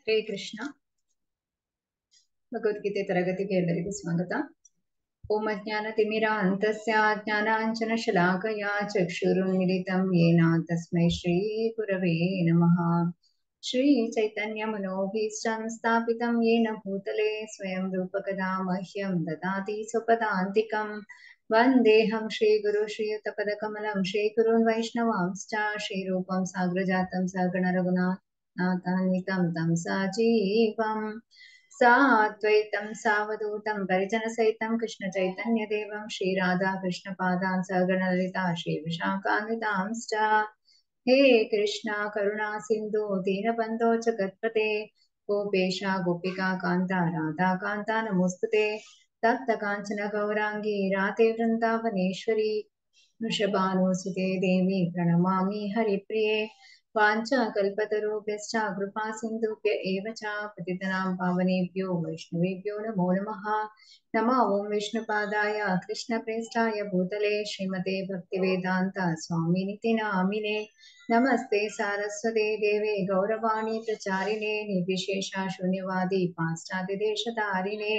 ಹರೇ ಕೃಷ್ಣ. ಭಗವದ್ಗೀತೆ ತರಗತಿಗೆ ಎಲ್ಲರಿಗೂ ಸ್ವಾಗತ. ಓಂ ಅಜ್ಞಾನತಿಮಿರಾಂತಸ್ಯ ಜ್ಞಾನಾಂಜನಶಲಾಕಯ ಚಕ್ಷುರುನ್ಮಿಲಿತಂ ಯೇನ ತಸ್ಮೈ ಶ್ರೀ ಗುರವೇ ನಮಃ. ಶ್ರೀ ಚೈತನ್ಯ ಮನೋಭೀಷ್ಟಂ ಸ್ಥಾಪಿತಂ ಯೇನ ಭೂತಲೆ ಸ್ವಯಂ ರೂಪಕದಾ ಮಹ್ಯಂ ದದಾತಿ ಸ್ವಪದಾಂತಿಕಂ. ವಂದೇಹಂ ಶ್ರೀಗುರು ಶ್ರೀಯುತಪದಕಮಲಂ ಶ್ರೀಗುರುನ್ ವೈಷ್ಣವಾಂಶ್ಚ ಶ್ರೀರೂಪಂ ಸಾಗ್ರಜಾತಂ ಸಗಣ ರಘುನಾಥಾನ್ವಿತಂ तं सजीवं साद्वैतं सावधूतं परिजनसहितं कृष्णचैतन्यदेवं श्रीराधाकृष्णपादान् सगण ललिता श्रीविशाखान्वितांश्च। हे कृष्णा करुणा सिन्धु दीनबन्धो जगत्पते गोपेश गोपिका कान्ता राधा कान्ता नमोस्तुते। तप्त काञ्चन गौरांगी राधे वृन्दावनेश्वरी वृषभानुसुते देवी प्रणमामि हरिप्रिये। वाञ्छाकल्पतरुभ्यश्च कृपा सिन्धुभ्य एव च पतितनां पावनेभ्यो वैष्णवेभ्यो नमो नमः। नमो ॐ विष्णुपादाय कृष्णप्रेष्ठाय भूतले श्रीमते भक्तिवेदान्त स्वामिनिति नामिने। नमस्ते सारस्वते देवे गौरवाणी प्रचारिणे निर्विशेषा शून्यवादी पाश्चात्यदेशधारिणे।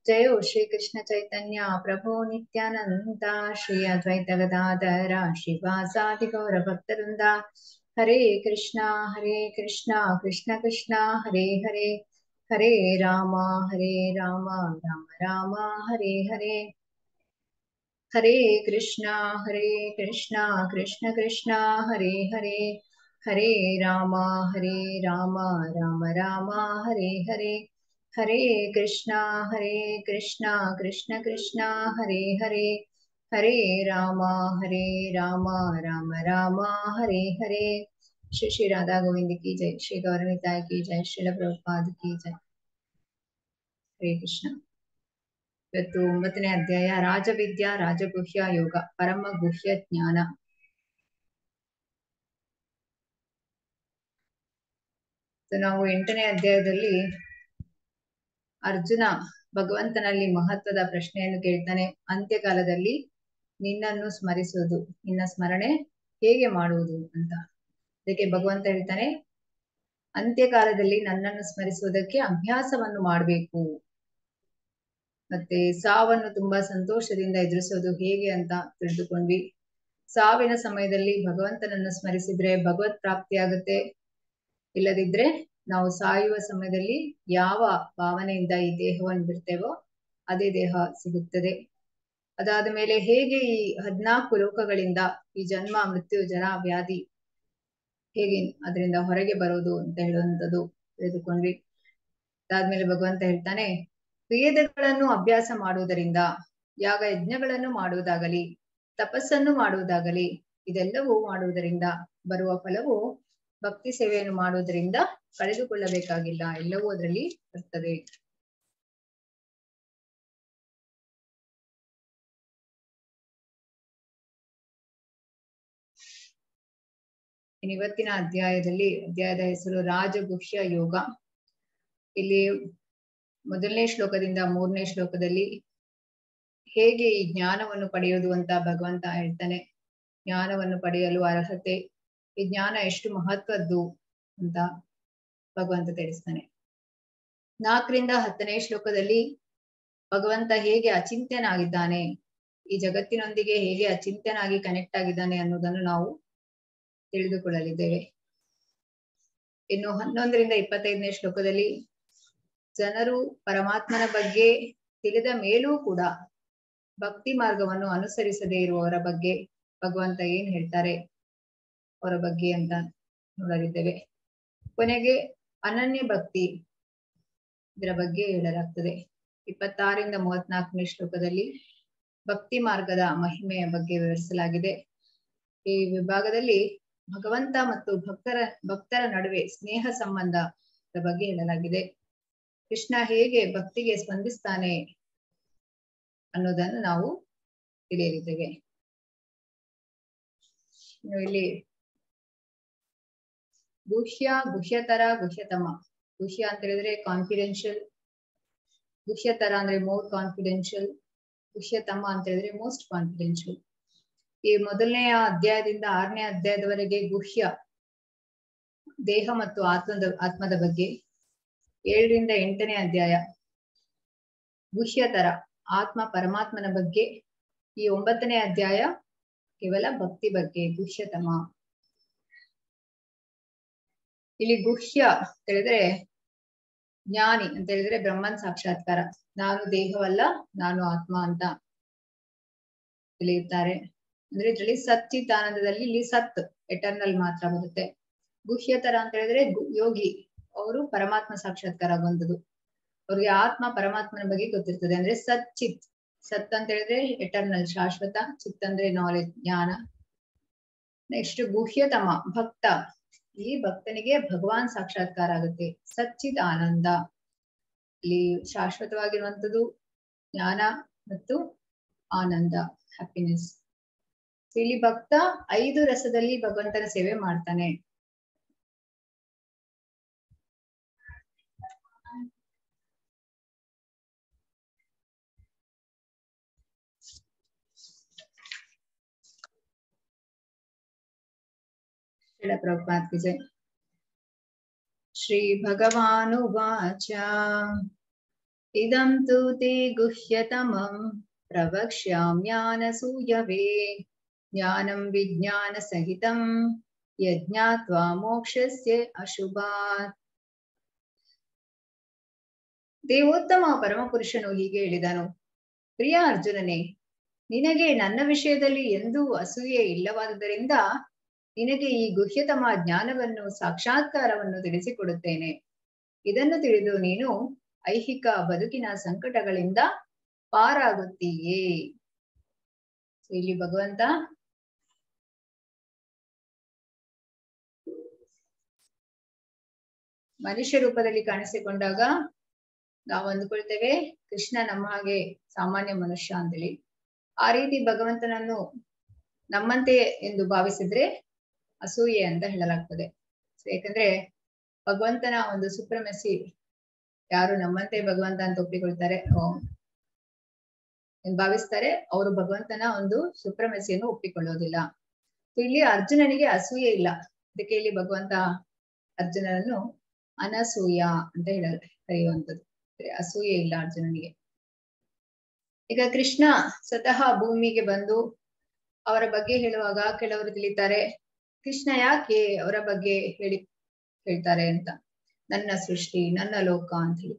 जयो श्री कृष्ण चैतन्य प्रभो नित्यानंद श्री अद्वैत गदाधर श्रीवासादि गौर भक्तवृंद। हरे कृष्णा कृष्ण कृष्ण हरे हरे हरे राम राम राम हरे हरे। हरे कृष्णा कृष्ण कृष्ण हरे हरे हरे राम राम राम हरे हरे। हरे कृष्णा कृष्ण कृष्ण हरे हरे हरे राम राम राम हरे हरे। श्री श्री राधा गोविंद की जय, श्री गौरनिताय की जय, श्रील प्रभुपाद की जय। हरे कृष्ण। ಇವತ್ತು 9ನೇ ಅಧ್ಯಾಯ ರಾಜವಿದ್ಯಾ ರಾಜಗುಹ್ಯ ಯೋಗ ಪರಮ ಗುಹ್ಯ ಜ್ಞಾನ. ನಾವು 8ನೇ ಅಧ್ಯಾಯದಲ್ಲಿ ಅರ್ಜುನ ಭಗವಂತನಲ್ಲಿ ಮಹತ್ವದ ಪ್ರಶ್ನೆಯನ್ನು ಕೇಳ್ತಾನೆ. ಅಂತ್ಯಕಾಲದಲ್ಲಿ ನಿನ್ನನ್ನು ಸ್ಮರಿಸುವುದು, ನಿನ್ನ ಸ್ಮರಣೆ ಹೇಗೆ ಮಾಡುವುದು ಅಂತ. ಅದಕ್ಕೆ ಭಗವಂತ ಹೇಳ್ತಾನೆ, ಅಂತ್ಯಕಾಲದಲ್ಲಿ ನನ್ನನ್ನು ಸ್ಮರಿಸುವುದಕ್ಕೆ ಅಭ್ಯಾಸವನ್ನು ಮಾಡಬೇಕು. ಮತ್ತೆ ಸಾವನ್ನು ತುಂಬಾ ಸಂತೋಷದಿಂದ ಎದುರಿಸೋದು ಹೇಗೆ ಅಂತ ತಿಳಿದುಕೊಂಡ್ವಿ. ಸಾವಿನ ಸಮಯದಲ್ಲಿ ಭಗವಂತನನ್ನು ಸ್ಮರಿಸಿದ್ರೆ ಭಗವತ್ ಪ್ರಾಪ್ತಿ ಆಗುತ್ತೆ. ಇಲ್ಲದಿದ್ರೆ ನಾವು ಸಾಯುವ ಸಮಯದಲ್ಲಿ ಯಾವ ಭಾವನೆಯಿಂದ ಈ ದೇಹವನ್ನು ಬಿಡ್ತೇವೋ ಅದೇ ದೇಹ ಸಿಗುತ್ತದೆ. ಅದಾದ ಮೇಲೆ ಹೇಗೆ ಈ 14 ಲೋಕಗಳಿಂದ ಈ ಜನ್ಮ ಮೃತ್ಯು ಜರ ವ್ಯಾಧಿ ಹೇಗೆ ಅದರಿಂದ ಹೊರಗೆ ಬರೋದು ಅಂತ ಹೇಳುವಂಥದ್ದು ತಿಳಿದುಕೊಂಡ್ವಿ. ಅದಾದ್ಮೇಲೆ ಭಗವಂತ ಹೇಳ್ತಾನೆ, ವೇದಗಳನ್ನು ಅಭ್ಯಾಸ ಮಾಡುವುದರಿಂದ, ಯಾಗ ಯಜ್ಞಗಳನ್ನು ಮಾಡುವುದಾಗಲಿ, ತಪಸ್ಸನ್ನು ಮಾಡುವುದಾಗಲಿ, ಇದೆಲ್ಲವೂ ಮಾಡುವುದರಿಂದ ಬರುವ ಫಲವು ಭಕ್ತಿ ಸೇವೆಯನ್ನು ಮಾಡುವುದರಿಂದ ಕಳೆದುಕೊಳ್ಳಬೇಕಾಗಿಲ್ಲ, ಎಲ್ಲವೂ ಅದರಲ್ಲಿ ಬರ್ತದೆ. ಇವತ್ತಿನ ಅಧ್ಯಾಯದ ಹೆಸರು ರಾಜಗುಹ್ಯ ಯೋಗ. ಇಲ್ಲಿ 1ನೇ ಶ್ಲೋಕದಿಂದ 3ನೇ ಶ್ಲೋಕದಲ್ಲಿ ಹೇಗೆ ಈ ಜ್ಞಾನವನ್ನು ಪಡೆಯುವುದು ಅಂತ ಭಗವಂತ ಹೇಳ್ತಾನೆ. ಜ್ಞಾನವನ್ನು ಪಡೆಯಲು ಅರ್ಹತೆ, ಈ ಜ್ಞಾನ ಎಷ್ಟು ಮಹತ್ವದ್ದು ಅಂತ ಭಗವಂತ ತಿಳಿಸ್ತಾನೆ. 4ರಿಂದ 10ನೇ ಶ್ಲೋಕದಲ್ಲಿ ಭಗವಂತ ಹೇಗೆ ಅಚಿಂತ್ಯನಾಗಿದ್ದಾನೆ, ಈ ಜಗತ್ತಿನೊಂದಿಗೆ ಹೇಗೆ ಅಚಿಂತ್ಯನಾಗಿ ಕನೆಕ್ಟ್ ಆಗಿದ್ದಾನೆ ಅನ್ನೋದನ್ನು ನಾವು ತಿಳಿದುಕೊಳ್ಳಲಿದ್ದೇವೆ. ಇನ್ನು 11ರಿಂದ 25ನೇ ಶ್ಲೋಕದಲ್ಲಿ ಜನರು ಪರಮಾತ್ಮನ ಬಗ್ಗೆ ತಿಳಿದ ಮೇಲೂ ಕೂಡ ಭಕ್ತಿ ಮಾರ್ಗವನ್ನು ಅನುಸರಿಸದೇ ಇರುವವರ ಬಗ್ಗೆ ಭಗವಂತ ಏನ್ ಹೇಳ್ತಾರೆ ಅವರ ಬಗ್ಗೆ ಅಂತ ನೋಡಲಿದ್ದೇವೆ. ಕೊನೆಗೆ ಅನನ್ಯ ಭಕ್ತಿ ಇದರ ಬಗ್ಗೆ ಹೇಳಲಾಗ್ತದೆ. 26ರಿಂದ 34ನೇ ಶ್ಲೋಕದಲ್ಲಿ ಭಕ್ತಿ ಮಾರ್ಗದ ಮಹಿಮೆಯ ಬಗ್ಗೆ ವಿವರಿಸಲಾಗಿದೆ. ಈ ವಿಭಾಗದಲ್ಲಿ ಭಗವಂತ ಮತ್ತು ಭಕ್ತರ ನಡುವೆ ಸ್ನೇಹ ಸಂಬಂಧದ ಬಗ್ಗೆ ಹೇಳಲಾಗಿದೆ. ಕೃಷ್ಣ ಹೇಗೆ ಭಕ್ತಿಗೆ ಸ್ಪಂದಿಸ್ತಾನೆ ಅನ್ನೋದನ್ನು ನಾವು ತಿಳಿಯಲಿದ್ದೇವೆ. ಇಲ್ಲಿ ಗುಹ್ಯ, ಗುಹ್ಯತರ, ಗುಹ್ಯತಮ. ಗುಹ್ಯ ಅಂತ ಹೇಳಿದ್ರೆ ಕಾನ್ಫಿಡೆನ್ಷಿಯಲ್, ಗುಹ್ಯತರ ಅಂದ್ರೆ ಮೋರ್ ಕಾನ್ಫಿಡೆನ್ಷಿಯಲ್, ಗುಹ್ಯತಮ ಅಂತ ಹೇಳಿದ್ರೆ ಮೋಸ್ಟ್ ಕಾನ್ಫಿಡೆನ್ಷಿಯಲ್. ಈ 1ನೇ ಅಧ್ಯಾಯದಿಂದ 6ನೇ ಅಧ್ಯಾಯದವರೆಗೆ ಗುಹ್ಯ ದೇಹ ಮತ್ತು ಆತ್ಮದ ಬಗ್ಗೆ, 7ರಿಂದ 8ನೇ ಅಧ್ಯಾಯ ಗುಹ್ಯತರ ಆತ್ಮ ಪರಮಾತ್ಮನ ಬಗ್ಗೆ. ಈ 9ನೇ ಅಧ್ಯಾಯ ಕೇವಲ ಭಕ್ತಿ ಬಗ್ಗೆ, ಗುಹ್ಯತಮ. ಇಲ್ಲಿ ಗುಹ್ಯ ಅಂತ ಹೇಳಿದ್ರೆ ಜ್ಞಾನಿ ಅಂತ ಹೇಳಿದ್ರೆ ಬ್ರಹ್ಮನ್ ಸಾಕ್ಷಾತ್ಕಾರ. ನಾನು ದೇಹವಲ್ಲ, ನಾನು ಆತ್ಮ ಅಂತ ತಿಳಿಯುತ್ತಾರೆ. ಅಂದ್ರೆ ಇದ್ರಲ್ಲಿ ಸಚ್ಚಿದಾನಂದದಲ್ಲಿ ಇಲ್ಲಿ ಸತ್ ಎಟರ್ನಲ್ ಮಾತ್ರ ಬರುತ್ತೆ. ಗುಹ್ಯತರ ಅಂತ ಹೇಳಿದ್ರೆ ಯೋಗಿ, ಅವರು ಪರಮಾತ್ಮ ಸಾಕ್ಷಾತ್ಕಾರ ಬಂದದ್ದು. ಅವ್ರಿಗೆ ಆತ್ಮ ಪರಮಾತ್ಮನ ಬಗ್ಗೆ ಗೊತ್ತಿರ್ತದೆ. ಅಂದ್ರೆ ಸಚ್ಚಿತ್, ಸತ್ ಅಂತ ಹೇಳಿದ್ರೆ ಎಟರ್ನಲ್ ಶಾಶ್ವತ, ಚಿತ್ ಅಂದ್ರೆ ನಾಲೆಜ್ ಜ್ಞಾನ. ನೆಕ್ಸ್ಟ್ ಗುಹ್ಯತಮ ಭಕ್ತ, ಈ ಭಕ್ತನಿಗೆ ಭಗವಾನ್ ಸಾಕ್ಷಾತ್ಕಾರ ಆಗುತ್ತೆ. ಸಚ್ಚಿತ್ ಆನಂದ, ಇಲ್ಲಿ ಶಾಶ್ವತವಾಗಿರುವಂತದ್ದು ಜ್ಞಾನ ಮತ್ತು ಆನಂದ, ಹ್ಯಾಪಿನೆಸ್. ಇಲ್ಲಿ ಭಕ್ತ 5 ರಸದಲ್ಲಿ ಭಗವಂತನ ಸೇವೆ ಮಾಡ್ತಾನೆ. प्रभुपाद की जय। श्री भगवानुवाच इदं तु ते गुह्यतमं प्रवक्ष्याम्यानसूयवे ज्ञानं विज्ञानसहितं यज्ञात्वा मोक्षस्य अशुभात्। ದೇವೋತ್ತಮ ಪರಮಪುರುಷನು ಹೀಗೆ ಹೇಳಿದನು, ಪ್ರಿಯ ಅರ್ಜುನನೇ, ನಿನಗೆ ನನ್ನ ವಿಷಯದಲ್ಲಿ ಎಂದೂ ಅಸೂಯೆ ಇಲ್ಲವಾದುದರಿಂದ ನಿನಗೆ ಈ ಗುಹ್ಯತಮ ಜ್ಞಾನವನ್ನು ಸಾಕ್ಷಾತ್ಕಾರವನ್ನು ತಿಳಿಸಿಕೊಡುತ್ತೇನೆ. ಇದನ್ನು ತಿಳಿದು ನೀನು ಐಹಿಕ ಬದುಕಿನ ಸಂಕಟಗಳಿಂದ ಪಾರಾಗುತ್ತೀಯೇ. ಇಲ್ಲಿ ಭಗವಂತ ಮನುಷ್ಯ ರೂಪದಲ್ಲಿ ಕಾಣಿಸಿಕೊಂಡಾಗ ನಾವು ಅಂದುಕೊಳ್ತೇವೆ ಕೃಷ್ಣ ನಮ್ಮ ಹಾಗೆ ಸಾಮಾನ್ಯ ಮನುಷ್ಯ ಅಂತೇಳಿ. ಆ ರೀತಿ ಭಗವಂತನನ್ನು ನಮ್ಮಂತೆ ಎಂದು ಭಾವಿಸಿದ್ರೆ ಅಸೂಯೆ ಅಂತ ಹೇಳಲಾಗ್ತದೆ. ಯಾಕಂದ್ರೆ ಭಗವಂತನ ಒಂದು ಸುಪ್ರಮೆಸಿ ಯಾರು ನಮ್ಮಂತೆ ಭಗವಂತ ಅಂತ ಒಪ್ಪಿಕೊಳ್ತಾರೆ ಭಾವಿಸ್ತಾರೆ, ಅವರು ಭಗವಂತನ ಒಂದು ಸುಪ್ರಮೆಸಿಯನ್ನು ಒಪ್ಪಿಕೊಳ್ಳೋದಿಲ್ಲ. ಇಲ್ಲಿ ಅರ್ಜುನನಿಗೆ ಅಸೂಯೆ ಇಲ್ಲ. ಅದಕ್ಕೆ ಇಲ್ಲಿ ಭಗವಂತ ಅರ್ಜುನನನ್ನು ಅನಸೂಯ ಅಂತ ಕರೆಯುವಂಥದ್ದು. ಅಸೂಯೆ ಇಲ್ಲ ಅರ್ಜುನನಿಗೆ. ಈಗ ಕೃಷ್ಣ ಸ್ವತಃ ಭೂಮಿಗೆ ಬಂದು ಅವರ ಬಗ್ಗೆ ಹೇಳುವಾಗ ಕೆಲವರು ತಿಳಿತಾರೆ ಕೃಷ್ಣ ಯಾಕೆ ಅವರ ಬಗ್ಗೆ ಹೇಳ್ತಾರೆ ಅಂತ. ನನ್ನ ಸೃಷ್ಟಿ, ನನ್ನ ಲೋಕ ಅಂತ ಹೇಳಿ.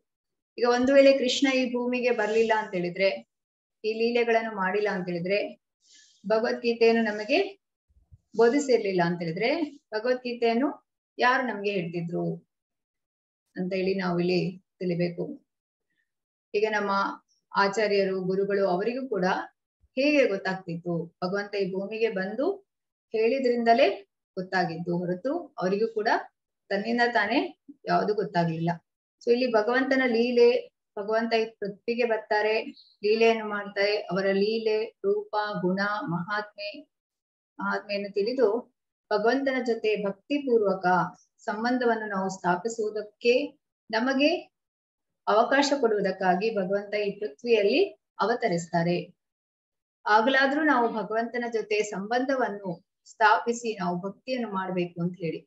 ಈಗ ಒಂದು ವೇಳೆ ಕೃಷ್ಣ ಈ ಭೂಮಿಗೆ ಬರ್ಲಿಲ್ಲ ಅಂತ ಹೇಳಿದ್ರೆ, ಈ ಲೀಲೆಗಳನ್ನು ಮಾಡಿಲ್ಲ ಅಂತ ಹೇಳಿದ್ರೆ, ಭಗವದ್ಗೀತೆಯನ್ನು ನಮಗೆ ಬೋಧಿಸಿರ್ಲಿಲ್ಲ ಅಂತ ಹೇಳಿದ್ರೆ, ಭಗವದ್ಗೀತೆಯನ್ನು ಯಾರು ನಮ್ಗೆ ಹೇಳ್ತಿದ್ರು ಅಂತ ಹೇಳಿ ನಾವು ಇಲ್ಲಿ ತಿಳಿಬೇಕು. ಈಗ ನಮ್ಮ ಆಚಾರ್ಯರು, ಗುರುಗಳು ಅವರಿಗೂ ಕೂಡ ಹೇಗೆ ಗೊತ್ತಾಗ್ತಿತ್ತು? ಭಗವಂತ ಈ ಭೂಮಿಗೆ ಬಂದು ಹೇಳಿದ್ರಿಂದಲೇ ಗೊತ್ತಾಗಿದ್ದು ಹೊರತು ಅವರಿಗೂ ಕೂಡ ತನ್ನಿಂದ ತಾನೇ ಯಾವುದು ಗೊತ್ತಾಗ್ಲಿಲ್ಲ. ಸೊ ಇಲ್ಲಿ ಭಗವಂತನ ಲೀಲೆ, ಭಗವಂತ ಈ ಪೃಥ್ವಿಗೆ ಬರ್ತಾರೆ, ಲೀಲೆಯನ್ನು ಮಾಡ್ತಾರೆ. ಅವರ ಲೀಲೆ, ರೂಪ, ಗುಣ, ಮಹಾತ್ಮೆಯನ್ನು ತಿಳಿದು ಭಗವಂತನ ಜೊತೆ ಭಕ್ತಿಪೂರ್ವಕ ಸಂಬಂಧವನ್ನು ನಾವು ಸ್ಥಾಪಿಸುವುದಕ್ಕೆ ನಮಗೆ ಅವಕಾಶ ಕೊಡುವುದಕ್ಕಾಗಿ ಭಗವಂತ ಈ ಪೃಥ್ವಿಯಲ್ಲಿ ಅವತರಿಸ್ತಾರೆ. ಆಗ್ಲಾದ್ರೂ ನಾವು ಭಗವಂತನ ಜೊತೆ ಸಂಬಂಧವನ್ನು ಸ್ಥಾಪಿಸಿ ನಾವು ಭಕ್ತಿಯನ್ನು ಮಾಡ್ಬೇಕು ಅಂತ ಹೇಳಿ.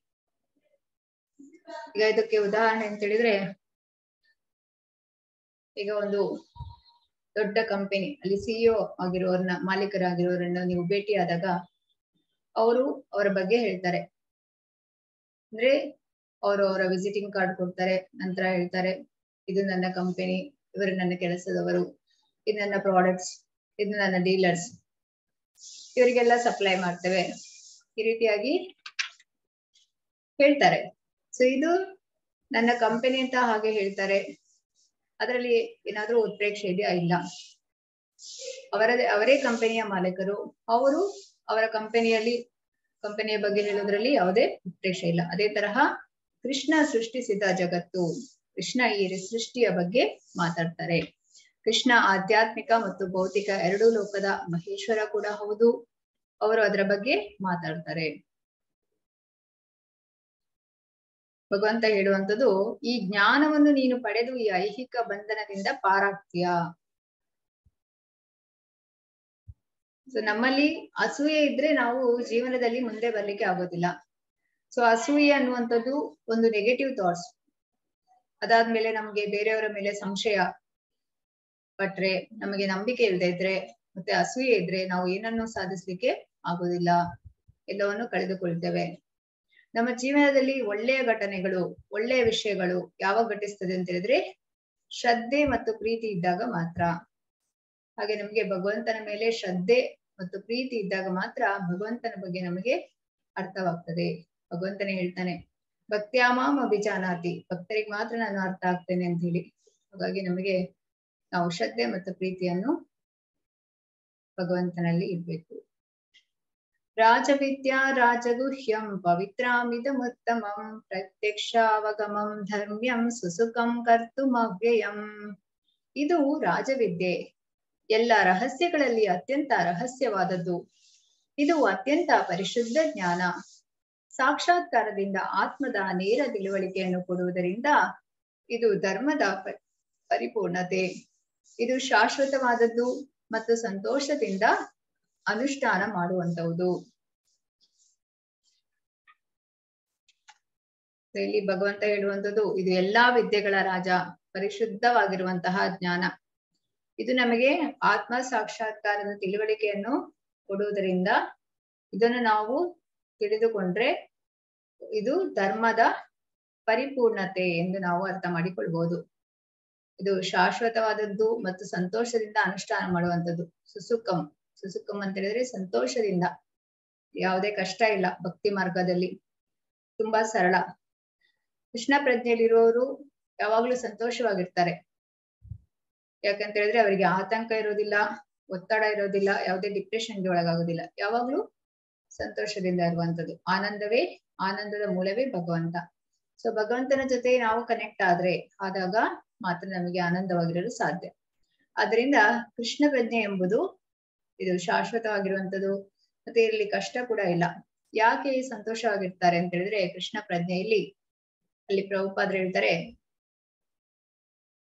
ಈಗ ಇದಕ್ಕೆ ಉದಾಹರಣೆ ಅಂತ ಹೇಳಿದ್ರೆ, ಈಗ ಒಂದು ದೊಡ್ಡ ಕಂಪನಿ ಅಲ್ಲಿ ಸಿಇಒ ಆಗಿರೋರನ್ನ, ಮಾಲೀಕರಾಗಿರೋರನ್ನ ನೀವು ಭೇಟಿಯಾದಾಗ ಅವರು ಅವರ ಬಗ್ಗೆ ಹೇಳ್ತಾರೆ. ಅಂದ್ರೆ ಅವರು ಅವರ ವಿಸಿಟಿಂಗ್ ಕಾರ್ಡ್ ಕೊಡ್ತಾರೆ. ನಂತರ ಹೇಳ್ತಾರೆ, ಇದು ನನ್ನ ಕಂಪನಿ, ಇವರು ನನ್ನ ಕೆಲಸದವರು, ಇದು ನನ್ನ ಪ್ರಾಡಕ್ಟ್ಸ್, ಇದು ನನ್ನ ಡೀಲರ್ಸ್, ಇವರಿಗೆಲ್ಲ ಸಪ್ಲೈ ಮಾಡ್ತೇವೆ, ಈ ರೀತಿಯಾಗಿ ಹೇಳ್ತಾರೆ. ಸೊ ಇದು ನನ್ನ ಕಂಪನಿ ಅಂತ ಹಾಗೆ ಹೇಳ್ತಾರೆ. ಅದರಲ್ಲಿ ಏನಾದ್ರೂ ಉತ್ಪ್ರೇಕ್ಷೆ ಇದೆಯಾ? ಇಲ್ಲ. ಅವರೇ ಕಂಪನಿಯ ಮಾಲೀಕರು. ಅವರು ಅವರ ಕಂಪನಿಯ ಬಗ್ಗೆ ಹೇಳೋದ್ರಲ್ಲಿ ಯಾವುದೇ ಉತ್ಪ್ರೇಕ್ಷೆ ಇಲ್ಲ. ಅದೇ ತರಹ ಕೃಷ್ಣ ಸೃಷ್ಟಿಸಿದ ಜಗತ್ತು, ಕೃಷ್ಣ ಈ ಸೃಷ್ಟಿಯ ಬಗ್ಗೆ ಮಾತಾಡ್ತಾರೆ. ಕೃಷ್ಣ ಆಧ್ಯಾತ್ಮಿಕ ಮತ್ತು ಭೌತಿಕ ಎರಡೂ ಲೋಕದ ಮಹೇಶ್ವರ ಕೂಡ ಹೌದು. ಅವರು ಅದರ ಬಗ್ಗೆ ಮಾತಾಡ್ತಾರೆ. ಭಗವಂತ ಹೇಳುವಂಥದ್ದು, ಈ ಜ್ಞಾನವನ್ನು ನೀನು ಪಡೆದು ಈ ಐಹಿಕ ಬಂಧನದಿಂದ ಪಾರಾಗ್ತೀಯಾ. ಸೊ ನಮ್ಮಲ್ಲಿ ಅಸೂಯೆ ಇದ್ರೆ ನಾವು ಜೀವನದಲ್ಲಿ ಮುಂದೆ ಬರ್ಲಿಕ್ಕೆ ಆಗೋದಿಲ್ಲ. ಸೊ ಅಸೂಯೆ ಅನ್ನುವಂಥದ್ದು ಒಂದು ನೆಗೆಟಿವ್ ಥಾಟ್ಸ್. ಅದಾದ್ಮೇಲೆ ನಮ್ಗೆ ಬೇರೆಯವರ ಮೇಲೆ ಸಂಶಯ ಪಟ್ರೆ, ನಮಗೆ ನಂಬಿಕೆ ಇಲ್ಲದೆ ಇದ್ರೆ, ಮತ್ತೆ ಅಸೂಯೆ ಇದ್ರೆ ನಾವು ಏನನ್ನೂ ಸಾಧಿಸ್ಲಿಕ್ಕೆ ಆಗುದಿಲ್ಲ, ಎಲ್ಲವನ್ನು ಕಳೆದುಕೊಳ್ತೇವೆ. ನಮ್ಮ ಜೀವನದಲ್ಲಿ ಒಳ್ಳೆಯ ಘಟನೆಗಳು, ಒಳ್ಳೆಯ ವಿಷಯಗಳು ಯಾವಾಗ ಘಟಿಸ್ತದೆ ಅಂತ ಹೇಳಿದ್ರೆ ಶ್ರದ್ಧೆ ಮತ್ತು ಪ್ರೀತಿ ಇದ್ದಾಗ ಮಾತ್ರ. ಹಾಗೆ ನಮ್ಗೆ ಭಗವಂತನ ಮೇಲೆ ಶ್ರದ್ಧೆ ಮತ್ತು ಪ್ರೀತಿ ಇದ್ದಾಗ ಮಾತ್ರ ಭಗವಂತನ ಬಗ್ಗೆ ನಮಗೆ ಅರ್ಥವಾಗ್ತದೆ. ಭಗವಂತನೇ ಹೇಳ್ತಾನೆ, ಭಕ್ತ್ಯಾಮಾಂ ಅಭಿಜಾನಾತಿ, ಭಕ್ತರಿಗೆ ಮಾತ್ರ ನಾನು ಅರ್ಥ ಆಗ್ತೇನೆ ಅಂತ ಹೇಳಿ. ಹಾಗಾಗಿ ನಮಗೆ ನಾವು ಶ್ರದ್ಧೆ ಮತ್ತು ಪ್ರೀತಿಯನ್ನು ಭಗವಂತನಲ್ಲಿ ಇರ್ಬೇಕು. ರಾಜವಿದ್ಯಾ ರಾಜಗುಹ್ಯಂ ಪವಿತ್ರಾಮಿದಮುತ್ತಮಂ ಪ್ರತ್ಯಕ್ಷಾವಗಮಂ ಧರ್ಮ್ಯಂ ಸುಸುಖಂ ಕರ್ತುಮವ್ಯಯಂ. ಇದು ರಾಜವಿದ್ಯೆ, ಎಲ್ಲ ರಹಸ್ಯಗಳಲ್ಲಿ ಅತ್ಯಂತ ರಹಸ್ಯವಾದದ್ದು. ಇದು ಅತ್ಯಂತ ಪರಿಶುದ್ಧ ಜ್ಞಾನ. ಸಾಕ್ಷಾತ್ಕಾರದಿಂದ ಆತ್ಮದ ನೇರ ತಿಳುವಳಿಕೆಯನ್ನು ಕೊಡುವುದರಿಂದ ಇದು ಧರ್ಮದ ಪರಿಪೂರ್ಣತೆ. ಇದು ಶಾಶ್ವತವಾದದ್ದು ಮತ್ತು ಸಂತೋಷದಿಂದ ಅನುಷ್ಠಾನ ಮಾಡುವಂತಹುದು. ಇಲ್ಲಿ ಭಗವಂತ ಹೇಳುವಂಥದ್ದು, ಇದು ಎಲ್ಲಾ ವಿದ್ಯೆಗಳ ರಾಜ, ಪರಿಶುದ್ಧವಾಗಿರುವಂತಹ ಜ್ಞಾನ. ಇದು ನಮಗೆ ಆತ್ಮ ಸಾಕ್ಷಾತ್ಕಾರದ ತಿಳುವಳಿಕೆಯನ್ನು ಕೊಡುವುದರಿಂದ ಇದನ್ನು ನಾವು ತಿಳಿದುಕೊಂಡ್ರೆ ಇದು ಧರ್ಮದ ಪರಿಪೂರ್ಣತೆ ಎಂದು ನಾವು ಅರ್ಥ ಮಾಡಿಕೊಳ್ಬಹುದು. ಇದು ಶಾಶ್ವತವಾದದ್ದು ಮತ್ತು ಸಂತೋಷದಿಂದ ಅನುಷ್ಠಾನ ಮಾಡುವಂಥದ್ದು. ಸುಸುಖಂ, ಸುಸುಖಂ ಅಂತ ಹೇಳಿದ್ರೆ ಸಂತೋಷದಿಂದ, ಯಾವುದೇ ಕಷ್ಟ ಇಲ್ಲ. ಭಕ್ತಿ ಮಾರ್ಗದಲ್ಲಿ ತುಂಬಾ ಸರಳ. ಕೃಷ್ಣ ಪ್ರಜ್ಞೆಯಲ್ಲಿರುವವರು ಯಾವಾಗ್ಲೂ ಸಂತೋಷವಾಗಿರ್ತಾರೆ. ಯಾಕಂತ ಹೇಳಿದ್ರೆ ಅವರಿಗೆ ಆತಂಕ ಇರೋದಿಲ್ಲ, ಒತ್ತಡ ಇರೋದಿಲ್ಲ, ಯಾವುದೇ ಡಿಪ್ರೆಷನ್ಗೆ ಒಳಗಾಗೋದಿಲ್ಲ. ಯಾವಾಗ್ಲೂ ಸಂತೋಷದಿಂದ ಇರುವಂತದ್ದು. ಆನಂದವೇ, ಆನಂದದ ಮೂಲವೇ ಭಗವಂತ. ಸೊ ಭಗವಂತನ ಜೊತೆ ನಾವು ಕನೆಕ್ಟ್ ಆದಾಗ ಮಾತ್ರ ನಮಗೆ ಆನಂದವಾಗಿರಲು ಸಾಧ್ಯ. ಆದ್ರಿಂದ ಕೃಷ್ಣ ಪ್ರಜ್ಞೆ ಎಂಬುದು ಇದು ಶಾಶ್ವತವಾಗಿರುವಂತದ್ದು, ಮತ್ತೆ ಇಲ್ಲಿ ಕಷ್ಟ ಕೂಡ ಇಲ್ಲ. ಯಾಕೆ ಸಂತೋಷವಾಗಿರ್ತಾರೆ ಅಂತ ಹೇಳಿದ್ರೆ ಕೃಷ್ಣ ಪ್ರಜ್ಞೆಯಲ್ಲಿ ಅಲ್ಲಿ ಪ್ರಭುಪಾದರು ಹೇಳ್ತಾರೆ,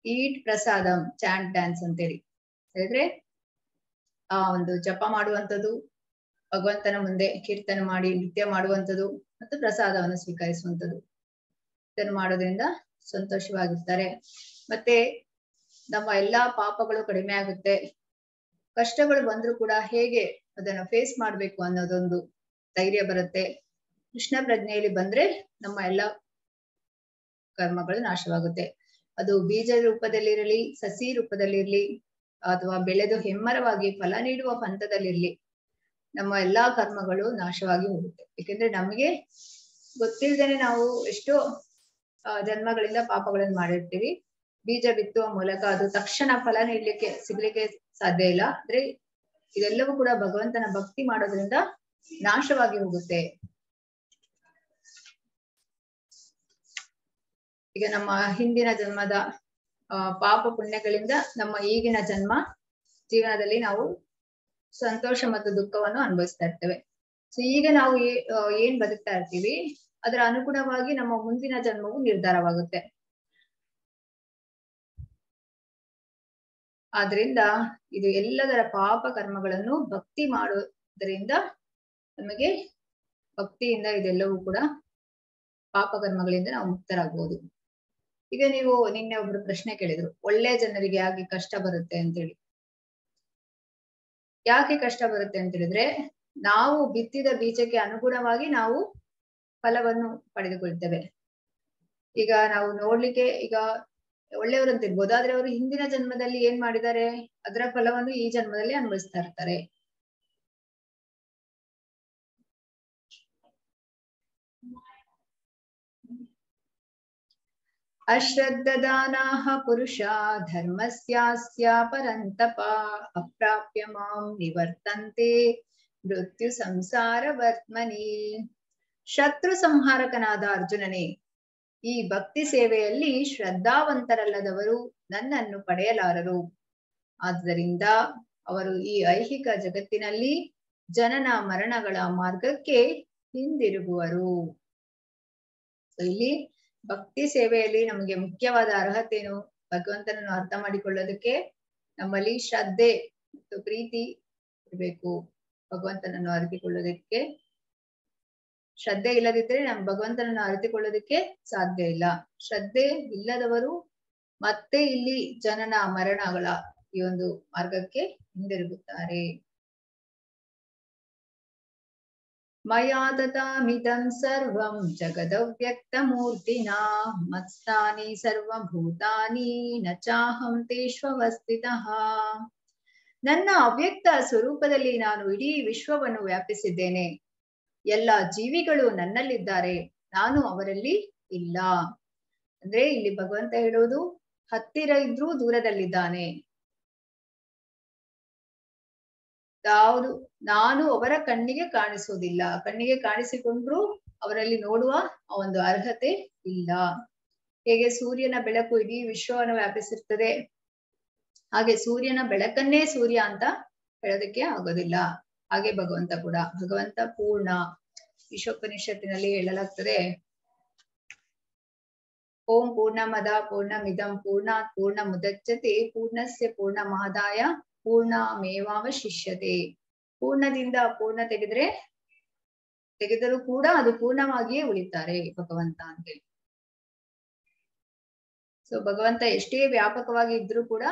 ಈಟ್ ಪ್ರಸಾದಂ ಚಾಂಟ್ ಡ್ಯಾನ್ಸ್ ಅಂತೇಳಿ ಹೇಳಿದ್ರೆ ಆ ಒಂದು ಜಪ ಮಾಡುವಂಥದ್ದು, ಭಗವಂತನ ಮುಂದೆ ಕೀರ್ತನೆ ಮಾಡಿ ನೃತ್ಯ ಮಾಡುವಂಥದ್ದು ಮತ್ತು ಪ್ರಸಾದವನ್ನು ಸ್ವೀಕರಿಸುವಂಥದ್ದು. ಇದನ್ನು ಮಾಡೋದ್ರಿಂದ ಸಂತೋಷವಾಗಿರ್ತಾರೆ. ಮತ್ತೆ ನಮ್ಮ ಎಲ್ಲಾ ಪಾಪಗಳು ಕಡಿಮೆ ಆಗುತ್ತೆ. ಕಷ್ಟಗಳು ಬಂದ್ರೂ ಕೂಡ ಹೇಗೆ ಅದನ್ನ ಫೇಸ್ ಮಾಡ್ಬೇಕು ಅನ್ನೋದೊಂದು ಧೈರ್ಯ ಬರುತ್ತೆ. ಕೃಷ್ಣ ಪ್ರಜ್ಞೆಯಲ್ಲಿ ಬಂದ್ರೆ ನಮ್ಮ ಎಲ್ಲಾ ಕರ್ಮಗಳು ನಾಶವಾಗುತ್ತೆ. ಅದು ಬೀಜ ರೂಪದಲ್ಲಿರಲಿ, ಸಸಿ ರೂಪದಲ್ಲಿರ್ಲಿ, ಅಥವಾ ಬೆಳೆದು ಹೆಮ್ಮರವಾಗಿ ಫಲ ನೀಡುವ ಹಂತದಲ್ಲಿರ್ಲಿ, ನಮ್ಮ ಎಲ್ಲಾ ಕರ್ಮಗಳು ನಾಶವಾಗಿ ಹೋಗುತ್ತೆ. ಯಾಕೆಂದ್ರೆ ನಮಗೆ ಗೊತ್ತಿಲ್ಲದೇನೆ ನಾವು ಎಷ್ಟೋ ಜನ್ಮಗಳಿಂದ ಪಾಪಗಳನ್ನು ಮಾಡಿರ್ತೀವಿ. ಬೀಜ ಬಿತ್ತುವ ಮೂಲಕ ಅದು ತಕ್ಷಣ ಫಲ ಸಿಗ್ಲಿಕ್ಕೆ ಸಾಧ್ಯ ಇಲ್ಲ. ಆದ್ರೆ ಇದೆಲ್ಲವೂ ಕೂಡ ಭಗವಂತನ ಭಕ್ತಿ ಮಾಡೋದ್ರಿಂದ ನಾಶವಾಗಿ ಹೋಗುತ್ತೆ. ಈಗ ನಮ್ಮ ಹಿಂದಿನ ಜನ್ಮದ ಪಾಪ ಪುಣ್ಯಗಳಿಂದ ನಮ್ಮ ಈಗಿನ ಜೀವನದಲ್ಲಿ ನಾವು ಸಂತೋಷ ಮತ್ತು ದುಃಖವನ್ನು ಅನುಭವಿಸ್ತಾ ಇರ್ತೇವೆ. ಸೊ ಈಗ ನಾವು ಏನ್ ಬದುಕ್ತಾ ಇರ್ತೀವಿ ಅದರ ಅನುಗುಣವಾಗಿ ನಮ್ಮ ಮುಂದಿನ ಜನ್ಮವು ನಿರ್ಧಾರವಾಗುತ್ತೆ. ಆದ್ರಿಂದ ಇದು ಎಲ್ಲದರ ಪಾಪ ಕರ್ಮಗಳನ್ನು ಭಕ್ತಿ ಮಾಡೋದ್ರಿಂದ ನಮಗೆ ಭಕ್ತಿಯಿಂದ ಇದೆಲ್ಲವೂ ಕೂಡ ಪಾಪ ಕರ್ಮಗಳಿಂದ ನಾವು ಮುಕ್ತರಾಗಬಹುದು. ಈಗ ನೀವು ನಿನ್ನೆ ಒಬ್ರು ಪ್ರಶ್ನೆ ಕೇಳಿದ್ರು, ಒಳ್ಳೆ ಜನರಿಗೆ ಯಾಕೆ ಕಷ್ಟ ಬರುತ್ತೆ ಅಂತೇಳಿ. ಯಾಕೆ ಕಷ್ಟ ಬರುತ್ತೆ ಅಂತ ಹೇಳಿದ್ರೆ ನಾವು ಬಿತ್ತಿದ ಬೀಜಕ್ಕೆ ಅನುಗುಣವಾಗಿ ನಾವು ಫಲವನ್ನು ಪಡೆದುಕೊಳ್ತೇವೆ. ಈಗ ನಾವು ನೋಡ್ಲಿಕ್ಕೆ ಈಗ ಒಳ್ಳೆಯವರು ಅಂತ ಇರ್ಬೋದು, ಆದ್ರೆ ಅವರು ಹಿಂದಿನ ಜನ್ಮದಲ್ಲಿ ಏನ್ ಮಾಡಿದ್ದಾರೆ ಅದರ ಫಲವನ್ನು ಈ ಜನ್ಮದಲ್ಲಿ ಅನುಭವಿಸ್ತಾ ಇರ್ತಾರೆ. ಅಶ್ರದ್ಧದಾನಾಹ ಪುರುಷ ಧರ್ಮಸ್ಯಾಸ್ಯ ಪರಂತಪ ಅಪ್ರಾಪ್ಯ ಮಾಂ ನಿವರ್ತಂತೆ ಮೃತ್ಯು ಸಂಸಾರ ವರ್ತ್ಮನಿ. ಶತ್ರು ಸಂಹಾರಕನಾದ ಅರ್ಜುನನೇ, ಈ ಭಕ್ತಿ ಸೇವೆಯಲ್ಲಿ ಶ್ರದ್ಧಾವಂತರಲ್ಲದವರು ನನ್ನನ್ನು ಪಡೆಯಲಾರರು. ಆದ್ದರಿಂದ ಅವರು ಈ ಐಹಿಕ ಜಗತ್ತಿನಲ್ಲಿ ಜನನ ಮರಣಗಳ ಮಾರ್ಗಕ್ಕೆ ಹಿಂದಿರುಗುವರು. ಇಲ್ಲಿ ಭಕ್ತಿ ಸೇವೆಯಲ್ಲಿ ನಮಗೆ ಮುಖ್ಯವಾದ ಅರ್ಹತೆ ಏನು? ಭಗವಂತನನ್ನು ಅರ್ಥ ಮಾಡಿಕೊಳ್ಳೋದಕ್ಕೆ ನಮ್ಮಲ್ಲಿ ಶ್ರದ್ಧೆ ಮತ್ತು ಪ್ರೀತಿ ಇರಬೇಕು. ಭಗವಂತನನ್ನು ಅರಿತುಕೊಳ್ಳೋದಕ್ಕೆ ಶ್ರದ್ಧೆ ಇಲ್ಲದಿದ್ರೆ ನಮ್ಮ ಭಗವಂತನನ್ನು ಅರಿತುಕೊಳ್ಳೋದಕ್ಕೆ ಸಾಧ್ಯ ಇಲ್ಲ. ಶ್ರದ್ಧೆ ಇಲ್ಲದವರು ಮತ್ತೆ ಇಲ್ಲಿ ಜನನ ಮರಣಗಳ ಈ ಒಂದು ಮಾರ್ಗಕ್ಕೆ ಹಿಂದಿರುಗುತ್ತಾರೆ. ಮಯಾ ತಥಾಮಿದಂ ಸರ್ವಂ ಜಗದವ್ಯಕ್ತಮೂರ್ತಿನಾ ಮತ್ಸ್ಥಾನಿ ಸರ್ವಭೂತಾನಿ ನ ಚಾಹಂ ತೇಷ್ವವಸ್ಥಿತಃ. ನನ್ನ ಅವ್ಯಕ್ತ ಸ್ವರೂಪದಲ್ಲಿ ನಾನು ಇಡೀ ವಿಶ್ವವನ್ನು ವ್ಯಾಪಿಸಿದ್ದೇನೆ. ಎಲ್ಲ ಜೀವಿಗಳು ನನ್ನಲ್ಲಿದ್ದಾರೆ, ನಾನು ಅವರಲ್ಲಿ ಇಲ್ಲ. ಅಂದ್ರೆ ಇಲ್ಲಿ ಭಗವಂತ ಹೇಳೋದು, ಹತ್ತಿರ ಇದ್ರೂ ದೂರದಲ್ಲಿದ್ದಾನೆ. ನಾನು ಅವರ ಕಣ್ಣಿಗೆ ಕಾಣಿಸೋದಿಲ್ಲ, ಕಣ್ಣಿಗೆ ಕಾಣಿಸಿಕೊಂಡ್ರು ಅವರಲ್ಲಿ ನೋಡುವ ಒಂದು ಅರ್ಹತೆ ಇಲ್ಲ. ಹೇಗೆ ಸೂರ್ಯನ ಬೆಳಕು ಇಡೀ ವಿಶ್ವವನ್ನು ವ್ಯಾಪಿಸಿರ್ತದೆ, ಹಾಗೆ ಸೂರ್ಯನ ಬೆಳಕನ್ನೇ ಸೂರ್ಯ ಅಂತ ಹೇಳೋದಕ್ಕೆ ಆಗೋದಿಲ್ಲ. ಹಾಗೆ ಭಗವಂತ ಕೂಡ, ಭಗವಂತ ಪೂರ್ಣ. ಈಶೋಪನಿಷತ್ತಿನಲ್ಲಿ ಹೇಳಲಾಗ್ತದೆ, ಓಂ ಪೂರ್ಣಮದ ಪೂರ್ಣಮಿದಂ ಪೂರ್ಣಾತ್ ಪೂರ್ಣಮುದಚ್ಯತೆ ಪೂರ್ಣಸ್ಯ ಪೂರ್ಣಮಾದಾಯ ಪೂರ್ಣಮೇವಾವಶಿಷ್ಯತೆ. ಪೂರ್ಣದಿಂದ ಪೂರ್ಣ ತೆಗೆದರೂ ಕೂಡ ಅದು ಪೂರ್ಣವಾಗಿಯೇ ಉಳಿತಾರೆ ಭಗವಂತ ಅಂತೇಳಿ. ಸೊ ಭಗವಂತ ಎಷ್ಟೇ ವ್ಯಾಪಕವಾಗಿ ಇದ್ರೂ ಕೂಡ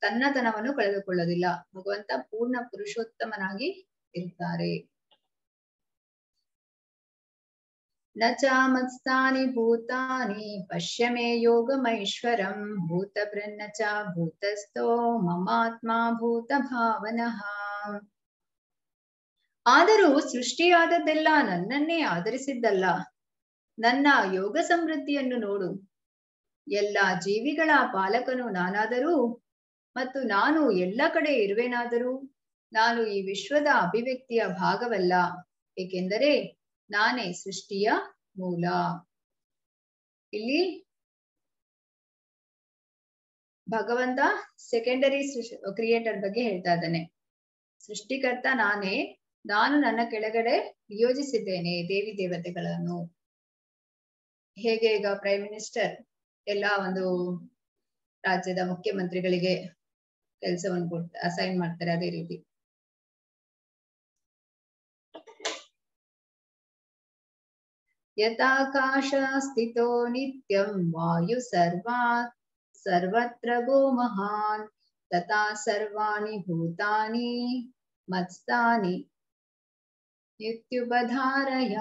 ತನ್ನತನವನ್ನು ಕಳೆದುಕೊಳ್ಳೋದಿಲ್ಲ. ಭಗವಂತ ಪೂರ್ಣ ಪುರುಷೋತ್ತಮನಾಗಿ ಇರ್ತಾರೆ. ನ ಚಾಮತ್ಸ್ಥಾನಿ ಭೂತಾನಿ ಪಶ್ಯ ಮೇ ಯೋಗಮೈಶ್ವರಂ ಭೂತಭೃನ್ನ ಚ ಭೂತಸ್ಥೋ ಮಮಾತ್ಮ ಭೂತ ಭಾವನಃ. ಆದರೂ ಸೃಷ್ಟಿಯಾದದ್ದೆಲ್ಲ ನನ್ನನ್ನೇ ಆಧರಿಸಿದ್ದಲ್ಲ. ನನ್ನ ಯೋಗ ಸಮೃದ್ಧಿಯನ್ನು ನೋಡು. ಎಲ್ಲ ಜೀವಿಗಳ ಪಾಲಕನು ನಾನಾದರೂ ಮತ್ತು ನಾನು ಎಲ್ಲ ಕಡೆ ಇರುವೆನಾದರೂ ನಾನು ಈ ವಿಶ್ವದ ಅಭಿವ್ಯಕ್ತಿಯ ಭಾಗವಲ್ಲ, ಏಕೆಂದರೆ ನಾನೇ ಸೃಷ್ಟಿಯ ಮೂಲ. ಇಲ್ಲಿ ಭಗವಂತ ಸೆಕೆಂಡರಿ ಕ್ರಿಯೇಟರ್ ಬಗ್ಗೆ ಹೇಳ್ತಾ ಇದ್ದಾನೆ. ಸೃಷ್ಟಿಕರ್ತ ನಾನೇ, ನಾನು ನನ್ನ ಕೆಳಗಡೆ ನಿಯೋಜಿಸಿದ್ದೇನೆ ದೇವಿ ದೇವತೆಗಳನ್ನು. ಹೇಗೆ ಈಗ ಪ್ರೈಮ್ ಮಿನಿಸ್ಟರ್ ಎಲ್ಲ ಒಂದು ರಾಜ್ಯದ ಮುಖ್ಯಮಂತ್ರಿಗಳಿಗೆ ಕೆಲಸವನ್ನು ಅಸೈನ್ ಮಾಡ್ತಾರೆ, ಅದೇ ರೀತಿ ಯಥಾಕಾಶ ಸ್ಥಿತೋ ನಿತ್ಯಂ ವಾಯು ಸರ್ವತ್ರ ಗೋ ಮಹಾನ್ ತಥಾ ಸರ್ವಾಣಿ ಭೂತಾನಿ ಮತ್ಸ್ಥಾನಿ ನಿತ್ಯುಪಧಾರಯ.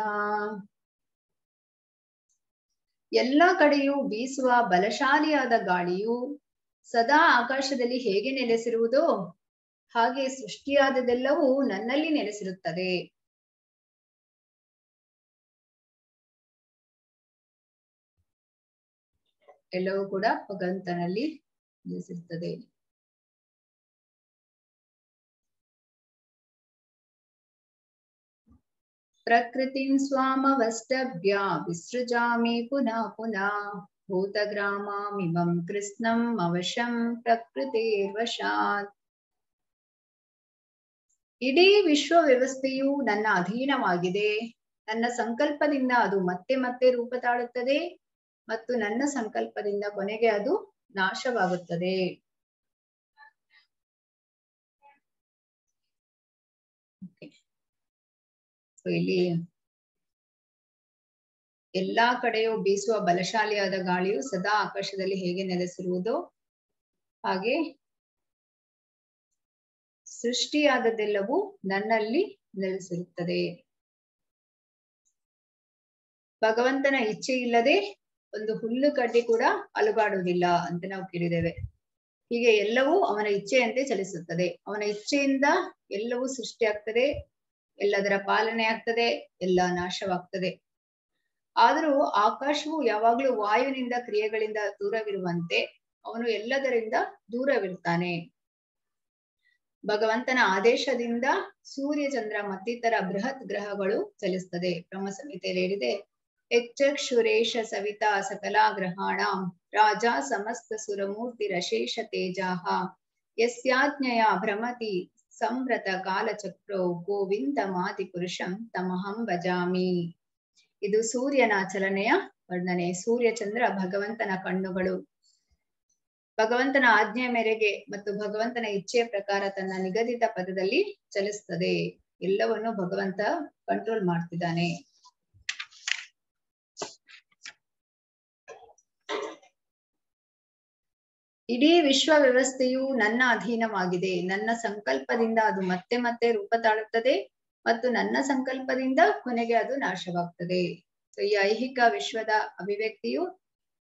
ಎಲ್ಲ ಕಡೆಯೂ ಬೀಸುವ ಬಲಶಾಲಿಯಾದ ಗಾಳಿಯು ಸದಾ ಆಕಾಶದಲ್ಲಿ ಹೇಗೆ ನೆಲೆಸಿರುವುದೋ ಹಾಗೆ ಸೃಷ್ಟಿಯಾದದೆಲ್ಲವೂ ನನ್ನಲ್ಲಿ ನೆಲೆಸಿರುತ್ತದೆ. ಎಲ್ಲವೂ ಕೂಡ ಭಗವಂತನಲ್ಲಿ ನೆಲೆಸಿರುತ್ತದೆ. ಪ್ರಕೃತಿಂ ಸ್ವಾಮವಷ್ಟಭ್ಯ ವಿಸೃಜಾಮಿ ಪುನಃ ಪುನಃ ಭೂತಗ್ರಾಮಮಿಮಂ ಕೃಷ್ಣಂ ಅವಶಂ ಪ್ರಕೃತಿರ್ವಶಾತ್. ಇಡೀ ವಿಶ್ವ ವ್ಯವಸ್ಥೆಯು ನನ್ನ ಅಧೀನವಾಗಿದೆ. ನನ್ನ ಸಂಕಲ್ಪದಿಂದ ಅದು ಮತ್ತೆ ಮತ್ತೆ ರೂಪ ತಾಳುತ್ತದೆ ಮತ್ತು ನನ್ನ ಸಂಕಲ್ಪದಿಂದ ಕೊನೆಗೆ ಅದು ನಾಶವಾಗುತ್ತದೆ. ಇಲ್ಲಿ ಎಲ್ಲಾ ಕಡೆಯೂ ಬೀಸುವ ಬಲಶಾಲಿಯಾದ ಗಾಳಿಯು ಸದಾ ಆಕಾಶದಲ್ಲಿ ಹೇಗೆ ನೆಲೆಸಿರುವುದೋ ಹಾಗೆ ಸೃಷ್ಟಿಯಾದದೆಲ್ಲವೂ ನನ್ನಲ್ಲಿ ನೆಲೆಸಿರುತ್ತದೆ. ಭಗವಂತನ ಇಚ್ಛೆ ಇಲ್ಲದೆ ಒಂದು ಹುಲ್ಲು ಕಡ್ಡಿ ಕೂಡ ಅಲುಗಾಡುವುದಿಲ್ಲ ಅಂತ ನಾವು ಕೇಳಿದ್ದೇವೆ. ಹೀಗೆ ಎಲ್ಲವೂ ಅವನ ಇಚ್ಛೆಯಂತೆ ಚಲಿಸುತ್ತದೆ. ಅವನ ಇಚ್ಛೆಯಿಂದ ಎಲ್ಲವೂ ಸೃಷ್ಟಿಯಾಗ್ತದೆ, ಎಲ್ಲದರ ಪಾಲನೆ ಆಗ್ತದೆ, ಎಲ್ಲ ನಾಶವಾಗ್ತದೆ. ಆದರೂ ಆಕಾಶವು ಯಾವಾಗ್ಲೂ ವಾಯುವಿನಿಂದ ಕ್ರಿಯೆಗಳಿಂದ ದೂರವಿರುವಂತೆ ಅವನು ಎಲ್ಲದರಿಂದ ದೂರವಿರ್ತಾನೆ. ಭಗವಂತನ ಆದೇಶದಿಂದ ಸೂರ್ಯ ಚಂದ್ರ ಮತ್ತಿತರ ಬೃಹತ್ ಗ್ರಹಗಳು ಚಲಿಸ್ತದೆ. ಬ್ರಹ್ಮ ಸಂಹಿತೆಯಲ್ಲಿ ಹೇಳಿದೆ, ಯಚ್ಚಕ್ಷುರೇಶ ಸವಿತಾ ಸಕಲಾ ಗ್ರಹಾಣಾಂ ರಾಜ ಸಮಸ್ತ ಸುರಮೂರ್ತಿರಶೇಷ ತೇಜಾಹ ಯಸ್ಯಾಜ್ಞೆಯ ಭ್ರಮತಿ ಸಂವ್ರತ ಕಾಲಚಕ್ರೋ ಗೋವಿಂದಮಾದಿ ಪುರುಷಂ ತಮಹಂ ಭಜಾಮಿ. ಇದು ಸೂರ್ಯನ ಚಲನೆಯ ವರ್ಣನೆ. ಸೂರ್ಯ ಚಂದ್ರ ಭಗವಂತನ ಕಣ್ಣುಗಳು. ಭಗವಂತನ ಆಜ್ಞೆ ಮೇರೆಗೆ ಮತ್ತು ಭಗವಂತನ ಇಚ್ಛೆಯ ಪ್ರಕಾರ ತನ್ನ ನಿಗದಿತ ಪದದಲ್ಲಿ ಚಲಿಸ್ತದೆ. ಎಲ್ಲವನ್ನು ಭಗವಂತ ಕಂಟ್ರೋಲ್ ಮಾಡ್ತಿದ್ದಾನೆ. ಇಡೀ ವಿಶ್ವ ವ್ಯವಸ್ಥೆಯು ನನ್ನ ಅಧೀನವಾಗಿದೆ. ನನ್ನ ಸಂಕಲ್ಪದಿಂದ ಅದು ಮತ್ತೆ ಮತ್ತೆ ರೂಪ ತಾಳುತ್ತದೆ ಮತ್ತು ನನ್ನ ಸಂಕಲ್ಪದಿಂದ ಕೊನೆಗೆ ಅದು ನಾಶವಾಗ್ತದೆ. ಈ ಐಹಿಕ ವಿಶ್ವದ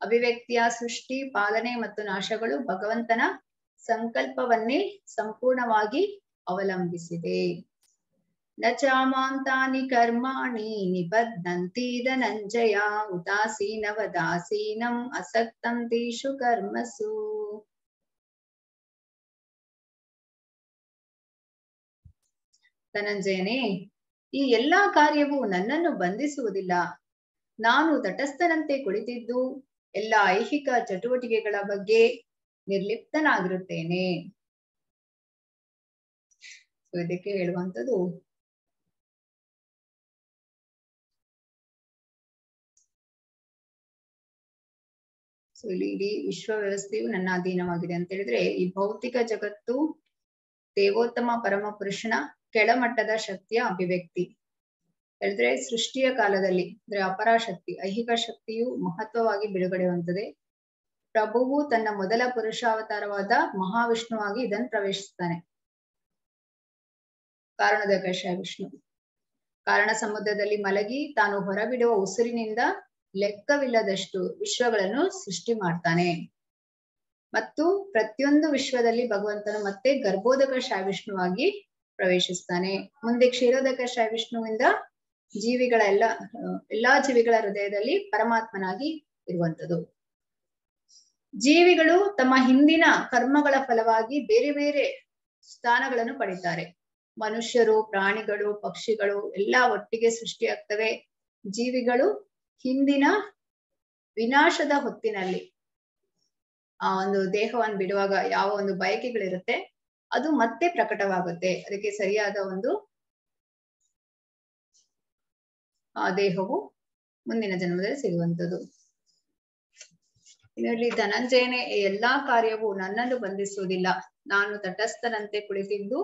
ಅಭಿವ್ಯಕ್ತಿಯ ಸೃಷ್ಟಿ, ಪಾಲನೆ ಮತ್ತು ನಾಶಗಳು ಭಗವಂತನ ಸಂಕಲ್ಪವನ್ನೇ ಸಂಪೂರ್ಣವಾಗಿ ಅವಲಂಬಿಸಿದೆ. ನ ಚಾಮಾಂತಾನಿ ಕರ್ಮಾಣಿ ನಿಬಧ್ನಂತಿ ಧನಂಜಯ ಉದಾಸೀನವದಾಸೀನಂ ಅಸಕ್ತಂ ತೇಷು ಕರ್ಮಸು. ಧನಂಜಯನೇ, ಈ ಎಲ್ಲಾ ಕಾರ್ಯವು ನನ್ನನ್ನು ಬಂಧಿಸುವುದಿಲ್ಲ. ನಾನು ತಟಸ್ಥನಂತೆ ಕುಳಿತಿದ್ದು ಎಲ್ಲಾ ಐಹಿಕ ಚಟುವಟಿಕೆಗಳ ಬಗ್ಗೆ ನಿರ್ಲಿಪ್ತನಾಗಿರುತ್ತೇನೆ. ಇದಕ್ಕೆ ಹೇಳುವಂಥದ್ದು ಇಲ್ಲಿ ಇಡೀ ವಿಶ್ವ ವ್ಯವಸ್ಥೆಯು ನನ್ನ ಅಧೀನವಾಗಿದೆ ಅಂತ ಹೇಳಿದ್ರೆ, ಈ ಭೌತಿಕ ಜಗತ್ತು ದೇವೋತ್ತಮ ಪರಮ ಪುರುಷನ ಕೆಳಮಟ್ಟದ ಶಕ್ತಿಯ ಅಭಿವ್ಯಕ್ತಿ. ಹೇಳಿದ್ರೆ ಸೃಷ್ಟಿಯ ಕಾಲದಲ್ಲಿ ಅಂದ್ರೆ ಅಪರಾಶಕ್ತಿ, ಐಹಿಕ ಶಕ್ತಿಯು ಮಹತ್ವವಾಗಿ ಬಿಡುಗಡೆ ಹೊಂದುತ್ತದೆ. ಪ್ರಭುವು ತನ್ನ ಮೊದಲ ಪುರುಷಾವತಾರವಾದ ಮಹಾವಿಷ್ಣುವಾಗಿ ಇದನ್ನು ಪ್ರವೇಶಿಸ್ತಾನೆ. ಕಾರಣೋದಕ ವಿಷ್ಣು ಕಾರಣ ಸಮುದ್ರದಲ್ಲಿ ಮಲಗಿ ತಾನು ಹೊರಬಿಡುವ ಉಸಿರಿನಿಂದ ಲೆಕ್ಕವಿಲ್ಲದಷ್ಟು ವಿಶ್ವಗಳನ್ನು ಸೃಷ್ಟಿ ಮಾಡ್ತಾನೆ. ಮತ್ತು ಪ್ರತಿಯೊಂದು ವಿಶ್ವದಲ್ಲಿ ಭಗವಂತನು ಮತ್ತೆ ಗರ್ಭೋದಕ ವಿಷ್ಣುವಾಗಿ ಪ್ರವೇಶಿಸ್ತಾನೆ. ಮುಂದೆ ಕ್ಷೀರೋದಕ ವಿಷ್ಣುವಿಂದ ಜೀವಿಗಳ ಎಲ್ಲಾ ಜೀವಿಗಳ ಹೃದಯದಲ್ಲಿ ಪರಮಾತ್ಮನಾಗಿ ಇರುವಂಥದ್ದು. ಜೀವಿಗಳು ತಮ್ಮ ಹಿಂದಿನ ಕರ್ಮಗಳ ಫಲವಾಗಿ ಬೇರೆ ಬೇರೆ ಸ್ಥಾನಗಳನ್ನು ಪಡಿತಾರೆ. ಮನುಷ್ಯರು, ಪ್ರಾಣಿಗಳು, ಪಕ್ಷಿಗಳು ಎಲ್ಲ ಒಟ್ಟಿಗೆ ಸೃಷ್ಟಿಯಾಗ್ತವೆ. ಜೀವಿಗಳು ಹಿಂದಿನ ವಿನಾಶದ ಹೊತ್ತಿನಲ್ಲಿ ಆ ಒಂದು ದೇಹವನ್ನು ಬಿಡುವಾಗ ಯಾವ ಒಂದು ಬಯಕೆಗಳಿರುತ್ತೆ ಅದು ಮತ್ತೆ ಪ್ರಕಟವಾಗುತ್ತೆ. ಅದಕ್ಕೆ ಸರಿಯಾದ ಒಂದು ಆ ದೇಹವು ಮುಂದಿನ ಜನ್ಮದಲ್ಲಿ ಸಿಗುವಂಥದ್ದು. ಇದರಲ್ಲಿ ಧನಂಜಯನೇ, ಎಲ್ಲಾ ಕಾರ್ಯವು ನನ್ನನ್ನು ಬಂಧಿಸುವುದಿಲ್ಲ. ನಾನು ತಟಸ್ಥನಂತೆ ಕುಳಿತಿದ್ದು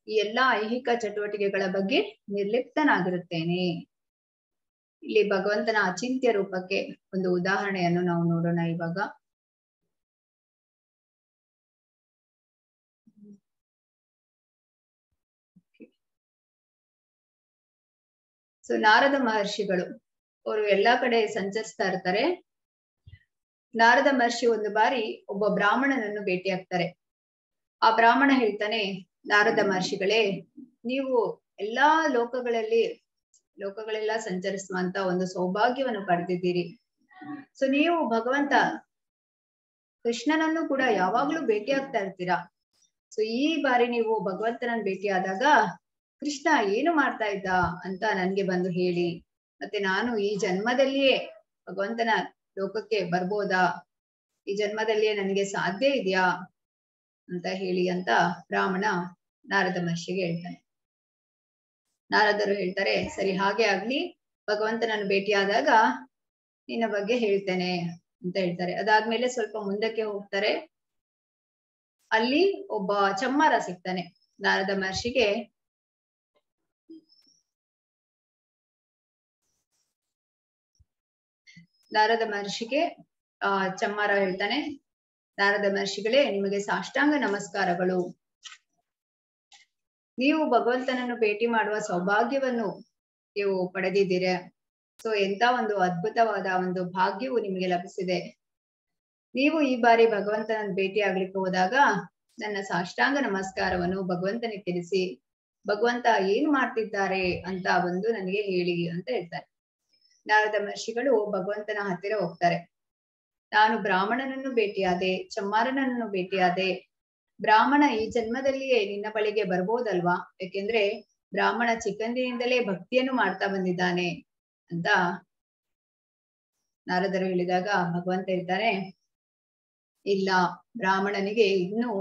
ಈ ಎಲ್ಲಾ ಐಹಿಕ ಚಟುವಟಿಕೆಗಳ ಬಗ್ಗೆ ನಿರ್ಲಿಪ್ತನಾಗಿರುತ್ತೇನೆ. ಇಲ್ಲಿ ಭಗವಂತನ ಅಚಿಂತ್ಯ ರೂಪಕ್ಕೆ ಒಂದು ಉದಾಹರಣೆಯನ್ನು ನಾವು ನೋಡೋಣ ಇವಾಗ. ನಾರದ ಮಹರ್ಷಿಗಳು ಅವರು ಎಲ್ಲಾ ಕಡೆ ಸಂಚರಿಸ್ತಾ ಇರ್ತಾರೆ. ನಾರದ ಮಹರ್ಷಿ ಒಂದು ಬಾರಿ ಒಬ್ಬ ಬ್ರಾಹ್ಮಣನನ್ನು ಭೇಟಿಯಾಗ್ತಾರೆ. ಆ ಬ್ರಾಹ್ಮಣ ಹೇಳ್ತಾನೆ, ನಾರದ ಮಹರ್ಷಿಗಳೇ, ನೀವು ಎಲ್ಲಾ ಲೋಕಗಳೆಲ್ಲ ಸಂಚರಿಸುವಂತ ಒಂದು ಸೌಭಾಗ್ಯವನ್ನು ಪಡೆದಿದ್ದೀರಿ. ನೀವು ಭಗವಂತ ಕೃಷ್ಣನನ್ನು ಕೂಡ ಯಾವಾಗ್ಲೂ ಭೇಟಿ ಆಗ್ತಾ ಇರ್ತೀರಾ. ಈ ಬಾರಿ ನೀವು ಭಗವಂತನನ್ನು ಭೇಟಿ ಆದಾಗ ಕೃಷ್ಣ ಏನು ಮಾಡ್ತಾ ಇದ್ದ ಅಂತ ನನ್ಗೆ ಬಂದು ಹೇಳಿ. ಮತ್ತೆ ನಾನು ಈ ಜನ್ಮದಲ್ಲಿಯೇ ಭಗವಂತನ ಲೋಕಕ್ಕೆ ಬರ್ಬೋದಾ, ಈ ಜನ್ಮದಲ್ಲಿಯೇ ನನಗೆ ಸಾಧ್ಯ ಇದೆಯಾ ಅಂತ ಹೇಳಿ ಅಂತ ಬ್ರಾಹ್ಮಣ ನಾರದ ಮಹರ್ಷಿಗೆ ಹೇಳ್ತಾನೆ. ನಾರದರು ಹೇಳ್ತಾರೆ, ಸರಿ ಹಾಗೆ ಆಗ್ಲಿ, ಭಗವಂತನನ್ನು ಭೇಟಿಯಾದಾಗ ನಿನ್ನ ಬಗ್ಗೆ ಹೇಳ್ತೇನೆ ಅಂತ ಹೇಳ್ತಾರೆ. ಅದಾದ್ಮೇಲೆ ಸ್ವಲ್ಪ ಮುಂದಕ್ಕೆ ಹೋಗ್ತಾರೆ. ಅಲ್ಲಿ ಒಬ್ಬ ಚಮ್ಮಾರ ಸಿಗ್ತಾನೆ ನಾರದ ಮಹರ್ಷಿಗೆ. ನಾರದ ಮಹರ್ಷಿಗೆ ಚಮ್ಮಾರ ಹೇಳ್ತಾನೆ, ನಾರದ ಮಹರ್ಷಿಗಳೇ, ನಿಮಗೆ ಸಾಷ್ಟಾಂಗ ನಮಸ್ಕಾರಗಳು. ನೀವು ಭಗವಂತನನ್ನು ಭೇಟಿ ಮಾಡುವ ಸೌಭಾಗ್ಯವನ್ನು ನೀವು ಪಡೆದಿದ್ದೀರ. ಎಂತ ಒಂದು ಅದ್ಭುತವಾದ ಒಂದು ಭಾಗ್ಯವು ನಿಮಗೆ ಲಭಿಸಿದೆ. ನೀವು ಈ ಬಾರಿ ಭಗವಂತನನ್ನು ಭೇಟಿ ಆಗ್ಲಿಕ್ಕೆ ಹೋದಾಗ ನನ್ನ ಸಾಷ್ಟಾಂಗ ನಮಸ್ಕಾರವನ್ನು ಭಗವಂತನಿಗೆ ತಿಳಿಸಿ, ಭಗವಂತ ಏನ್ ಮಾಡ್ತಿದ್ದಾರೆ ಅಂತ ಬಂದು ನನಗೆ ಹೇಳಿ ಅಂತ ಹೇಳ್ತಾರೆ. ನಾರದ ಮಹರ್ಷಿಗಳು ಭಗವಂತನ ಹತ್ತಿರ ಹೋಗ್ತಾರೆ. ನಾನು ಬ್ರಾಹ್ಮಣನನ್ನು ಭೇಟಿಯಾದೆ, ಚಮ್ಮಾರನನ್ನು ಭೇಟಿಯಾದೆ. ಬ್ರಾಹ್ಮಣ ಈ ಜನ್ಮದಲ್ಲಿಯೇ ನಿನ್ನ ಬಳಿಗೆ ಬರ್ಬೋದಲ್ವಾ? ಯಾಕೆಂದ್ರೆ ಬ್ರಾಹ್ಮಣ ಚಿಕ್ಕಂದಿನಿಂದಲೇ ಭಕ್ತಿಯನ್ನು ಮಾಡ್ತಾ ಬಂದಿದ್ದಾನೆ ಅಂತ ನಾರದರು ಹೇಳಿದಾಗ ಭಗವಂತ ಹೇಳ್ತಾರೆ, ಇಲ್ಲ, ಬ್ರಾಹ್ಮಣನಿಗೆ ಇನ್ನೂ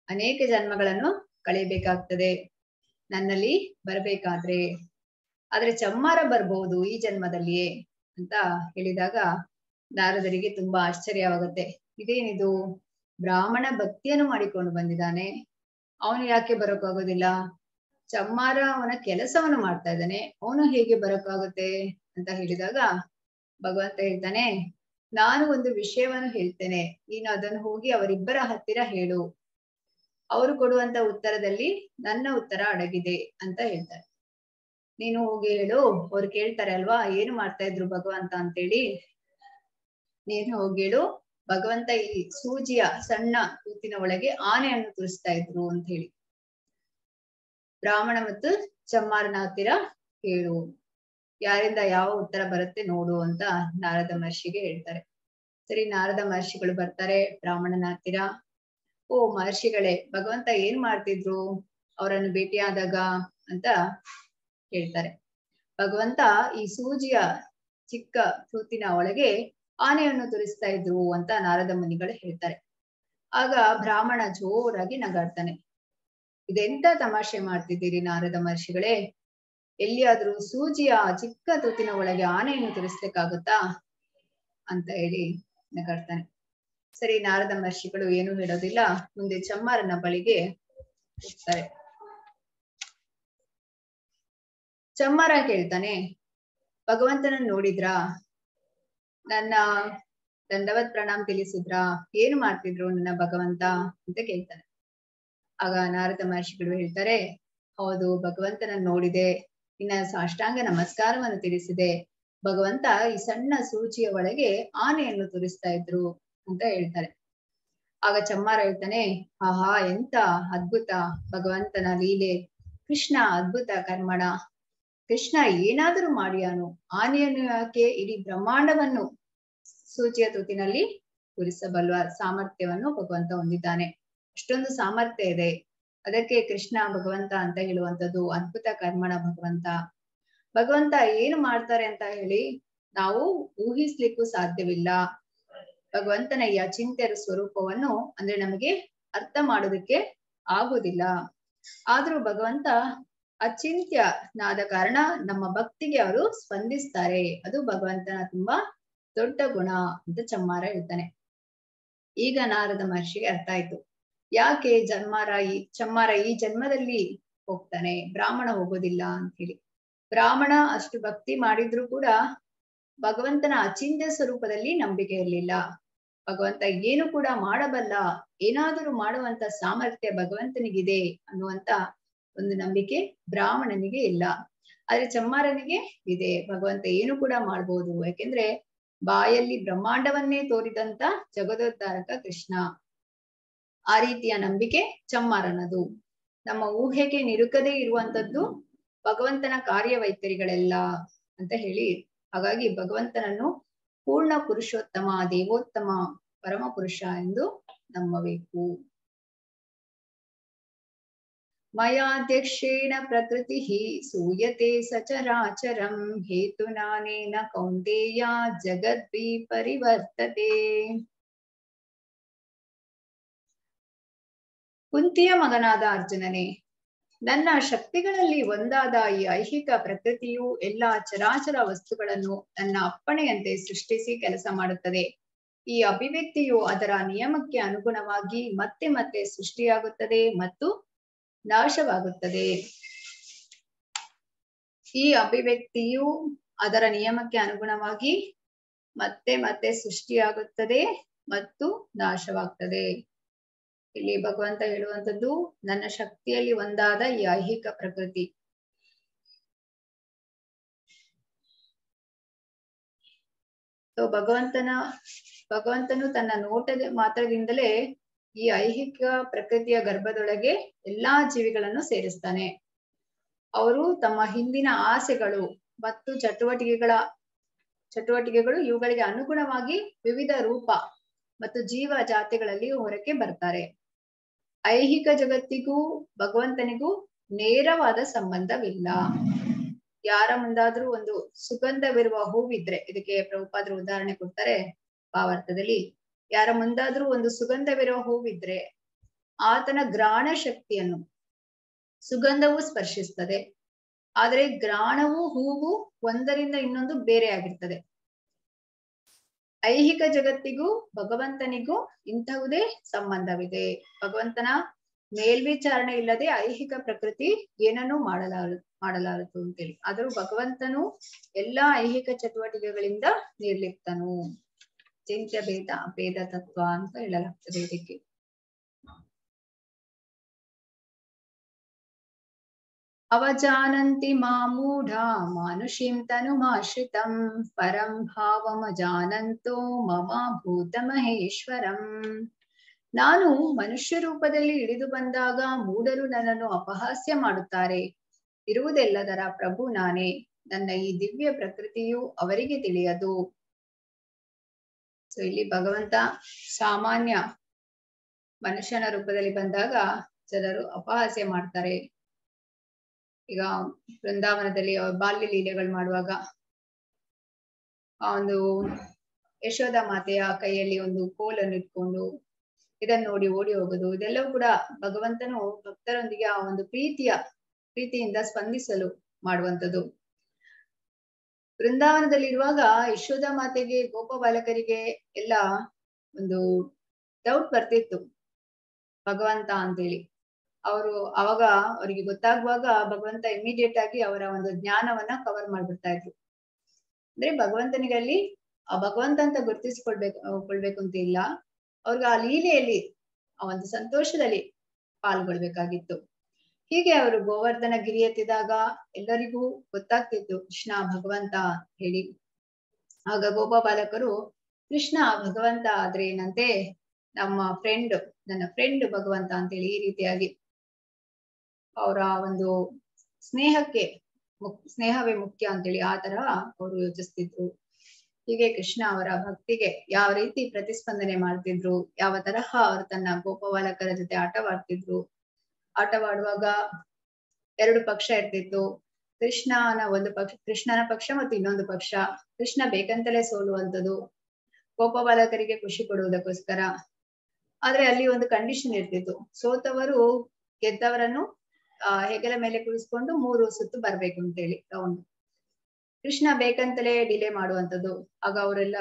ಅನೇಕ ಜನ್ಮಗಳನ್ನು ಕಳೆಯಬೇಕಾಗ್ತದೆ ನನ್ನಲ್ಲಿ ಬರ್ಬೇಕಾದ್ರೆ. ಆದ್ರೆ ಚಮ್ಮಾರ ಬರ್ಬಹುದು ಈ ಜನ್ಮದಲ್ಲಿಯೇ ಅಂತ ಹೇಳಿದಾಗ ನಾರದರಿಗೆ ತುಂಬಾ ಆಶ್ಚರ್ಯವಾಗುತ್ತೆ. ಇದೇನಿದು, ಬ್ರಾಹ್ಮಣ ಭಕ್ತಿಯನ್ನು ಮಾಡಿಕೊಂಡು ಬಂದಿದ್ದಾನೆ, ಅವನು ಯಾಕೆ ಬರೋಕ್ಕಾಗೋದಿಲ್ಲ? ಚಮ್ಮಾರ ಅವನ ಕೆಲಸವನ್ನು ಮಾಡ್ತಾ ಇದ್ದಾನೆ, ಅವನು ಹೇಗೆ ಬರೋಕ್ಕಾಗುತ್ತೆ ಅಂತ ಹೇಳಿದಾಗ ಭಗವಂತ ಹೇಳ್ತಾನೆ, ನಾನು ಒಂದು ವಿಷಯವನ್ನು ಹೇಳ್ತೇನೆ, ನೀನು ಅದನ್ನು ಹೋಗಿ ಅವರಿಬ್ಬರ ಹತ್ತಿರ ಹೇಳು. ಅವರು ಕೊಡುವಂತ ಉತ್ತರದಲ್ಲಿ ನನ್ನ ಉತ್ತರ ಅಡಗಿದೆ ಅಂತ ಹೇಳ್ತಾರೆ. ನೀನು ಹೋಗಿ ಹೇಳು, ಅವ್ರು ಕೇಳ್ತಾರೆ ಅಲ್ವಾ ಏನು ಮಾಡ್ತಾ ಇದ್ರು ಭಗವಂತ ಅಂತೇಳಿ. ನೀನು ಹೋಗಿ ಹೇಳು, ಭಗವಂತ ಈ ಸೂಜಿಯ ಸಣ್ಣ ತೂತಿನ ಒಳಗೆ ಆನೆಯನ್ನು ತುರಿಸ್ತಾ ಇದ್ರು ಅಂತ ಹೇಳಿ. ಬ್ರಾಹ್ಮಣ ಮತ್ತು ಚಮ್ಮಾರನ ಹತ್ತಿರ ಹೇಳು, ಯಾರಿಂದ ಯಾವ ಉತ್ತರ ಬರುತ್ತೆ ನೋಡು ಅಂತ ನಾರದ ಮಹರ್ಷಿಗೆ ಹೇಳ್ತಾರೆ. ಸರಿ, ನಾರದ ಮಹರ್ಷಿಗಳು ಬರ್ತಾರೆ ಬ್ರಾಹ್ಮಣನ ಹತ್ತಿರ. ಓ ಮಹರ್ಷಿಗಳೇ, ಭಗವಂತ ಏನ್ ಮಾಡ್ತಿದ್ರು ಅವರನ್ನು ಭೇಟಿಯಾದಾಗ ಅಂತ ಹೇಳ್ತಾರೆ. ಭಗವಂತ ಈ ಸೂಜಿಯ ಚಿಕ್ಕ ತೂತಿನ ಒಳಗೆ ಆನೆಯನ್ನು ತುರಿಸ್ತಾ ಇದ್ರು ಅಂತ ನಾರದ ಮುನಿಗಳು ಹೇಳ್ತಾರೆ. ಆಗ ಬ್ರಾಹ್ಮಣ ಜೋರಾಗಿ ನಗಾಡ್ತಾನೆ. ಇದೆಂತ ತಮಾಷೆ ಮಾಡ್ತಿದ್ದೀರಿ ನಾರದ ಮಹರ್ಷಿಗಳೇ, ಎಲ್ಲಿಯಾದ್ರೂ ಸೂಜಿಯ ಚಿಕ್ಕ ತೂತಿನ ಒಳಗೆ ಆನೆಯನ್ನು ತುರಿಸ್ಲಿಕ್ಕಾಗುತ್ತಾ ಅಂತ ಹೇಳಿ ನಗಾಡ್ತಾನೆ. ಸರಿ, ನಾರದ ಮಹರ್ಷಿಗಳು ಏನು ಹೇಳೋದಿಲ್ಲ, ಮುಂದೆ ಚಮ್ಮಾರನ ಬಳಿಗೆ ಹೋಗ್ತಾರೆ. ಚಮ್ಮಾರ ಕೇಳ್ತಾನೆ, ಭಗವಂತನನ್ನು ನೋಡಿದ್ರಾ, ನನ್ನ ದಂಡವತ್ ಪ್ರಣಾಮ್ ತಿಳಿಸಿದ್ರಾ, ಏನು ಮಾಡ್ತಿದ್ರು ನನ್ನ ಭಗವಂತ ಅಂತ ಕೇಳ್ತಾನೆ. ಆಗ ನಾರದ ಮಹರ್ಷಿಗಳು ಹೇಳ್ತಾರೆ, ಹೌದು ಭಗವಂತನನ್ನು ನೋಡಿದೆ, ಇನ್ನ ಸಾಷ್ಟಾಂಗ ನಮಸ್ಕಾರವನ್ನು ತಿಳಿಸಿದೆ. ಭಗವಂತ ಈ ಸಣ್ಣ ಸೂಚಿಯ ಒಳಗೆ ಆನೆಯನ್ನು ತುರಿಸ್ತಾ ಇದ್ರು ಅಂತ ಹೇಳ್ತಾರೆ. ಆಗ ಚಮ್ಮಾರ ಹೇಳ್ತಾನೆ, ಆಹಾ ಎಂತ ಅದ್ಭುತ ಭಗವಂತನ ಲೀಲೆ, ಕೃಷ್ಣ ಅದ್ಭುತ ಕರ್ಮಣ. ಕೃಷ್ಣ ಏನಾದರೂ ಮಾಡಿಯಾನು, ಆನೆಯನ್ನು ಯಾಕೆ ಇಡೀ ಬ್ರಹ್ಮಾಂಡವನ್ನು ಸೂಚಿಯ ತೂತಿನಲ್ಲಿ ತುರಿಸಬಲ್ವ ಸಾಮರ್ಥ್ಯವನ್ನು ಭಗವಂತ ಹೊಂದಿದ್ದಾನೆ. ಅಷ್ಟೊಂದು ಸಾಮರ್ಥ್ಯ ಇದೆ, ಅದಕ್ಕೆ ಕೃಷ್ಣ ಭಗವಂತ ಅಂತ ಹೇಳುವಂಥದ್ದು ಅದ್ಭುತ ಕರ್ಮಣ ಭಗವಂತ. ಭಗವಂತ ಏನು ಮಾಡ್ತಾರೆ ಅಂತ ಹೇಳಿ ನಾವು ಊಹಿಸ್ಲಿಕ್ಕೂ ಸಾಧ್ಯವಿಲ್ಲ. ಭಗವಂತನ ಈ ಅಚಿಂತ್ಯರ ಸ್ವರೂಪವನ್ನು ಅಂದ್ರೆ ನಮಗೆ ಅರ್ಥ ಮಾಡೋದಕ್ಕೆ ಆಗೋದಿಲ್ಲ. ಆದ್ರೂ ಭಗವಂತ ಅಚಿಂತ್ಯನಾದ ಕಾರಣ ನಮ್ಮ ಭಕ್ತಿಗೆ ಅವರು ಸ್ಪಂದಿಸ್ತಾರೆ. ಅದು ಭಗವಂತನ ತುಂಬಾ ದೊಡ್ಡ ಗುಣ ಅಂತ ಚಮ್ಮಾರ ಹೇಳ್ತಾನೆ. ಈಗ ನಾರದ ಮಹರ್ಷಿಗೆ ಅರ್ಥ ಆಯ್ತು, ಯಾಕೆ ಚಮ್ಮಾರ ಈ ಜನ್ಮದಲ್ಲಿ ಹೋಗ್ತಾನೆ, ಬ್ರಾಹ್ಮಣ ಹೋಗೋದಿಲ್ಲ ಅಂತ ಹೇಳಿ. ಬ್ರಾಹ್ಮಣ ಅಷ್ಟು ಭಕ್ತಿ ಮಾಡಿದ್ರು ಕೂಡ ಭಗವಂತನ ಅಚಿಂತ್ಯ ಸ್ವರೂಪದಲ್ಲಿ ನಂಬಿಕೆ ಇರಲಿಲ್ಲ. ಭಗವಂತ ಏನು ಕೂಡ ಮಾಡಬಲ್ಲ, ಏನಾದರೂ ಮಾಡುವಂತ ಸಾಮರ್ಥ್ಯ ಭಗವಂತನಿಗಿದೆ ಅನ್ನುವಂತ ಒಂದು ನಂಬಿಕೆ ಬ್ರಾಹ್ಮಣನಿಗೆ ಇಲ್ಲ. ಆದ್ರೆ ಚಮ್ಮಾರನಿಗೆ ಇದೆ, ಭಗವಂತ ಏನು ಕೂಡ ಮಾಡ್ಬೋದು, ಯಾಕೆಂದ್ರೆ ಬಾಯಲ್ಲಿ ಬ್ರಹ್ಮಾಂಡವನ್ನೇ ತೋರಿದಂತ ಜಗದೋದ್ಧಾರಕ ಕೃಷ್ಣ. ಆ ರೀತಿಯ ನಂಬಿಕೆ ಚಮ್ಮಾರನದು. ನಮ್ಮ ಊಹೆಗೆ ನಿರುಕದೇ ಇರುವಂತದ್ದು ಭಗವಂತನ ಕಾರ್ಯವೈಖರಿಗಳೆಲ್ಲ ಅಂತ ಹೇಳಿ. ಹಾಗಾಗಿ ಭಗವಂತನನ್ನು ಪೂರ್ಣ ಪುರುಷೋತ್ತಮ, ದೇವೋತ್ತಮ, ಪರಮ ಪುರುಷ ಎಂದು ನಂಬಬೇಕು. ಮಯಾಧ್ಯಕ್ಷೇಣ ಪ್ರಕೃತಿ ಸೂಯತೆ ಸಚರಾಚರಂ ಹೇತುನಾನೇನ ಕೌಂತೆಯ ಜಗದ್ವಿ ಪರಿವರ್ತತೆ. ಕುಂತಿಯ ಮಗನಾದ ಅರ್ಜುನನೇ, ನನ್ನ ಶಕ್ತಿಗಳಲ್ಲಿ ಒಂದಾದ ಈ ಐಹಿಕ ಪ್ರಕೃತಿಯು ಎಲ್ಲಾ ಚರಾಚರ ವಸ್ತುಗಳನ್ನು ನನ್ನ ಅಪ್ಪಣೆಯಂತೆ ಸೃಷ್ಟಿಸಿ ಕೆಲಸ ಮಾಡುತ್ತದೆ. ಈ ಅಭಿವ್ಯಕ್ತಿಯು ಅದರ ನಿಯಮಕ್ಕೆ ಅನುಗುಣವಾಗಿ ಮತ್ತೆ ಮತ್ತೆ ಸೃಷ್ಟಿಯಾಗುತ್ತದೆ ಮತ್ತು ನಾಶವಾಗುತ್ತದೆ. ಈ ಅಭಿವ್ಯಕ್ತಿಯು ಅದರ ನಿಯಮಕ್ಕೆ ಅನುಗುಣವಾಗಿ ಮತ್ತೆ ಮತ್ತೆ ಸೃಷ್ಟಿಯಾಗುತ್ತದೆ ಮತ್ತು ನಾಶವಾಗ್ತದೆ. ಇಲ್ಲಿ ಭಗವಂತ ಹೇಳುವಂಥದ್ದು ನನ್ನ ಶಕ್ತಿಯಲ್ಲಿ ಒಂದಾದ ಈ ಐಹಿಕ ಪ್ರಕೃತಿ. ಭಗವಂತನು ತನ್ನ ನೋಟದ ಮಾತ್ರದಿಂದಲೇ ಈ ಐಹಿಕ ಪ್ರಕೃತಿಯ ಗರ್ಭದೊಳಗೆ ಎಲ್ಲಾ ಜೀವಿಗಳನ್ನು ಸೇರಿಸ್ತಾನೆ. ಅವರು ತಮ್ಮ ಹಿಂದಿನ ಆಸೆಗಳು ಮತ್ತು ಚಟುವಟಿಕೆಗಳು ಇವುಗಳಿಗೆ ಅನುಗುಣವಾಗಿ ವಿವಿಧ ರೂಪ ಮತ್ತು ಜೀವ ಜಾತಿಗಳಲ್ಲಿ ಹೊರಕ್ಕೆ ಬರ್ತಾರೆ. ಐಹಿಕ ಜಗತ್ತಿಗೂ ಭಗವಂತನಿಗೂ ನೇರವಾದ ಸಂಬಂಧವಿಲ್ಲ. ಯಾರ ಮುಂದಾದ್ರೂ ಒಂದು ಸುಗಂಧವಿರುವ ಹೂವಿದ್ರೆ, ಇದಕ್ಕೆ ಪ್ರಭುಪಾದರು ಉದಾಹರಣೆ ಕೊಡ್ತಾರೆ ಭಾವಾರ್ಥದಲ್ಲಿ. ಯಾರ ಮುಂದಾದ್ರೂ ಒಂದು ಸುಗಂಧವಿರುವ ಹೂವಿದ್ರೆ ಆತನ ಘ್ರಾಣ ಶಕ್ತಿಯನ್ನು ಸುಗಂಧವು ಸ್ಪರ್ಶಿಸ್ತದೆ. ಆದ್ರೆ ಘ್ರಾಣವು ಹೂವು ಒಂದರಿಂದ ಇನ್ನೊಂದು ಬೇರೆ ಆಗಿರ್ತದೆ. ಐಹಿಕ ಜಗತ್ತಿಗೂ ಭಗವಂತನಿಗೂ ಇಂತಹುದೇ ಸಂಬಂಧವಿದೆ. ಭಗವಂತನ ಮೇಲ್ವಿಚಾರಣೆ ಇಲ್ಲದೆ ಐಹಿಕ ಪ್ರಕೃತಿ ಏನನ್ನೂ ಮಾಡಲಾರದು ಅಂತೇಳಿ. ಆದರೂ ಭಗವಂತನು ಎಲ್ಲಾ ಐಹಿಕ ಚಟುವಟಿಕೆಗಳಿಂದ ನಿರ್ಲಿಪ್ತನು. ಅಚಿಂತ್ಯ ಭೇದ ಭೇದ ತತ್ವ ಅಂತ ಹೇಳಲಾಗ್ತದೆ ಇದಕ್ಕೆ. ಅವಜಾನಂತಿ ಮಾಮೂಢ ಮಾನುಷೀಂ ತನುಮಾಶ್ರಿತಂ ಪರಂ ಭಾವಮಜಾನಂತೋ ಮಮ ಭೂತ ಮಹೇಶ್ವರಂ. ನಾನು ಮನುಷ್ಯ ರೂಪದಲ್ಲಿ ಇಳಿದು ಬಂದಾಗ ಮೂಢರು ನನ್ನನ್ನು ಅಪಹಾಸ್ಯ ಮಾಡುತ್ತಾರೆ. ಇರುವುದೆಲ್ಲದರ ಪ್ರಭು ನಾನೇ. ನನ್ನ ಈ ದಿವ್ಯ ಪ್ರಕೃತಿಯು ಅವರಿಗೆ ತಿಳಿಯದು. ಸೊ ಇಲ್ಲಿ ಭಗವಂತ ಸಾಮಾನ್ಯ ಮನುಷ್ಯನ ರೂಪದಲ್ಲಿ ಬಂದಾಗ ಜನರು ಅಪಹಾಸ್ಯ ಮಾಡ್ತಾರೆ. ಈಗ ವೃಂದಾವನದಲ್ಲಿ ಬಾಲ್ಯ ಲೀಲೆಗಳು ಮಾಡುವಾಗ ಆ ಒಂದು ಯಶೋಧ ಮಾತೆಯ ಕೈಯಲ್ಲಿ ಒಂದು ಕೋಲನ್ನು ಇಟ್ಕೊಂಡು ಇದನ್ನು ನೋಡಿ ಓಡಿ ಹೋಗೋದು, ಇದೆಲ್ಲವೂ ಕೂಡ ಭಗವಂತನು ಭಕ್ತರೊಂದಿಗೆ ಆ ಒಂದು ಪ್ರೀತಿಯಿಂದ ಸ್ಪಂದಿಸಲು ಮಾಡುವಂಥದ್ದು. ವೃಂದಾವನದಲ್ಲಿರುವಾಗ ಯಶೋಧ ಮಾತೆಗೆ ಗೋಪ ಬಾಲಕರಿಗೆ ಎಲ್ಲ ಒಂದು ಡೌಟ್ ಬರ್ತಿತ್ತು ಭಗವಂತ ಅಂತೇಳಿ. ಅವಾಗ ಅವರಿಗೆ ಗೊತ್ತಾಗುವಾಗ ಭಗವಂತ ಇಮಿಡಿಯೇಟ್ ಆಗಿ ಅವರ ಒಂದು ಜ್ಞಾನವನ್ನ ಕವರ್ ಮಾಡ್ಬಿಡ್ತಾ ಇದ್ರು. ಅಂದ್ರೆ ಭಗವಂತನಿಗೆ ಅಲ್ಲಿ ಆ ಭಗವಂತ ಅಂತ ಕೊಳ್ಬೇಕು ಅಂತ ಇಲ್ಲ, ಅವ್ರಿಗೆ ಆ ಲೀಲೆಯಲ್ಲಿ ಆ ಒಂದು ಸಂತೋಷದಲ್ಲಿ ಪಾಲ್ಗೊಳ್ಬೇಕಾಗಿತ್ತು. ಹೀಗೆ ಅವರು ಗೋವರ್ಧನ ಗಿರಿ ಎತ್ತಿದಾಗ ಎಲ್ಲರಿಗೂ ಗೊತ್ತಾಗ್ತಿತ್ತು ಕೃಷ್ಣ ಭಗವಂತ ಹೇಳಿ. ಆಗ ಗೋಪ ಬಾಲಕರು ಕೃಷ್ಣ ಭಗವಂತ ಆದ್ರೆ ಏನಂತೆ, ನನ್ನ ಫ್ರೆಂಡ್ ಭಗವಂತ ಅಂತೇಳಿ ಈ ರೀತಿಯಾಗಿ ಅವರ ಒಂದು ಸ್ನೇಹವೇ ಮುಖ್ಯ ಅಂತೇಳಿ ಆ ತರಹ ಅವರು ಯೋಚಿಸ್ತಿದ್ರು. ಹೀಗೆ ಕೃಷ್ಣ ಅವರ ಭಕ್ತಿಗೆ ಯಾವ ರೀತಿ ಪ್ರತಿಸ್ಪಂದನೆ ಮಾಡ್ತಿದ್ರು, ಯಾವ ತರಹ ಅವರು ತನ್ನ ಗೋಪಬಾಲಕರ ಜೊತೆ ಆಟವಾಡ್ತಿದ್ರು. ಆಟವಾಡುವಾಗ 2 ಪಕ್ಷ ಇರ್ತಿತ್ತು. ಕೃಷ್ಣನ ಪಕ್ಷ ಮತ್ತು ಇನ್ನೊಂದು ಪಕ್ಷ. ಕೃಷ್ಣ ಬೇಕಂತಲೇ ಸೋಲುವಂಥದ್ದು, ಗೋಪಬಾಲಕರಿಗೆ ಖುಷಿ ಕೊಡುವುದಕ್ಕೋಸ್ಕರ. ಆದ್ರೆ ಅಲ್ಲಿ ಒಂದು ಕಂಡೀಷನ್ ಇರ್ತಿತ್ತು, ಸೋತವರು ಗೆದ್ದವರನ್ನು ಹೆಗಲ ಮೇಲೆ ಕುಳಿಸ್ಕೊಂಡು 3 ಸುತ್ತು ಬರ್ಬೇಕು ಅಂತೇಳಿ ರೌಂಡ್. ಕೃಷ್ಣ ಬೇಕಂತಲೇ ಡಿಲೇ ಮಾಡುವಂಥದ್ದು. ಆಗ ಅವರೆಲ್ಲ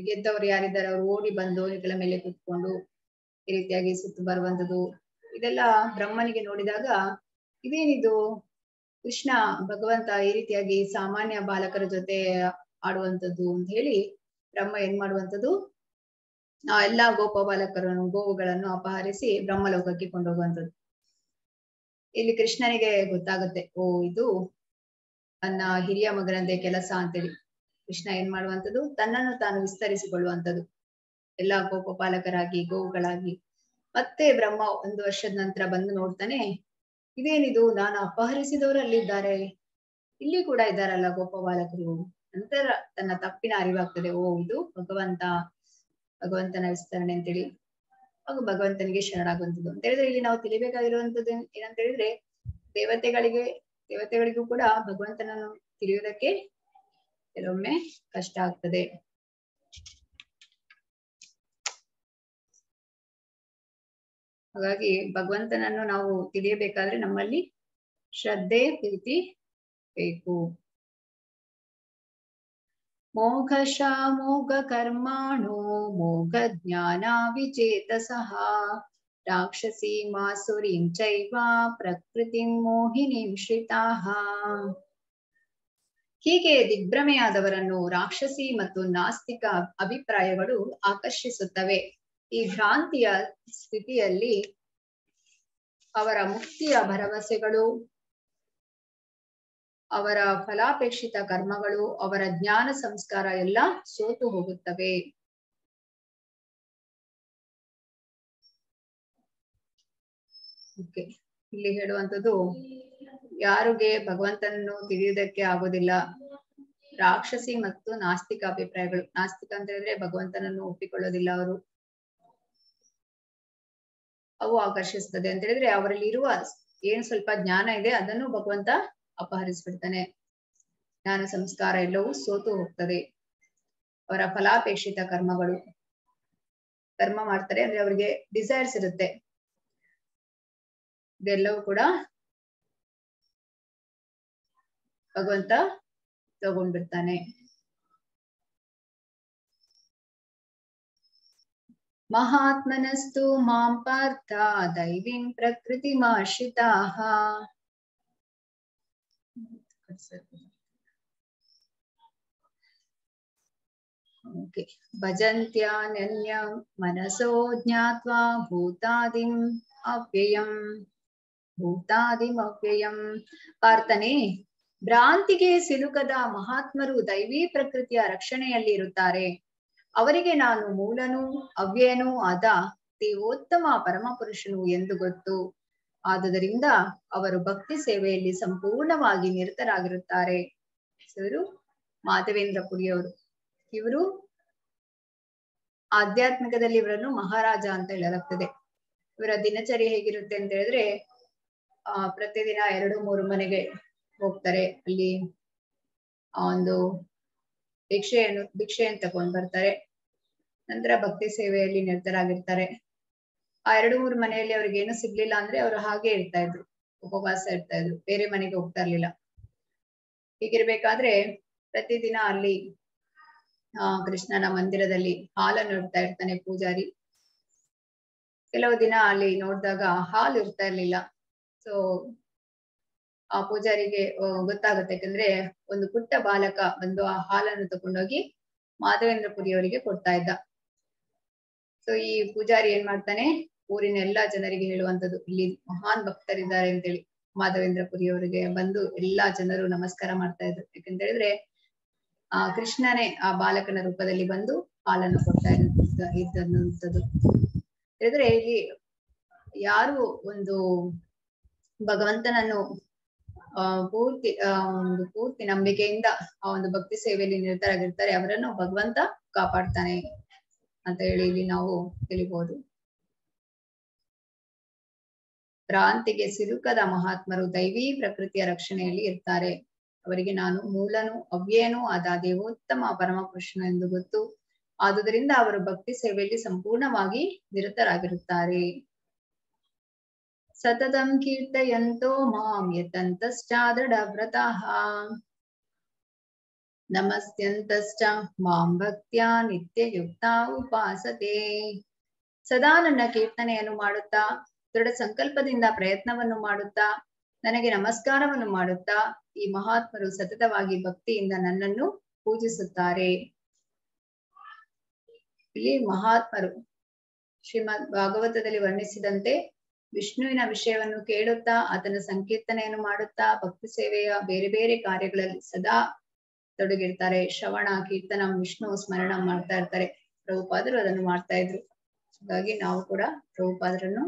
ಗೆದ್ದವರು ಯಾರಿದ್ದಾರೆ ಅವರು ಓಡಿ ಬಂದು ಹೆಗಲ ಮೇಲೆ ಕುತ್ಕೊಂಡು ಈ ರೀತಿಯಾಗಿ ಸುತ್ತು ಬರುವಂಥದ್ದು. ಇದೆಲ್ಲ ಬ್ರಹ್ಮನಿಗೆ ನೋಡಿದಾಗ ಇದೇನಿದು, ಕೃಷ್ಣ ಭಗವಂತ ಈ ರೀತಿಯಾಗಿ ಸಾಮಾನ್ಯ ಬಾಲಕರ ಜೊತೆ ಆಡುವಂಥದ್ದು ಅಂತ ಹೇಳಿ ಬ್ರಹ್ಮ ಏನ್ ಮಾಡುವಂಥದ್ದು, ಎಲ್ಲಾ ಗೋವುಗಳನ್ನು ಅಪಹರಿಸಿ ಬ್ರಹ್ಮಲೋಕಕ್ಕೆ ಕೊಂಡೋಗುವಂಥದ್ದು. ಇಲ್ಲಿ ಕೃಷ್ಣನಿಗೆ ಗೊತ್ತಾಗುತ್ತೆ, ಓ ಇದು ನನ್ನ ಹಿರಿಯ ಮಗನದೇ ಕೆಲಸ ಅಂತೇಳಿ. ಕೃಷ್ಣ ಏನ್ ಮಾಡುವಂಥದ್ದು, ತನ್ನನ್ನು ತಾನು ವಿಸ್ತರಿಸಿಕೊಳ್ಳುವಂಥದ್ದು ಎಲ್ಲಾ ಗೋಪಾಲಕರಾಗಿ ಗೋವುಗಳಾಗಿ. ಮತ್ತೆ ಬ್ರಹ್ಮ 1 ವರ್ಷದ ನಂತರ ಬಂದು ನೋಡ್ತಾನೆ, ಇದೇನಿದು, ನಾನು ಅಪಹರಿಸಿದವರು ಅಲ್ಲಿದ್ದಾರೆ, ಇಲ್ಲಿ ಕೂಡ ಇದ್ದಾರಲ್ಲ ಗೋಪಬಾಲಕರು. ನಂತರ ತನ್ನ ತಪ್ಪಿನ ಅರಿವಾಗ್ತದೆ, ಓ ಇದು ಭಗವಂತನ ವಿಸ್ತರಣೆ ಅಂತೇಳಿ. ಆಗ ಭಗವಂತನಿಗೆ ಶರಣಾಗುವಂಥದ್ದು ಅಂತ ಹೇಳಿದ್ರೆ ಇಲ್ಲಿ ನಾವು ತಿಳಿಬೇಕಾಗಿರುವಂತದ್ದು ಏನಂತ ಹೇಳಿದ್ರೆ, ದೇವತೆಗಳಿಗೂ ಕೂಡ ಭಗವಂತನನ್ನು ತಿಳಿಯುವುದಕ್ಕೆ ಕೆಲವೊಮ್ಮೆ ಕಷ್ಟ ಆಗ್ತದೆ. ಹಾಗಾಗಿ ಭಗವಂತನನ್ನು ನಾವು ತಿಳಿಯಬೇಕಾದ್ರೆ ನಮ್ಮಲ್ಲಿ ಶ್ರದ್ಧೆ ಪ್ರೀತಿ ಬೇಕು. ಮೋಘ ಕರ್ಮಾಣೋ ಮೋಘ ಜ್ಞಾನ ವಿಚೇತಸಃ ರಾಕ್ಷಸಿ ಮಾಸುರೀಂ ಚೈವ ಪ್ರಕೃತಿಂ ಮೋಹಿನೀಂ ಶ್ರಿತಾಃ. ಹೀಗೆ ದಿಗ್ಭ್ರಮೆಯಾದವರನ್ನು ರಾಕ್ಷಸಿ ಮತ್ತು ನಾಸ್ತಿಕ ಅಭಿಪ್ರಾಯಗಳು ಆಕರ್ಷಿಸುತ್ತವೆ. ಈ ಭ್ರಾಂತಿಯ ಸ್ಥಿತಿಯಲ್ಲಿ ಅವರ ಮುಕ್ತಿಯ ಭರವಸೆಗಳು, ಅವರ ಫಲಾಪೇಕ್ಷಿತ ಕರ್ಮಗಳು, ಅವರ ಜ್ಞಾನ ಸಂಸ್ಕಾರ ಎಲ್ಲ ಸೋತು ಹೋಗುತ್ತವೆ. ಇಲ್ಲಿ ಹೇಳುವಂಥದ್ದು, ಯಾರಿಗೆ ಭಗವಂತನನ್ನು ತಿಳಿಯುವುದಕ್ಕೆ ಆಗೋದಿಲ್ಲ, ರಾಕ್ಷಸಿ ಮತ್ತು ನಾಸ್ತಿಕ ಅಭಿಪ್ರಾಯಗಳು. ನಾಸ್ತಿಕ ಅಂತ ಹೇಳಿದ್ರೆ ಭಗವಂತನನ್ನು ಒಪ್ಪಿಕೊಳ್ಳೋದಿಲ್ಲ ಅವರು, ಅವು ಆಕರ್ಷಿಸ್ತದೆ ಅಂತ ಹೇಳಿದ್ರೆ ಅವರಲ್ಲಿ ಇರುವ ಏನ್ ಸ್ವಲ್ಪ ಜ್ಞಾನ ಇದೆ ಅದನ್ನು ಭಗವಂತ ಅಪಹರಿಸ್ಬಿಡ್ತಾನೆ. ಜ್ಞಾನ ಸಂಸ್ಕಾರ ಎಲ್ಲವೂ ಸೋತು ಹೋಗ್ತದೆ. ಅವರ ಫಲಾಪೇಕ್ಷಿತ ಕರ್ಮ ಮಾಡ್ತಾರೆ ಅಂದ್ರೆ ಅವರಿಗೆ ಡಿಸೈರ್ಸ್ ಇರುತ್ತೆ, ಇದೆಲ್ಲವೂ ಕೂಡ ಭಗವಂತ ತಗೊಂಡ್ಬಿಡ್ತಾನೆ. ಮಹಾತ್ಮನಸ್ತು ಮಾಂ ಪಾರ್ಥ ದೈವೀಂ ಪ್ರಕೃತಿಮಾಶ್ರಿತಾಃ. ಓಕೆ. ಭಜಂತ್ಯಾನ್ಯ ಮನಸೋ ಜ್ಞಾತ್ವಾ ಭೂತಾದಿಂ ಅವ್ಯಯಂ ಪಾರ್ಥನೆ, ಭ್ರಾಂತಿಗೆ ಸಿಲುಕದ ಮಹಾತ್ಮರು ದೈವಿ ಪ್ರಕೃತಿಯ ರಕ್ಷಣೆಯಲ್ಲಿ ಇರುತ್ತಾರೆ. ಅವರಿಗೆ ನಾನು ಮೂಲನೂ ಅವ್ಯಯನೂ ಆದ ದೇವೋತ್ತಮ ಪರಮಪುರುಷನು ಎಂದು ಗೊತ್ತು. ಆದುದರಿಂದ ಅವರು ಭಕ್ತಿ ಸೇವೆಯಲ್ಲಿ ಸಂಪೂರ್ಣವಾಗಿ ನಿರತರಾಗಿರುತ್ತಾರೆ. ಇವರು ಮಾಧವೇಂದ್ರ ಪುರಿಯವರು. ಇವರು ಆಧ್ಯಾತ್ಮಿಕದಲ್ಲಿ ಇವರನ್ನು ಮಹಾರಾಜ ಅಂತ ಹೇಳಲಾಗ್ತದೆ. ಇವರ ದಿನಚರಿ ಹೇಗಿರುತ್ತೆ ಅಂತ ಹೇಳಿದ್ರೆ, ಪ್ರತಿದಿನ 2-3 ಮನೆಗೆ ಹೋಗ್ತಾರೆ. ಅಲ್ಲಿ ಒಂದು ಭಿಕ್ಷೆಯನ್ನು ತಗೊಂಡ್ ಬರ್ತಾರೆ. ನಂತರ ಭಕ್ತಿ ಸೇವೆಯಲ್ಲಿ ನಿರತರಾಗಿರ್ತಾರೆ. ಆ 2-3 ಮನೆಯಲ್ಲಿ ಅವ್ರಿಗೆ ಏನು ಸಿಗ್ಲಿಲ್ಲ ಅಂದ್ರೆ ಅವರು ಹಾಗೆ ಇರ್ತಾ ಇದ್ರು, ಉಪವಾಸ ಇರ್ತಾ ಇದ್ರು, ಬೇರೆ ಮನೆಗೆ ಹೋಗ್ತಾ ಇರ್ಲಿಲ್ಲ. ಹೀಗಿರ್ಬೇಕಾದ್ರೆ ಪ್ರತಿದಿನ ಅಲ್ಲಿ ಕೃಷ್ಣನ ಮಂದಿರದಲ್ಲಿ ಹಾಲನ್ನು ಇಡ್ತಾ ಇರ್ತಾನೆ ಪೂಜಾರಿ. ಕೆಲವು ದಿನ ಅಲ್ಲಿ ನೋಡಿದಾಗ ಹಾಲು ಇರ್ತಾ ಇರ್ಲಿಲ್ಲ. ಸೊ ಆ ಪೂಜಾರಿಗೆ ಗೊತ್ತಾಗುತ್ತೆ, ಯಾಕಂದ್ರೆ ಒಂದು ಪುಟ್ಟ ಬಾಲಕ ಬಂದು ಆ ಹಾಲನ್ನು ತಗೊಂಡೋಗಿ ಮಾಧವೇಂದ್ರ ಪುರಿಯವರಿಗೆ ಕೊಡ್ತಾ ಇದ್ದ. ಸೊ ಈ ಪೂಜಾರಿ ಏನ್ ಮಾಡ್ತಾನೆ, ಊರಿನ ಎಲ್ಲಾ ಜನರಿಗೆ ಹೇಳುವಂತದ್ದು, ಇಲ್ಲಿ ಮಹಾನ್ ಭಕ್ತರಿದ್ದಾರೆ ಅಂತೇಳಿ. ಮಾಧವೇಂದ್ರ ಪುರಿಯವರಿಗೆ ಬಂದು ಎಲ್ಲಾ ಜನರು ನಮಸ್ಕಾರ ಮಾಡ್ತಾ ಇದ್ರು. ಯಾಕಂತ ಹೇಳಿದ್ರೆ ಕೃಷ್ಣನೇ ಆ ಬಾಲಕನ ರೂಪದಲ್ಲಿ ಬಂದು ಹಾಲನ್ನು ಕೊಡ್ತಾ ಇದ್ದಂಥದ್ದು. ಹೇಳಿದ್ರೆ ಇಲ್ಲಿ ಯಾರು ಒಂದು ಭಗವಂತನನ್ನು ಪೂರ್ತಿ ನಂಬಿಕೆಯಿಂದ ಆ ಒಂದು ಭಕ್ತಿ ಸೇವೆಯಲ್ಲಿ ನಿರತರಾಗಿರ್ತಾರೆ, ಅವರನ್ನು ಭಗವಂತ ಕಾಪಾಡ್ತಾನೆ ಅಂತ ಹೇಳಿ ಇಲ್ಲಿ ನಾವು ತಿಳಿಬಹುದು. ಭ್ರಾಂತಿಗೆ ಸಿಲುಕದ ಮಹಾತ್ಮರು ದೈವಿ ಪ್ರಕೃತಿಯ ರಕ್ಷಣೆಯಲ್ಲಿ ಇರ್ತಾರೆ. ಅವರಿಗೆ ನಾನು ಮೂಲನು ಅವ್ಯಯನೂ ಆದ ದೇವೋತ್ತಮ ಪರಮಪುರುಷನು ಎಂದು ಗೊತ್ತು. ಆದುದರಿಂದ ಅವರು ಭಕ್ತಿ ಸೇವೆಯಲ್ಲಿ ಸಂಪೂರ್ಣವಾಗಿ ನಿರತರಾಗಿರುತ್ತಾರೆ. ಸತತಂ ಕೀರ್ತಯಂತೋ ಮಾಂ ಯತಂತಶ್ಚಾದೃಢವ್ರತಾಃ ನಮಸ್ಯಂತಶ್ಚ ಮಾಂ ಭಕ್ತ್ಯಾ ನಿತ್ಯಯುಕ್ತಾ ಉಪಾಸತೆ. ಸದಾ ನನ್ನ ಕೀರ್ತನೆಯನ್ನು ಮಾಡುತ್ತಾ, ದೃಢ ಸಂಕಲ್ಪದಿಂದ ಪ್ರಯತ್ನವನ್ನು ಮಾಡುತ್ತಾ, ನನಗೆ ನಮಸ್ಕಾರವನ್ನು ಮಾಡುತ್ತಾ ಈ ಮಹಾತ್ಮರು ಸತತವಾಗಿ ಭಕ್ತಿಯಿಂದ ನನ್ನನ್ನು ಪೂಜಿಸುತ್ತಾರೆ. ಇಲ್ಲಿ ಮಹಾತ್ಮರು ಶ್ರೀಮದ್ ಭಾಗವತದಲ್ಲಿ ವರ್ಣಿಸಿದಂತೆ ವಿಷ್ಣುವಿನ ವಿಷಯವನ್ನು ಕೇಳುತ್ತಾ, ಆತನ ಸಂಕೀರ್ತನೆಯನ್ನು ಮಾಡುತ್ತಾ, ಭಕ್ತಿ ಸೇವೆಯ ಬೇರೆ ಬೇರೆ ಕಾರ್ಯಗಳಲ್ಲಿ ಸದಾ ತೊಡಗಿರ್ತಾರೆ. ಶ್ರವಣ, ಕೀರ್ತನ, ವಿಷ್ಣು ಸ್ಮರಣ ಮಾಡ್ತಾ ಇರ್ತಾರೆ. ಪ್ರಭುಪಾದರು ಅದನ್ನು ಮಾಡ್ತಾ ಇದ್ರು. ಹಾಗಾಗಿ ನಾವು ಕೂಡ ಪ್ರಭುಪಾದರನ್ನು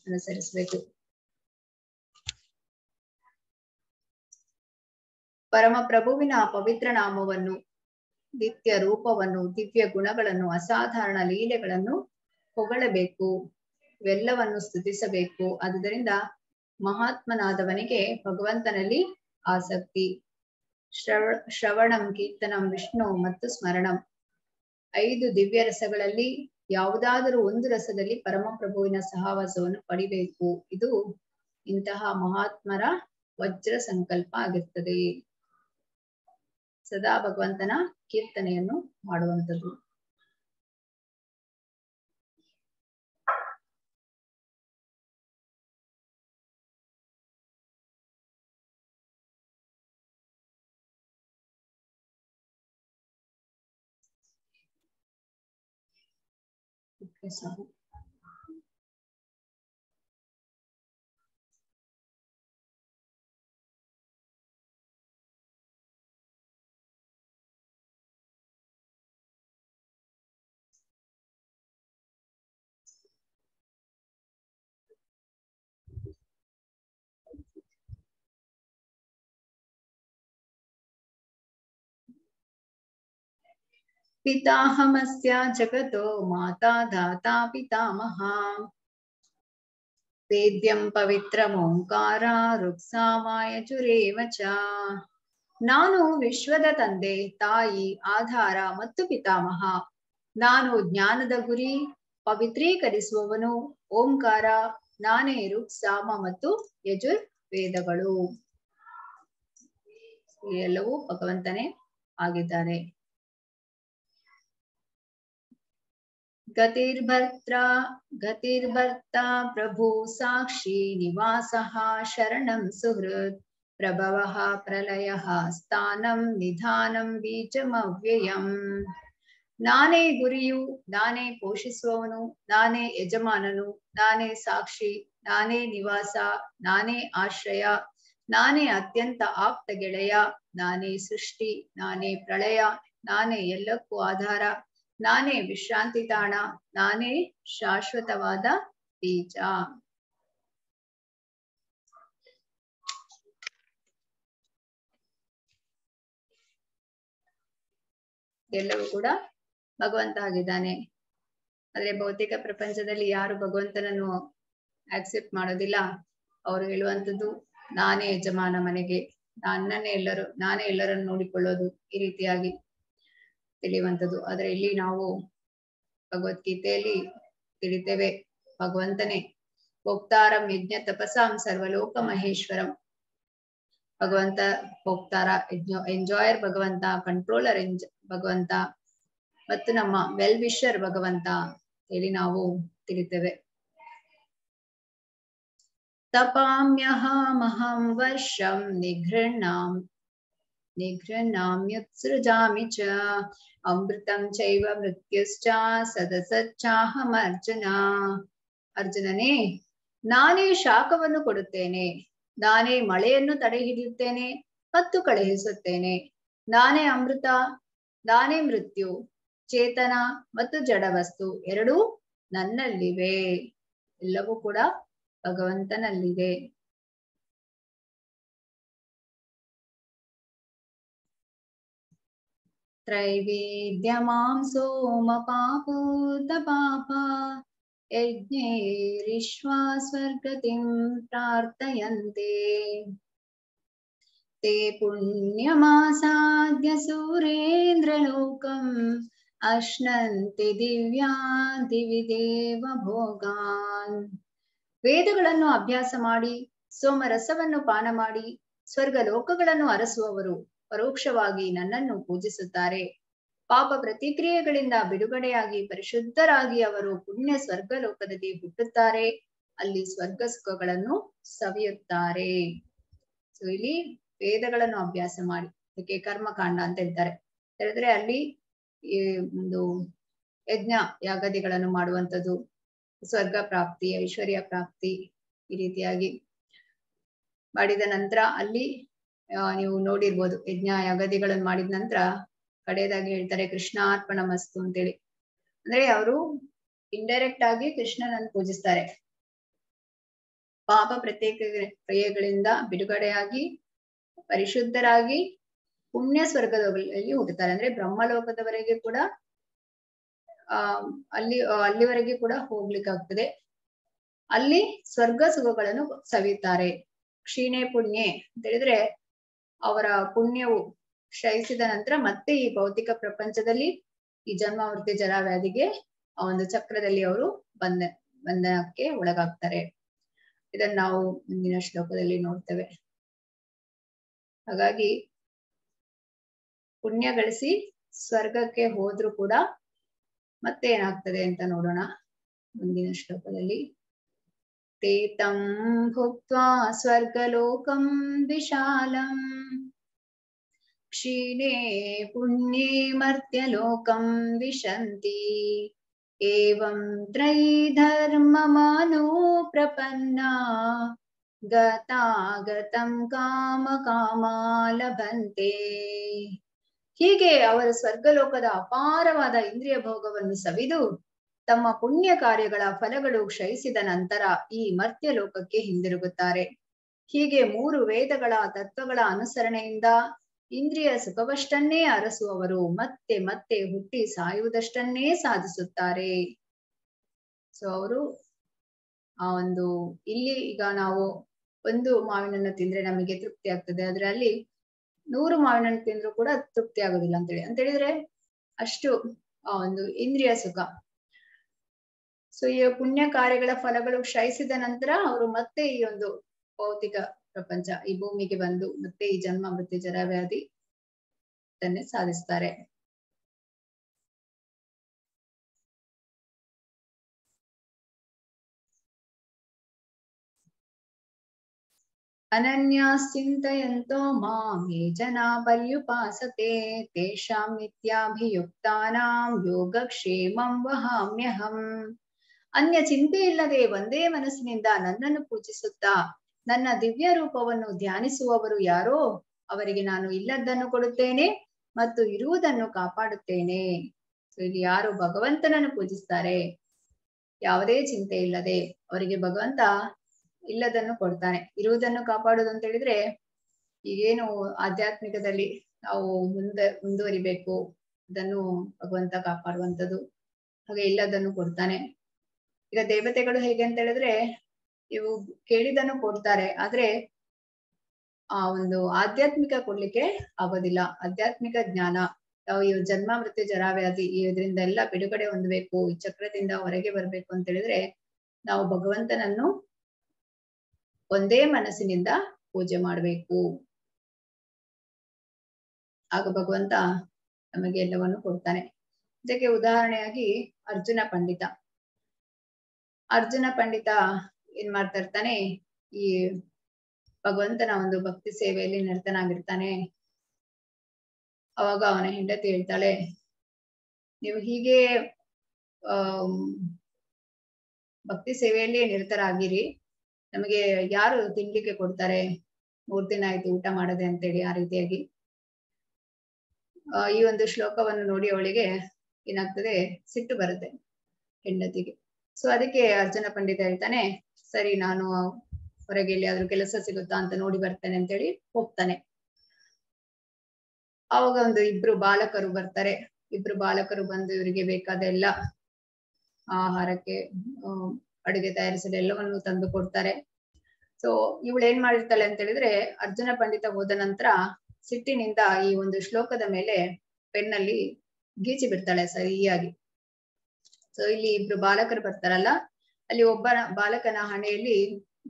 ಅನುಸರಿಸಬೇಕು. ಪರಮ ಪ್ರಭುವಿನ ಪವಿತ್ರ ನಾಮವನ್ನು, ನಿತ್ಯ ರೂಪವನ್ನು, ದಿವ್ಯ ಗುಣಗಳನ್ನು, ಅಸಾಧಾರಣ ಲೀಲೆಗಳನ್ನು ಹೊಗಳಬೇಕು, ಇವೆಲ್ಲವನ್ನು ಸ್ತುತಿಸಬೇಕು. ಆದುದರಿಂದ ಮಹಾತ್ಮನಾದವನಿಗೆ ಭಗವಂತನಲ್ಲಿ ಆಸಕ್ತಿ. ಶ್ರವಣಂ, ಕೀರ್ತನಂ, ವಿಷ್ಣು ಮತ್ತು ಸ್ಮರಣಂ, 5 ದಿವ್ಯ ರಸಗಳಲ್ಲಿ ಯಾವುದಾದರೂ ಒಂದು ರಸದಲ್ಲಿ ಪರಮಪ್ರಭುವಿನ ಸಹವಾಸವನ್ನು ಪಡಿಬೇಕು. ಇದು ಇಂತಹ ಮಹಾತ್ಮರ ವಜ್ರ ಸಂಕಲ್ಪ ಆಗಿರ್ತದೆ. ಸದಾ ಭಗವಂತನ ಕೀರ್ತನೆಯನ್ನು ಮಾಡುವಂಥದ್ದು. ಪಿತಾಹಮಸ್ಯ ಜಗತೋ ಮಾತಾ ದಾತಾ ಪಿತಾಮಹ ವೇದ್ಯಂ ಪವಿತ್ರಮೋಂಕಾರ ರುಕ್ಸಾಮಾಯಚುರೇವ ಚ. ನಾನು ವಿಶ್ವದ ತಂದೆ, ತಾಯಿ, ಆಧಾರ ಮತ್ತು ಪಿತಾಮಹ. ನಾನು ಜ್ಞಾನದ ಗುರಿ, ಪವಿತ್ರೀಕರಿಸುವವನು. ಓಂಕಾರ ನಾನೇ ರುಕ್, ಸಾಮ ಮತ್ತು ಯಜುರ್ ವೇದಗಳು. ಎಲ್ಲವೂ ಭಗವಂತನೇ ಆಗಿದ್ದಾರೆ. ಗತಿರ್ಭರ್ತಾ ಪ್ರಭು ಸಾಕ್ಷಿ ನಿವಾಸಃ ಶರಣಂ ಸುಹೃತ್ ಪ್ರಭವಃ ಪ್ರಲಯಃ ಸ್ಥಾನಂ ನಿಧಾನಂ ಬೀಜಮವ್ಯಯಂ. ನಾನೇ ಗುರಿಯು, ನಾನೇ ಪೋಷಿಸುವವನು, ನಾನೇ ಯಜಮಾನನು, ನಾನೇ ಸಾಕ್ಷಿ, ನಾನೇ ನಿವಾಸ, ನಾನೇ ಆಶ್ರಯ, ನಾನೇ ಅತ್ಯಂತ ಆಪ್ತ ಗೆಳೆಯ, ನಾನೇ ಸೃಷ್ಟಿ, ನಾನೇ ಪ್ರಳಯ, ನಾನೇ ಎಲ್ಲಕ್ಕೂ ಆಧಾರ, ನಾನೇ ವಿಶ್ರಾಂತಿ ತಾಣ, ನಾನೇ ಶಾಶ್ವತವಾದ ಬೀಜ. ಎಲ್ಲವೂ ಕೂಡ ಭಗವಂತ ಆಗಿದ್ದಾನೆ. ಆದ್ರೆ ಭೌತಿಕ ಪ್ರಪಂಚದಲ್ಲಿ ಯಾರು ಭಗವಂತನನ್ನು ಆಕ್ಸೆಪ್ಟ್ ಮಾಡೋದಿಲ್ಲ. ಅವರು ಹೇಳುವಂಥದ್ದು ನಾನೇ ಯಜಮಾನ ಮನೆಗೆ, ನಾನೇ ಎಲ್ಲರನ್ನು ನೋಡಿಕೊಳ್ಳೋದು, ಈ ರೀತಿಯಾಗಿ ತಿಳಿಯುವಂಥದ್ದು. ಆದ್ರೆ ಇಲ್ಲಿ ನಾವು ಭಗವದ್ಗೀತೆಯಲ್ಲಿ ತಿಳಿತೇವೆ ಭಗವಂತನೇ ಭೋಕ್ತಾರಂ ಯಜ್ಞ ತಪಸಾಂ ಸರ್ವಲೋಕ ಮಹೇಶ್ವರಂ. ಭಗವಂತ ಭೋಕ್ತಾರ, ಎಂಜಾಯರ್ ಭಗವಂತ, ಕಂಟ್ರೋಲರ್ ಭಗವಂತ ಮತ್ತು ನಮ್ಮ ವೆಲ್ ವಿಶರ್ ಭಗವಂತ ಹೇಳಿ ನಾವು ತಿಳಿತೇವೆ. ತಪಾಮ್ಯಹಮಹಂ ವರ್ಷಂ ನಿಘೃಣಾಮ್ಯುತ್ಸೃಜಾಮಿ ಚ ಅಮೃತಂ ಚೈವ ಮೃತ್ಯುಶ್ಚ ಸದಸಚ್ಚಾಹಮರ್ಜುನ. ಅರ್ಜುನನೇ, ನಾನೇ ಶಾಖವನ್ನು ಕೊಡುತ್ತೇನೆ, ನಾನೇ ಮಳೆಯನ್ನು ತಡೆ ಹಿಡಿಯುತ್ತೇನೆ ಮತ್ತು ಕಳುಹಿಸುತ್ತೇನೆ, ನಾನೇ ಅಮೃತ, ನಾನೇ ಮೃತ್ಯು, ಚೇತನ ಮತ್ತು ಜಡವಸ್ತು ಎರಡೂ ನನ್ನಲ್ಲಿವೆ. ಎಲ್ಲವೂ ಕೂಡ ಭಗವಂತನಲ್ಲಿದೆ. ತ್ರೈವೇದ್ಯಮಾಂ ಸೋಮಪಾಪೂತ ಪಾಪ ಯಜ್ಞೈರಿಶ್ವಾ ಸ್ವರ್ಗತಿಂ ಪ್ರಾರ್ಥಯಂತೆ. ते पुण्यमासाद्य सूरेन्द्रलोकम् ಅಶ್ನಂತಿ ದಿವ್ಯಾದಿವಿದೇವ ಭೋಗಾನ್. ವೇದಗಳನ್ನು ಅಭ್ಯಾಸ ಮಾಡಿ ಸೋಮರಸವನ್ನು ಪಾನ ಮಾಡಿ ಸ್ವರ್ಗ ಲೋಕಗಳನ್ನು ಅರಸುವವರು ಪರೋಕ್ಷವಾಗಿ ನನ್ನನ್ನು ಪೂಜಿಸುತ್ತಾರೆ. ಪಾಪ ಪ್ರತಿಕ್ರಿಯೆಗಳಿಂದ ಬಿಡುಗಡೆಯಾಗಿ ಪರಿಶುದ್ಧರಾಗಿ ಅವರು ಪುಣ್ಯ ಸ್ವರ್ಗ ಲೋಕದಲ್ಲಿ ಹುಟ್ಟುತ್ತಾರೆ, ಅಲ್ಲಿ ಸ್ವರ್ಗ ಸುಖಗಳನ್ನು ಸವಿಯುತ್ತಾರೆ. ಸೊ ಇಲ್ಲಿ ವೇದಗಳನ್ನು ಅಭ್ಯಾಸ ಮಾಡಿ, ಅದಕ್ಕೆ ಕರ್ಮಕಾಂಡ ಅಂತ ಹೇಳ್ತಾರೆ. ಹೇಳಿದ್ರೆ ಅಲ್ಲಿ ಈ ಒಂದು ಯಜ್ಞ ಯಾಗದಿಗಳನ್ನು ಮಾಡುವಂಥದ್ದು, ಸ್ವರ್ಗ ಪ್ರಾಪ್ತಿ, ಐಶ್ವರ್ಯ ಪ್ರಾಪ್ತಿ, ಈ ರೀತಿಯಾಗಿ ಮಾಡಿದ ನಂತರ ಅಲ್ಲಿ ನೀವು ನೋಡಿರ್ಬೋದು, ಯಜ್ಞ ಯಾಗದಿಗಳನ್ನು ಮಾಡಿದ ನಂತರ ಕಡೆಯದಾಗಿ ಹೇಳ್ತಾರೆ ಕೃಷ್ಣಾರ್ಪಣ ಮಸ್ತು ಅಂತೇಳಿ. ಅಂದ್ರೆ ಅವರು ಇಂಡೈರೆಕ್ಟ್ ಆಗಿ ಕೃಷ್ಣನನ್ನು ಪೂಜಿಸ್ತಾರೆ. ಪಾಪ ಪ್ರತ್ಯೇಕ ಕ್ರಿಯೆಗಳಿಂದ ಬಿಡುಗಡೆಯಾಗಿ ಪರಿಶುದ್ಧರಾಗಿ ಪುಣ್ಯ ಸ್ವರ್ಗದಲ್ಲಿ ಹುಟ್ಟುತ್ತಾರೆ. ಅಂದ್ರೆ ಬ್ರಹ್ಮಲೋಕದವರೆಗೆ ಕೂಡ ಅಲ್ಲಿವರೆಗೆ ಕೂಡ ಹೋಗ್ಲಿಕ್ಕಾಗ್ತದೆ. ಅಲ್ಲಿ ಸ್ವರ್ಗ ಸುಖಗಳನ್ನು ಸವಿಯುತ್ತಾರೆ. ಕ್ಷೀಣೆ ಪುಣ್ಯೆ ಅಂತ ಹೇಳಿದ್ರೆ ಅವರ ಪುಣ್ಯವು ಕ್ಷಯಿಸಿದ ನಂತರ ಮತ್ತೆ ಈ ಭೌತಿಕ ಪ್ರಪಂಚದಲ್ಲಿ ಈ ಜನ್ಮ ಮೃತ್ಯು ಜರ ವ್ಯಾಧಿಗೆ ಆ ಒಂದು ಚಕ್ರದಲ್ಲಿ ಅವರು ಬಂಧನಕ್ಕೆ ಒಳಗಾಗ್ತಾರೆ. ಇದನ್ನ ನಾವು ಮುಂದಿನ ಶ್ಲೋಕದಲ್ಲಿ ನೋಡ್ತೇವೆ. ಹಾಗಾಗಿ ಪುಣ್ಯ ಗಳಿಸಿ ಸ್ವರ್ಗಕ್ಕೆ ಹೋದ್ರೂ ಕೂಡ ಮತ್ತೆ ಏನಾಗ್ತದೆ ಅಂತ ನೋಡೋಣ ಮುಂದಿನ ಶ್ಲೋಕದಲ್ಲಿ. ತೇತಂ ಭುಕ್ತ್ವಾ ಸ್ವರ್ಗಲೋಕಂ ವಿಶಾಲಂ ಕ್ಷೀಣೇ ಪುಣ್ಯೇ ಮರ್ತ್ಯಲೋಕಂ ವಿಶಂತಿ ಏವಂ ತ್ರೈಧರ್ಮಮಾನೋ ಪ್ರಪನ್ನಾ ಗತಾಗತಂ ಕಾಮ ಕಾಮಾ ಲಭಂತೆ. ಹೀಗೆ ಅವರು ಸ್ವರ್ಗಲೋಕದ ಅಪಾರವಾದ ಇಂದ್ರಿಯ ಭೋಗವನ್ನು ಸವಿದು ತಮ್ಮ ಪುಣ್ಯ ಕಾರ್ಯಗಳ ಫಲಗಳು ಕ್ಷಯಿಸಿದ ನಂತರ ಈ ಮರ್ತ್ಯ ಲೋಕಕ್ಕೆ ಹಿಂದಿರುಗುತ್ತಾರೆ. ಹೀಗೆ 3 ವೇದಗಳ ತತ್ವಗಳ ಅನುಸರಣೆಯಿಂದ ಇಂದ್ರಿಯ ಸುಖವಷ್ಟನ್ನೇ ಅರಸುವವರು ಮತ್ತೆ ಮತ್ತೆ ಹುಟ್ಟಿ ಸಾಯುವುದಷ್ಟನ್ನೇ ಸಾಧಿಸುತ್ತಾರೆ. ಸೊ ಅವರು ಆ ಒಂದು ಇಲ್ಲಿ ಈಗ ನಾವು ಒಂದು ಮಾವಿನನ್ನು ತಿಂದ್ರೆ ನಮಗೆ ತೃಪ್ತಿ ಆಗ್ತದೆ, ಆದ್ರೆ ಅಲ್ಲಿ 100 ಮಾವಿನನ್ನು ತಿಂದ್ರು ಕೂಡ ತೃಪ್ತಿ ಆಗೋದಿಲ್ಲ ಅಂತ ಹೇಳಿದ್ರೆ ಅಷ್ಟು ಆ ಒಂದು ಇಂದ್ರಿಯ ಸುಖ. ಸೊ ಈ ಪುಣ್ಯ ಕಾರ್ಯಗಳ ಫಲಗಳು ಕ್ಷಯಿಸಿದ ನಂತರ ಅವರು ಮತ್ತೆ ಈ ಒಂದು ಭೌತಿಕ ಪ್ರಪಂಚ, ಈ ಭೂಮಿಗೆ ಬಂದು ಮತ್ತೆ ಈ ಜನ್ಮ ಮೃತ್ಯು ಜರ ವ್ಯಾಧಿ ತನ್ನೇ ಸಾಧಿಸ್ತಾರೆ. ಅನನ್ಯಾಶ್ಚಿಂತಯಂತೋ ಮಾಂ ಯೇ ಜನಾ ಪರ್ಯುಪಾಸತೆ ತೇಷಾಂ ನಿತ್ಯಾಭಿಯುಕ್ತಾನಾಂ ಯೋಗಕ್ಷೇಮಂ ವಹಾಮ್ಯಹಂ. ಅನ್ಯ ಚಿಂತೆ ಇಲ್ಲದೆ ಒಂದೇ ಮನಸ್ಸಿನಿಂದ ನನ್ನನ್ನು ಪೂಜಿಸುತ್ತಾ ನನ್ನ ದಿವ್ಯ ರೂಪವನ್ನು ಧ್ಯಾನಿಸುವವರು ಯಾರೋ ಅವರಿಗೆ ನಾನು ಇಲ್ಲದ್ದನ್ನು ಕೊಡುತ್ತೇನೆ ಮತ್ತು ಇರುವುದನ್ನು ಕಾಪಾಡುತ್ತೇನೆ. ಇಲ್ಲಿ ಯಾರು ಭಗವಂತನನ್ನು ಪೂಜಿಸ್ತಾರೆ ಯಾವುದೇ ಚಿಂತೆ ಇಲ್ಲದೆ ಅವರಿಗೆ ಭಗವಂತ ಇಲ್ಲದನ್ನು ಕೊಡ್ತಾನೆ, ಇರುವುದನ್ನು ಕಾಪಾಡುವುದು ಅಂತ ಹೇಳಿದ್ರೆ ಈಗೇನು ಆಧ್ಯಾತ್ಮಿಕದಲ್ಲಿ ನಾವು ಮುಂದುವರಿಬೇಕು ಅದನ್ನು ಭಗವಂತ ಕಾಪಾಡುವಂಥದ್ದು, ಹಾಗೆ ಇಲ್ಲದನ್ನು ಕೊಡ್ತಾನೆ. ಈಗ ದೇವತೆಗಳು ಹೇಗೆ ಅಂತ ಹೇಳಿದ್ರೆ ಇವು ಕೇಳಿದನ್ನು ಕೊಡ್ತಾರೆ, ಆದ್ರೆ ಆ ಒಂದು ಆಧ್ಯಾತ್ಮಿಕ ಕೊಡ್ಲಿಕ್ಕೆ ಆಗೋದಿಲ್ಲ. ಆಧ್ಯಾತ್ಮಿಕ ಜ್ಞಾನ ನಾವು ಈ ಜನ್ಮ ಮೃತ್ಯು ಜರಾವ್ಯಾಧಿ ಇದರಿಂದ ಎಲ್ಲ ಬಿಡುಗಡೆ ಹೊಂದಬೇಕು, ಈ ಚಕ್ರದಿಂದ ಹೊರಗೆ ಬರ್ಬೇಕು ಅಂತ ಹೇಳಿದ್ರೆ ನಾವು ಭಗವಂತನನ್ನು ಒಂದೇ ಮನಸ್ಸಿನಿಂದ ಪೂಜೆ ಮಾಡಬೇಕು. ಆಗ ಭಗವಂತ ನಮಗೆ ಎಲ್ಲವನ್ನು ಕೊಡ್ತಾನೆ. ಇದಕ್ಕೆ ಉದಾಹರಣೆಯಾಗಿ ಅರ್ಜುನ ಪಂಡಿತ ಏನ್ ಮಾಡ್ತಾ ಇರ್ತಾನೆ, ಈ ಭಗವಂತನ ಒಂದು ಭಕ್ತಿ ಸೇವೆಯಲ್ಲಿ ನಿರತನಾಗಿರ್ತಾನೆ. ಅವಾಗ ಅವನ ಹೆಂಡತಿ ಹೇಳ್ತಾಳೆ, ನೀವು ಹೀಗೆ ಭಕ್ತಿ ಸೇವೆಯಲ್ಲಿ ನಿರತರಾಗಿರಿ, ನಮಗೆ ಯಾರು ತಿನ್ಲಿಕ್ಕೆ ಕೊಡ್ತಾರೆ, 3 ದಿನ ಆಯ್ತು ಊಟ ಮಾಡದೆ ಅಂತೇಳಿ. ಆ ರೀತಿಯಾಗಿ ಈ ಒಂದು ಶ್ಲೋಕವನ್ನು ನೋಡಿ ಅವಳಿಗೆ ಏನಾಗ್ತದೆ, ಸಿಟ್ಟು ಬರುತ್ತೆ ಹೆಂಡತಿಗೆ. ಸೊ ಅದಕ್ಕೆ ಅರ್ಜುನ ಪಂಡಿತ ಹೇಳ್ತಾನೆ, ಸರಿ ನಾನು ಹೊರಗೆ ಎಲ್ಲಿಯಾದ್ರೂ ಕೆಲಸ ಸಿಗುತ್ತಾ ಅಂತ ನೋಡಿ ಬರ್ತೇನೆ ಅಂತೇಳಿ ಹೋಗ್ತಾನೆ. ಆವಾಗ ಒಂದು 2 ಬಾಲಕರು ಬರ್ತಾರೆ. 2 ಬಾಲಕರು ಬಂದು ಇವರಿಗೆ ಬೇಕಾದ ಎಲ್ಲ ಆಹಾರಕ್ಕೆ ಅಡುಗೆ ತಯಾರಿಸಲು ಎಲ್ಲವನ್ನು ತಂದು ಕೊಡ್ತಾರೆ. ಸೊ ಇವಳು ಏನ್ ಮಾಡಿರ್ತಾಳೆ ಅಂತ ಹೇಳಿದ್ರೆ, ಅರ್ಜುನ ಪಂಡಿತ ಹೋದ ನಂತರ ಸಿಟ್ಟಿನಿಂದ ಈ ಒಂದು ಶ್ಲೋಕದ ಮೇಲೆ ಪೆನ್ನಲ್ಲಿ ಗೀಚಿ ಬಿಡ್ತಾಳೆ ಸರಿಯಾಗಿ. ಸೊ ಇಲ್ಲಿ 2 ಬಾಲಕರು ಬರ್ತಾರಲ್ಲ, ಅಲ್ಲಿ ಒಬ್ಬ ಬಾಲಕನ ಹಣೆಯಲ್ಲಿ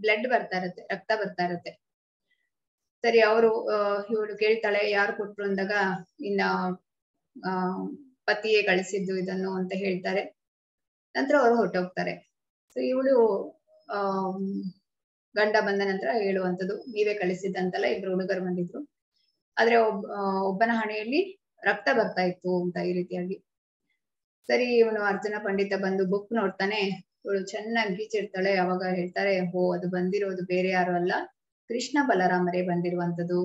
ಬ್ಲಡ್ ಬರ್ತಾ ಇರುತ್ತೆ, ರಕ್ತ ಬರ್ತಾ ಇರುತ್ತೆ. ಸರಿ, ಅವರು ಇವಳು ಕೇಳ್ತಾಳೆ ಯಾರು ಕೊಟ್ರು ಅಂದಾಗ ಇನ್ನ ಪತಿಯೇ ಕಳಿಸಿದ್ದು ಇದನ್ನು ಅಂತ ಹೇಳ್ತಾರೆ. ನಂತರ ಅವರು ಹೊರಟೋಗ್ತಾರೆ. ಸೊ ಇವಳು ಗಂಡ ಬಂದ ನಂತರ ಹೇಳುವಂಥದ್ದು, ನೀವೇ ಕಳಿಸಿದ್ದಂತಲ್ಲ, 2 ಹುಡುಗರು ಬಂದಿದ್ರು, ಆದ್ರೆ ಒಬ್ಬನ ಹಣೆಯಲ್ಲಿ ರಕ್ತ ಬರ್ತಾ ಇತ್ತು ಅಂತ ಈ ರೀತಿಯಾಗಿ. ಸರಿ, ಇವನು ಅರ್ಜುನ ಪಂಡಿತ ಬಂದು ಬುಕ್ ನೋಡ್ತಾನೆ, ಇವಳು ಚೆನ್ನಾಗಿ ಗೀಚಿಡ್ತಾಳೆ. ಅವಾಗ ಹೇಳ್ತಾರೆ, ಅದು ಬಂದಿರೋದು ಬೇರೆ ಯಾರು ಅಲ್ಲ, ಕೃಷ್ಣ ಬಲರಾಮರೇ ಬಂದಿರುವಂಥದ್ದು.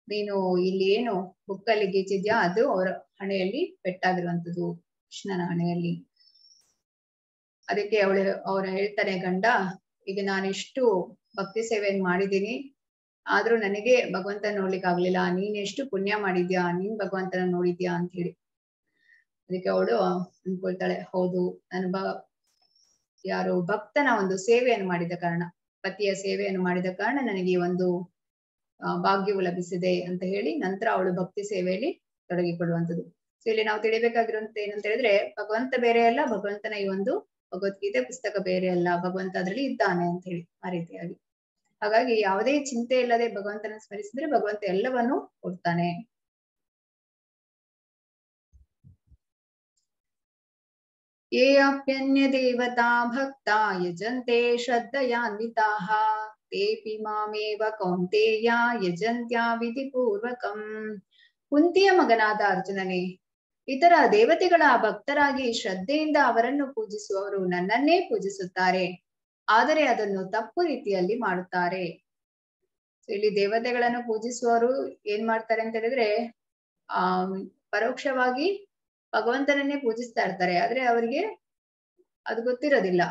ನೀನು ಇಲ್ಲಿ ಏನು ಬುಕ್ಕಲ್ಲಿ ಗೀಚಿದ್ಯಾ ಅದು ಅವರ ಹಣೆಯಲ್ಲಿ ಪೆಟ್ಟಾಗಿರುವಂಥದ್ದು, ಕೃಷ್ಣನ ಹಣೆಯಲ್ಲಿ. ಅದಕ್ಕೆ ಅವ್ರು ಹೇಳ್ತಾನೆ ಗಂಡ, ಈಗ ನಾನೆಷ್ಟು ಭಕ್ತಿ ಸೇವೆಯನ್ನು ಮಾಡಿದ್ದೀನಿ, ಆದ್ರೂ ನನಗೆ ಭಗವಂತ ನೋಡ್ಲಿಕ್ಕೆ ಆಗ್ಲಿಲ್ಲ, ನೀನ್ ಎಷ್ಟು ಪುಣ್ಯ ಮಾಡಿದ್ಯಾ, ನೀನ್ ಭಗವಂತನ ನೋಡಿದ್ಯಾ ಅಂತ ಹೇಳಿ. ಅದಕ್ಕೆ ಅವಳು ಅನ್ಕೊಳ್ತಾಳೆ, ಹೌದು, ನಾನು ಯಾರು ಭಕ್ತನ ಒಂದು ಸೇವೆಯನ್ನು ಮಾಡಿದ ಕಾರಣ, ಪತಿಯ ಸೇವೆಯನ್ನು ಮಾಡಿದ ಕಾರಣ ನನಗೆ ಈ ಒಂದು ಭಾಗ್ಯವು ಲಭಿಸಿದೆ ಅಂತ ಹೇಳಿ ನಂತರ ಅವಳು ಭಕ್ತಿ ಸೇವೆಯಲ್ಲಿ ತೊಡಗಿಕೊಳ್ಳುವಂಥದ್ದು. ಸೊ ಇಲ್ಲಿ ನಾವು ತಿಳಿಬೇಕಾಗಿರುವಂತ ಏನಂತ ಹೇಳಿದ್ರೆ, ಭಗವಂತ ಬೇರೆ ಅಲ್ಲ, ಭಗವಂತನ ಈ ಒಂದು ಭಗವದ್ಗೀತೆ ಪುಸ್ತಕ ಬೇರೆ ಅಲ್ಲ, ಭಗವಂತ ಅದರಲ್ಲಿ ಇದ್ದಾನೆ ಅಂತ ಹೇಳಿ. ಆ ರೀತಿಯಾಗಿ ಹಾಗಾಗಿ ಯಾವುದೇ ಚಿಂತೆ ಇಲ್ಲದೆ ಭಗವಂತನ ಸ್ಮರಿಸಿದ್ರೆ ಭಗವಂತ ಎಲ್ಲವನ್ನು ಕೊಡ್ತಾನೆ. ಯೇ ಅಪ್ಯನ್ಯ ದೇವತಾ ಭಕ್ತಾ ಯಜಂತೆ ಶ್ರದ್ಧಯಾನ್ವಿತಾಃ ತೇಪಿ ಮಾಮೇವ ಕೌಂತೇಯ ಯಜಂತ್ಯಾ ವಿಧಿಪೂರ್ವಕಂ. ಕುಂತಿಯ ಮಗನಾದ ಅರ್ಜುನನೇ, ಇತರ ದೇವತೆಗಳ ಭಕ್ತರಾಗಿ ಶ್ರದ್ಧೆಯಿಂದ ಅವರನ್ನು ಪೂಜಿಸುವವರು ನನ್ನನ್ನೇ ಪೂಜಿಸುತ್ತಾರೆ, ಆದರೆ ಅದನ್ನು ತಪ್ಪು ರೀತಿಯಲ್ಲಿ ಮಾಡುತ್ತಾರೆ. ಇಲ್ಲಿ ದೇವತೆಗಳನ್ನು ಪೂಜಿಸುವವರು ಏನ್ ಮಾಡ್ತಾರೆ ಅಂತ ಹೇಳಿದ್ರೆ, ಪರೋಕ್ಷವಾಗಿ ಭಗವಂತನನ್ನೇ ಪೂಜಿಸ್ತಾ ಇರ್ತಾರೆ, ಆದ್ರೆ ಅವರಿಗೆ ಅದು ಗೊತ್ತಿರೋದಿಲ್ಲ.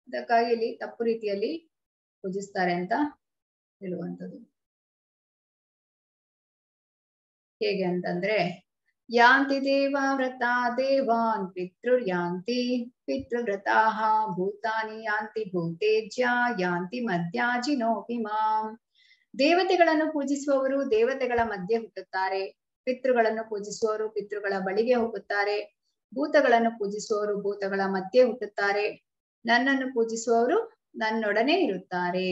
ಅದಕ್ಕಾಗಿ ಇಲ್ಲಿ ತಪ್ಪು ರೀತಿಯಲ್ಲಿ ಪೂಜಿಸ್ತಾರೆ ಅಂತ ಹೇಳುವಂಥದ್ದು. ಹೇಗೆ ಅಂತಂದ್ರೆ, ಯಾಂತಿ ದೇವಾವ್ರತಾ ದೇವಾನ್ ಪಿತೃರ್ಯಾಂತಿ ಪಿತೃವ್ರತಾಃ ಭೂತಾನಿ ಯಾಂತಿ ಭೂತೇಜ್ಯ ಯಾಂತಿ ಮಧ್ಯಾಜಿನೋಪಿ ಮಾಂ. ದೇವತೆಗಳನ್ನು ಪೂಜಿಸುವವರು ದೇವತೆಗಳ ಮಧ್ಯೆ ಹುಟ್ಟುತ್ತಾರೆ, ಪಿತೃಗಳನ್ನು ಪೂಜಿಸುವವರು ಪಿತೃಗಳ ಬಳಿಗೆ ಹೋಗುತ್ತಾರೆ, ಭೂತಗಳನ್ನು ಪೂಜಿಸುವವರು ಭೂತಗಳ ಮಧ್ಯೆ ಹುಟ್ಟುತ್ತಾರೆ, ನನ್ನನ್ನು ಪೂಜಿಸುವವರು ನನ್ನೊಡನೆ ಇರುತ್ತಾರೆ.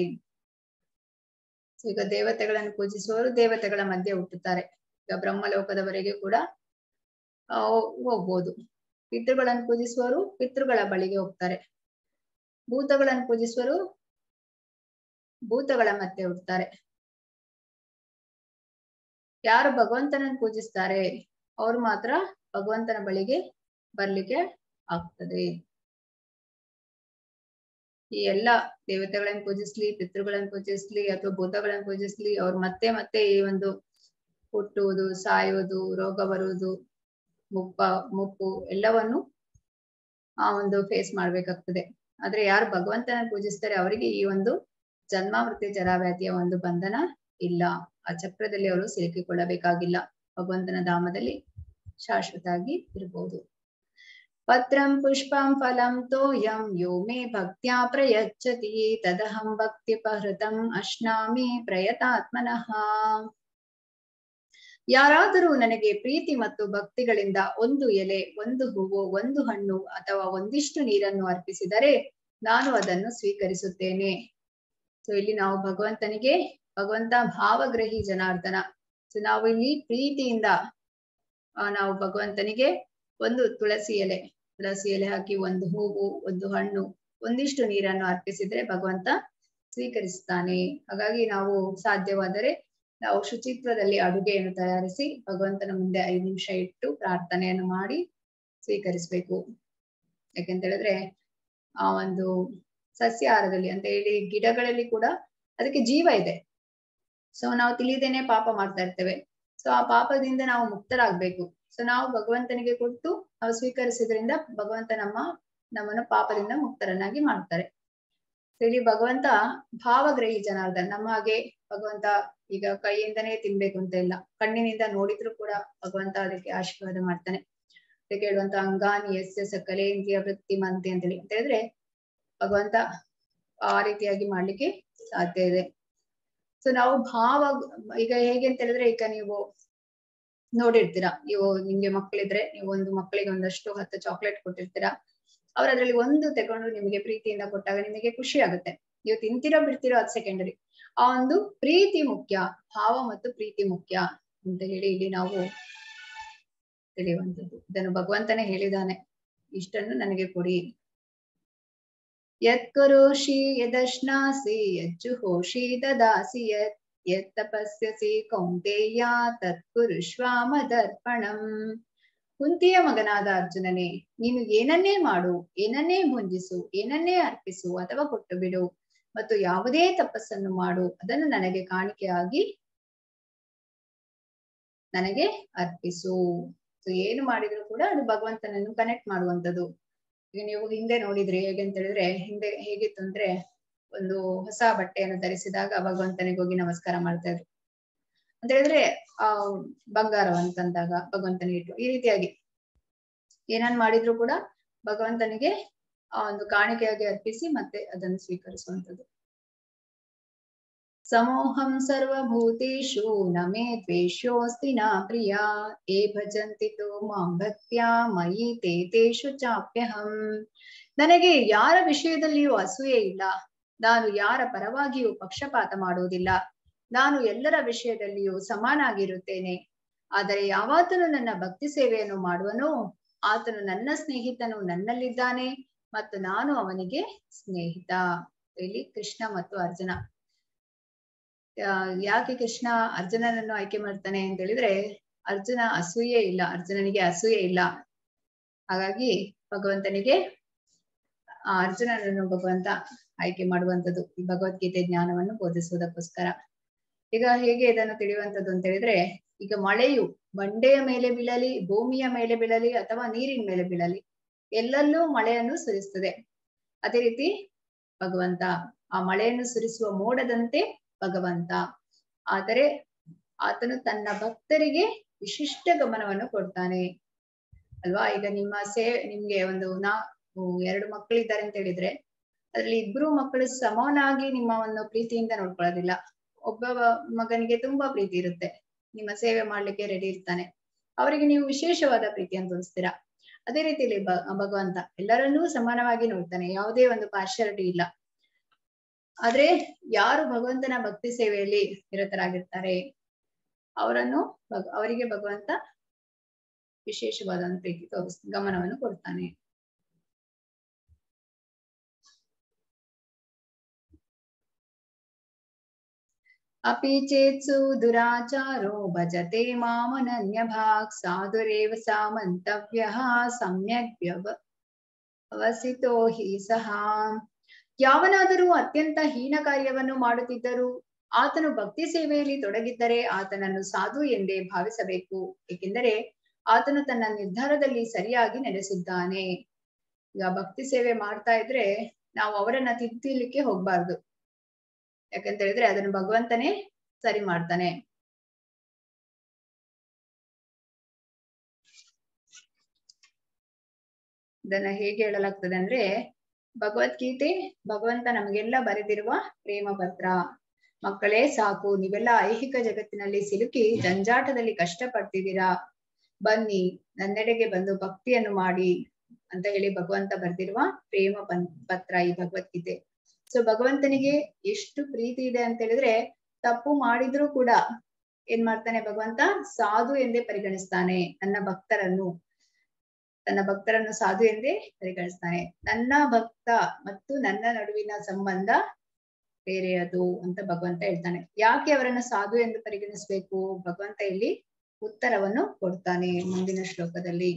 ಈಗ ದೇವತೆಗಳನ್ನು ಪೂಜಿಸುವವರು ದೇವತೆಗಳ ಮಧ್ಯೆ ಹುಟ್ಟುತ್ತಾರೆ, ಈಗ ಬ್ರಹ್ಮಲೋಕದವರೆಗೆ ಕೂಡ ಹೋಗ್ಬೋದು. ಪಿತೃಗಳನ್ನು ಪೂಜಿಸುವವರು ಪಿತೃಗಳ ಬಳಿಗೆ ಹೋಗ್ತಾರೆ, ಭೂತಗಳನ್ನು ಪೂಜಿಸುವವರು ಭೂತಗಳ ಮಧ್ಯೆ ಹುಡ್ತಾರೆ. ಯಾರು ಭಗವಂತನನ್ನು ಪೂಜಿಸ್ತಾರೆ ಅವ್ರು ಮಾತ್ರ ಭಗವಂತನ ಬಳಿಗೆ ಬರ್ಲಿಕ್ಕೆ ಆಗ್ತದೆ. ಈ ಎಲ್ಲಾ ದೇವತೆಗಳನ್ನ ಪೂಜಿಸ್ಲಿ, ಪಿತೃಗಳನ್ನ ಪೂಜಿಸ್ಲಿ ಅಥವಾ ಭೂತಗಳನ್ನ ಪೂಜಿಸ್ಲಿ, ಅವ್ರು ಮತ್ತೆ ಮತ್ತೆ ಈ ಒಂದು ಹುಟ್ಟುವುದು, ಸಾಯುವುದು, ರೋಗ ಬರುವುದು, ಮುಪ್ಪು ಎಲ್ಲವನ್ನು ಆ ಒಂದು ಫೇಸ್ ಮಾಡ್ಬೇಕಾಗ್ತದೆ. ಆದ್ರೆ ಯಾರು ಭಗವಂತನ ಪೂಜಿಸ್ತಾರೆ ಅವರಿಗೆ ಈ ಒಂದು ಜನ್ಮ ಮೃತ್ಯು ಜರಾವ್ಯಾಧಿಯ ಒಂದು ಬಂಧನ ಇಲ್ಲ. ಆ ಚಕ್ರದಲ್ಲಿ ಅವರು ಸಿಲುಕಿಕೊಳ್ಳಬೇಕಾಗಿಲ್ಲ. ಭಗವಂತನ ಧಾಮದಲ್ಲಿ ಶಾಶ್ವತ ಆಗಿ ಇರಬಹುದು. ಪತ್ರಂ ಪುಷ್ಪಂ ಫಲಂ ತೋಯಂ ಯೋ ಮೇ ಭಕ್ತ್ಯಾ ಪ್ರಯಚ್ಛತಿ ತದಹಂ ಭಕ್ತಿಪಹೃತಂ ಅಶ್ನಾಮಿ ಪ್ರಯತಾತ್ಮನಃ. ಯಾರಾದರೂ ನನಗೆ ಪ್ರೀತಿ ಮತ್ತು ಭಕ್ತಿಗಳಿಂದ ಒಂದು ಎಲೆ, ಒಂದು ಹೂವು, ಒಂದು ಹಣ್ಣು ಅಥವಾ ಒಂದಿಷ್ಟು ನೀರನ್ನು ಅರ್ಪಿಸಿದರೆ ನಾನು ಅದನ್ನು ಸ್ವೀಕರಿಸುತ್ತೇನೆ. ಸೊ ಇಲ್ಲಿ ನಾವು ಭಗವಂತ ಭಾವಗ್ರಹಿ ಜನಾರ್ದನ. ಸೊ ನಾವು ಇಲ್ಲಿ ಪ್ರೀತಿಯಿಂದ ನಾವು ಭಗವಂತನಿಗೆ ಒಂದು ತುಳಸಿ ಎಲೆ ಹಾಕಿ ಒಂದು ಹೂವು, ಒಂದು ಹಣ್ಣು, ಒಂದಿಷ್ಟು ನೀರನ್ನು ಅರ್ಪಿಸಿದ್ರೆ ಭಗವಂತ ಸ್ವೀಕರಿಸ್ತಾನೆ. ಹಾಗಾಗಿ ನಾವು ಸಾಧ್ಯವಾದರೆ ನಾವು ಶುಚಿತ್ವದಲ್ಲಿ ಅಡುಗೆಯನ್ನು ತಯಾರಿಸಿ ಭಗವಂತನ ಮುಂದೆ 5 ನಿಮಿಷ ಇಟ್ಟು ಪ್ರಾರ್ಥನೆಯನ್ನು ಮಾಡಿ ಸ್ವೀಕರಿಸ್ಬೇಕು. ಯಾಕೆಂತ ಹೇಳಿದ್ರೆ ಆ ಒಂದು ಸಸ್ಯಾಹಾರದಲ್ಲಿ ಅಂತ ಹೇಳಿ ಗಿಡಗಳಲ್ಲಿ ಕೂಡ ಅದಕ್ಕೆ ಜೀವ ಇದೆ. ಸೊ ನಾವು ತಿಳಿದೇನೆ ಪಾಪ ಮಾಡ್ತಾ ಇರ್ತೇವೆ. ಸೊ ಆ ಪಾಪದಿಂದ ನಾವು ಮುಕ್ತರಾಗ್ಬೇಕು. ಸೊ ನಾವು ಭಗವಂತನಿಗೆ ಕೊಟ್ಟು ನಾವು ಸ್ವೀಕರಿಸಿದ್ರಿಂದ ಭಗವಂತ ನಮ್ಮನ್ನು ಪಾಪದಿಂದ ಮುಕ್ತರನ್ನಾಗಿ ಮಾಡ್ತಾರೆ. ಇಲ್ಲಿ ಭಗವಂತ ಭಾವಗ್ರಹಿ ಜನಾರ್ದನ್. ನಮ್ಮ ಹಾಗೆ ಭಗವಂತ ಈಗ ಕೈಯಿಂದನೇ ತಿನ್ಬೇಕು ಅಂತ ಇಲ್ಲ, ಕಣ್ಣಿನಿಂದ ನೋಡಿದ್ರು ಕೂಡ ಭಗವಂತ ಅದಕ್ಕೆ ಆಶೀರ್ವಾದ ಮಾಡ್ತಾನೆ. ಅದಕ್ಕೆ ಹೇಳುವಂತ ಅಂಗಾನಿ ಯಸ್ಯ ಸಕಲೇಂದ್ರಿಯ ವೃತ್ತಿಮಂತೆ ಅಂತೇಳಿ ಅಂತ ಹೇಳಿದ್ರೆ ಭಗವಂತ ಆ ರೀತಿಯಾಗಿ ಮಾಡ್ಲಿಕ್ಕೆ ಸಾಧ್ಯ ಇದೆ. ಸೊ ನಾವು ಈಗ ಹೇಗೆ ಅಂತ ಹೇಳಿದ್ರೆ, ಈಗ ನೀವು ನೋಡಿರ್ತೀರಾ, ನಿಮ್ಗೆ ಮಕ್ಕಳಿದ್ರೆ ನೀವು ಒಂದು ಮಕ್ಕಳಿಗೆ ಒಂದಷ್ಟು 10 ಚಾಕ್ಲೇಟ್ ಕೊಟ್ಟಿರ್ತೀರಾ. ಅವ್ರ ಅದ್ರಲ್ಲಿ ಒಂದು ತಗೊಂಡು ನಿಮಗೆ ಪ್ರೀತಿಯಿಂದ ಕೊಟ್ಟಾಗ ನಿಮಗೆ ಖುಷಿ ಆಗುತ್ತೆ. ನೀವು ತಿಂತಿರೋ ಬಿಡ್ತಿರೋ ಅದು ಸೆಕೆಂಡರಿ. ಆ ಒಂದು ಪ್ರೀತಿ ಮುಖ್ಯ, ಭಾವ ಮತ್ತು ಪ್ರೀತಿ ಮುಖ್ಯ ಅಂತ ಹೇಳಿ ಇಲ್ಲಿ ನಾವು ತಿಳಿಯುವಂಥದ್ದು. ಇದನ್ನು ಭಗವಂತನೇ ಹೇಳಿದಾನೆ, ಇಷ್ಟನ್ನು ನನಗೆ ಕೊಡಿ. ಯತ್ ಕರೋಷಿ ಯದಶ್ನಾಸಿ ಯಜ್ಜುಹೋಷಿ ದದಾಸಿ ಯತ್ ತಪಸ್ಯಸಿ ಕೌಂತೆಯ ತತ್ ಕುರುಷ್ವ ಮದರ್ಪಣಂ. ಕುಂತಿಯ ಮಗನಾದ ಅರ್ಜುನನೇ, ನೀನು ಏನನ್ನೇ ಮಾಡು, ಏನನ್ನೇ ಭುಂಜಿಸು, ಏನನ್ನೇ ಅರ್ಪಿಸು ಅಥವಾ ಕೊಟ್ಟು ಬಿಡು, ಮತ್ತು ಯಾವುದೇ ತಪಸ್ಸನ್ನು ಮಾಡು, ಅದನ್ನು ನನಗೆ ಕಾಣಿಕೆಯಾಗಿ ನನಗೆ ಅರ್ಪಿಸು. ಏನು ಮಾಡಿದ್ರು ಕೂಡ ಅದು ಭಗವಂತನನ್ನು ಕನೆಕ್ಟ್ ಮಾಡುವಂಥದ್ದು. ಈಗ ನೀವು ಹಿಂದೆ ನೋಡಿದ್ರಿ, ಹೇಗೆ ಅಂತ ಹೇಳಿದ್ರೆ ಹಿಂದೆ ಹೇಗಿತ್ತು ಅಂದ್ರೆ, ಒಂದು ಹೊಸ ಬಟ್ಟೆಯನ್ನು ಧರಿಸಿದಾಗ ಭಗವಂತನಿಗೆ ಹೋಗಿ ನಮಸ್ಕಾರ ಮಾಡ್ತಾ ಇದ್ರು ಅಂತ ಹೇಳಿದ್ರೆ, ಬಂಗಾರವಂತಂದಾಗ ಭಗವಂತನಿಗೆ ಇಟ್ಟು ಈ ರೀತಿಯಾಗಿ ಏನನ್ ಮಾಡಿದ್ರು ಕೂಡ ಭಗವಂತನಿಗೆ ಆ ಒಂದು ಕಾಣಿಕೆಯಾಗಿ ಅರ್ಪಿಸಿ ಮತ್ತೆ ಅದನ್ನು ಸ್ವೀಕರಿಸುವಂಥದ್ದು. ಸಮೋಹಂ ಸರ್ವಭೂತೇಷು ನಮೇ ದ್ವೇಷ್ಯೋಸ್ತಿ ನ ಪ್ರಿಯ ಏ ಭಜಂತಿ ತೋ ಮಾಂ ಭಕ್ತ್ಯಾ ಮಯಿ ತೇಷು ಚಾಪ್ಯಹಂ. ನನಗೆ ಯಾರ ವಿಷಯದಲ್ಲಿಯೂ ಅಸೂಯೆ ಇಲ್ಲ, ನಾನು ಯಾರ ಪರವಾಗಿಯೂ ಪಕ್ಷಪಾತ ಮಾಡುವುದಿಲ್ಲ, ನಾನು ಎಲ್ಲರ ವಿಷಯದಲ್ಲಿಯೂ ಸಮಾನಾಗಿರುತ್ತೇನೆ. ಆದರೆ ಯಾವಾತನು ನನ್ನ ಭಕ್ತಿ ಸೇವೆಯನ್ನು ಮಾಡುವನೋ ಆತನು ನನ್ನ ಸ್ನೇಹಿತನು ನನ್ನಲ್ಲಿದ್ದಾನೆ ಮತ್ತು ನಾನು ಅವನಿಗೆ ಸ್ನೇಹಿತ. ಇಲ್ಲಿ ಕೃಷ್ಣ ಮತ್ತು ಅರ್ಜುನ. ಯಾಕೆ ಕೃಷ್ಣ ಅರ್ಜುನನನ್ನು ಆಯ್ಕೆ ಮಾಡ್ತಾನೆ ಅಂತ ಹೇಳಿದ್ರೆ, ಅರ್ಜುನನಿಗೆ ಅಸೂಯೆ ಇಲ್ಲ. ಹಾಗಾಗಿ ಭಗವಂತನಿಗೆ ಅರ್ಜುನನನ್ನು ಭಗವಂತ ಆಯ್ಕೆ ಮಾಡುವಂಥದ್ದು ಈ ಭಗವದ್ಗೀತೆ ಜ್ಞಾನವನ್ನು ಬೋಧಿಸುವುದಕ್ಕೋಸ್ಕರ. ಈಗ ಹೇಗೆ ಇದನ್ನು ತಿಳಿಯುವಂಥದ್ದು ಅಂತ ಹೇಳಿದ್ರೆ, ಈಗ ಮಳೆಯು ಬಂಡೆಯ ಮೇಲೆ ಬೀಳಲಿ, ಭೂಮಿಯ ಮೇಲೆ ಬೀಳಲಿ ಅಥವಾ ನೀರಿನ ಮೇಲೆ ಬೀಳಲಿ, ಎಲ್ಲೆಲ್ಲೂ ಮಳೆಯನ್ನು ಸುರಿಸ್ತದೆ. ಅದೇ ರೀತಿ ಭಗವಂತ ಆ ಮಳೆಯನ್ನು ಸುರಿಸುವ ಮೋಡದಂತೆ ಭಗವಂತ. ಆದರೆ ಆತನು ತನ್ನ ಭಕ್ತರಿಗೆ ವಿಶಿಷ್ಟ ಗಮನವನ್ನು ಕೊಡ್ತಾನೆ ಅಲ್ವಾ. ಈಗ ನಿಮ್ಗೆ ಒಂದು 2 ಮಕ್ಕಳಿದ್ದಾರೆ ಅಂತ ಹೇಳಿದ್ರೆ, ಅದ್ರಲ್ಲಿ 2 ಮಕ್ಕಳು ಸಮನಾಗಿ ನಿಮ್ಮವನ್ನು ಪ್ರೀತಿಯಿಂದ ನೋಡ್ಕೊಳ್ಳೋದಿಲ್ಲ. ಒಬ್ಬ ಮಗನಿಗೆ ತುಂಬಾ ಪ್ರೀತಿ ಇರುತ್ತೆ, ನಿಮ್ಮ ಸೇವೆ ಮಾಡ್ಲಿಕ್ಕೆ ರೆಡಿ ಇರ್ತಾನೆ, ಅವರಿಗೆ ನೀವು ವಿಶೇಷವಾದ ಪ್ರೀತಿಯನ್ನು ತೋರಿಸ್ತೀರಾ. ಅದೇ ರೀತಿಯಲ್ಲಿ ಭಗವಂತ ಎಲ್ಲರನ್ನೂ ಸಮಾನವಾಗಿ ನೋಡ್ತಾನೆ, ಯಾವುದೇ ಒಂದು ಪಾರ್ಶಾಲಿಟಿ ಇಲ್ಲ. ಆದ್ರೆ ಯಾರು ಭಗವಂತನ ಭಕ್ತಿ ಸೇವೆಯಲ್ಲಿ ನಿರತರಾಗಿರ್ತಾರೆ ಅವರಿಗೆ ಭಗವಂತ ವಿಶೇಷವಾದ ಪ್ರೀತಿ ಗಮನವನ್ನು ಕೊಡ್ತಾನೆ. अपि चेत्सु दुराचारो भजते मामनन्यभाक् साधुरेव सा मन्तव्यः सम्यक् ವ್ಯವಸಿತೋ ಹಿ ಸಹ. ಯಾವನಾದರೂ ಅತ್ಯಂತ ಹೀನ ಕಾರ್ಯವನ್ನು ಮಾಡುತ್ತಿದ್ದರೂ ಆತನು ಭಕ್ತಿ ಸೇವೆಯಲ್ಲಿ ತೊಡಗಿದ್ದರೆ ಆತನನ್ನು ಸಾಧು ಎಂದೇ ಭಾವಿಸಬೇಕು, ಏಕೆಂದರೆ ಆತನು ತನ್ನ ನಿರ್ಧಾರದಲ್ಲಿ ಸರಿಯಾಗಿ ನೆಲೆಸಿದ್ದಾನೆ. ಈಗ ಭಕ್ತಿ ಸೇವೆ ಮಾಡ್ತಾ ಇದ್ರೆ ನಾವು ಅವರನ್ನ ತಿದ್ದಲಿಕ್ಕೆ ಹೋಗ್ಬಾರ್ದು, ಯಾಕಂತ ಹೇಳಿದ್ರೆ ಅದನ್ನು ಭಗವಂತನೇ ಸರಿ ಮಾಡ್ತಾನೆ. ಇದನ್ನ ಹೇಗೆ ಹೇಳಲಾಗ್ತದೆ ಅಂದ್ರೆ, ಭಗವದ್ಗೀತೆ ಭಗವಂತ ನಮಗೆಲ್ಲ ಬರೆದಿರುವ ಪ್ರೇಮ ಪತ್ರ. ಮಕ್ಕಳೇ ಸಾಕು, ನೀವೆಲ್ಲ ಐಹಿಕ ಜಗತ್ತಿನಲ್ಲಿ ಸಿಲುಕಿ ಜಂಜಾಟದಲ್ಲಿ ಕಷ್ಟಪಡ್ತಿದ್ದೀರಾ, ಬನ್ನಿ ನನ್ನೆಡೆಗೆ ಬಂದು ಭಕ್ತಿಯನ್ನು ಮಾಡಿ ಅಂತ ಹೇಳಿ ಭಗವಂತ ಬರೆದಿರುವ ಪ್ರೇಮ ಪತ್ರ ಈ ಭಗವದ್ಗೀತೆ. ಸೊ ಭಗವಂತನಿಗೆ ಎಷ್ಟು ಪ್ರೀತಿ ಇದೆ ಅಂತ ಹೇಳಿದ್ರೆ, ತಪ್ಪು ಮಾಡಿದ್ರೂ ಕೂಡ ಏನ್ ಮಾಡ್ತಾನೆ ಭಗವಂತ, ಸಾಧು ಎಂದೇ ಪರಿಗಣಿಸ್ತಾನೆ. ತನ್ನ ಭಕ್ತರನ್ನು ಸಾಧು ಎಂದೇ ಪರಿಗಣಿಸ್ತಾನೆ. ನನ್ನ ಭಕ್ತ ಮತ್ತು ನನ್ನ ನಡುವಿನ ಸಂಬಂಧ ಬೇರೆಯದು ಅಂತ ಭಗವಂತ ಹೇಳ್ತಾನೆ. ಯಾಕೆ ಅವರನ್ನ ಸಾಧು ಎಂದು ಪರಿಗಣಿಸ್ಬೇಕು, ಭಗವಂತ ಇಲ್ಲಿ ಉತ್ತರವನ್ನು ಕೊಡ್ತಾನೆ ಮುಂದಿನ ಶ್ಲೋಕದಲ್ಲಿ.